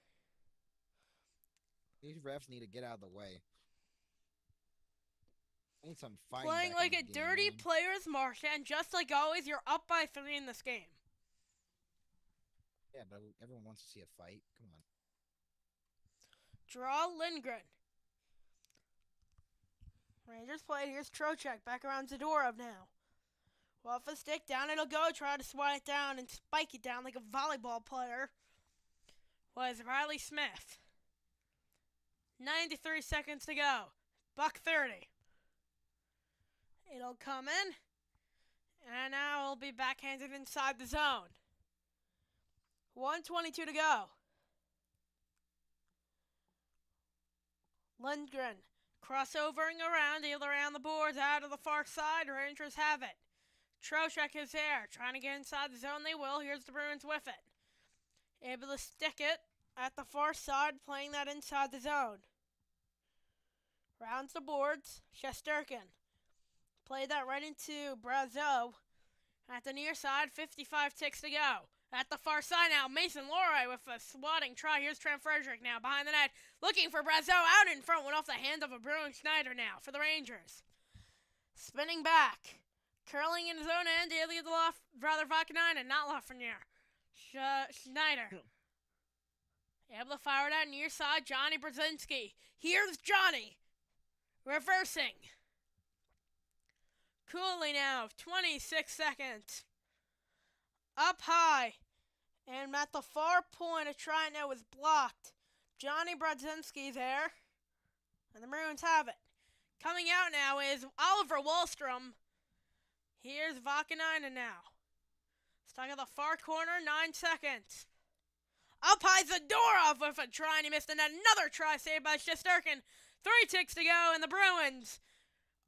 These refs need to get out of the way. I need some fighting. Playing back like in a the game, dirty man. player's Marchand. Just like always, you're up by 3 in this game. Yeah, but everyone wants to see a fight. Come on. Draw Lindgren. Rangers play. Here's Trocheck back around Zadorov now. Off a stick, down it'll go. Try to swat it down and spike it down like a volleyball player. Was Riley Smith. 93 seconds to go. $1.30. It'll come in. And now it'll be backhanded inside the zone. 1:22 to go. Lindgren crossovering around, either around the boards, out of the far side. Rangers have it. Trocheck is there, trying to get inside the zone. They will. Here's the Bruins with it. Able to stick it at the far side, playing that inside the zone. Rounds the boards. Shesterkin. Played that right into Brazeau. At the near side, 55 ticks to go. At the far side now, Mason Lohrei with a swatting try. Here's Trent Frederick now behind the net. Looking for Brazeau out in front. Went off the hand of a Bruin Schneider now for the Rangers. Spinning back. Curling in his own end. Able to Vakanainen, not Lafreniere. Schneider. Able to fire it out near side. Johnny Brzezinski. Here's Johnny. Reversing. Cooley now. 26 seconds. Up high. And at the far point, a try now was blocked. Johnny Brodzinski there. And the Bruins have it. Coming out now is Oliver Wahlstrom. Here's Vakanainen now. Stuck at the far corner, 9 seconds. Up high Zadorov with a try, and he missed, and another try saved by Shesterkin. 3 ticks to go, and the Bruins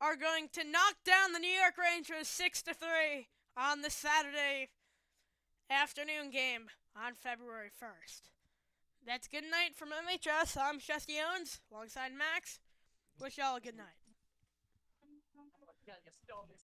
are going to knock down the New York Rangers 6-3 on the Saturday afternoon game on February 1st. That's good night from MHS. I'm Shesty Owens, alongside Max. Wish y'all a good night.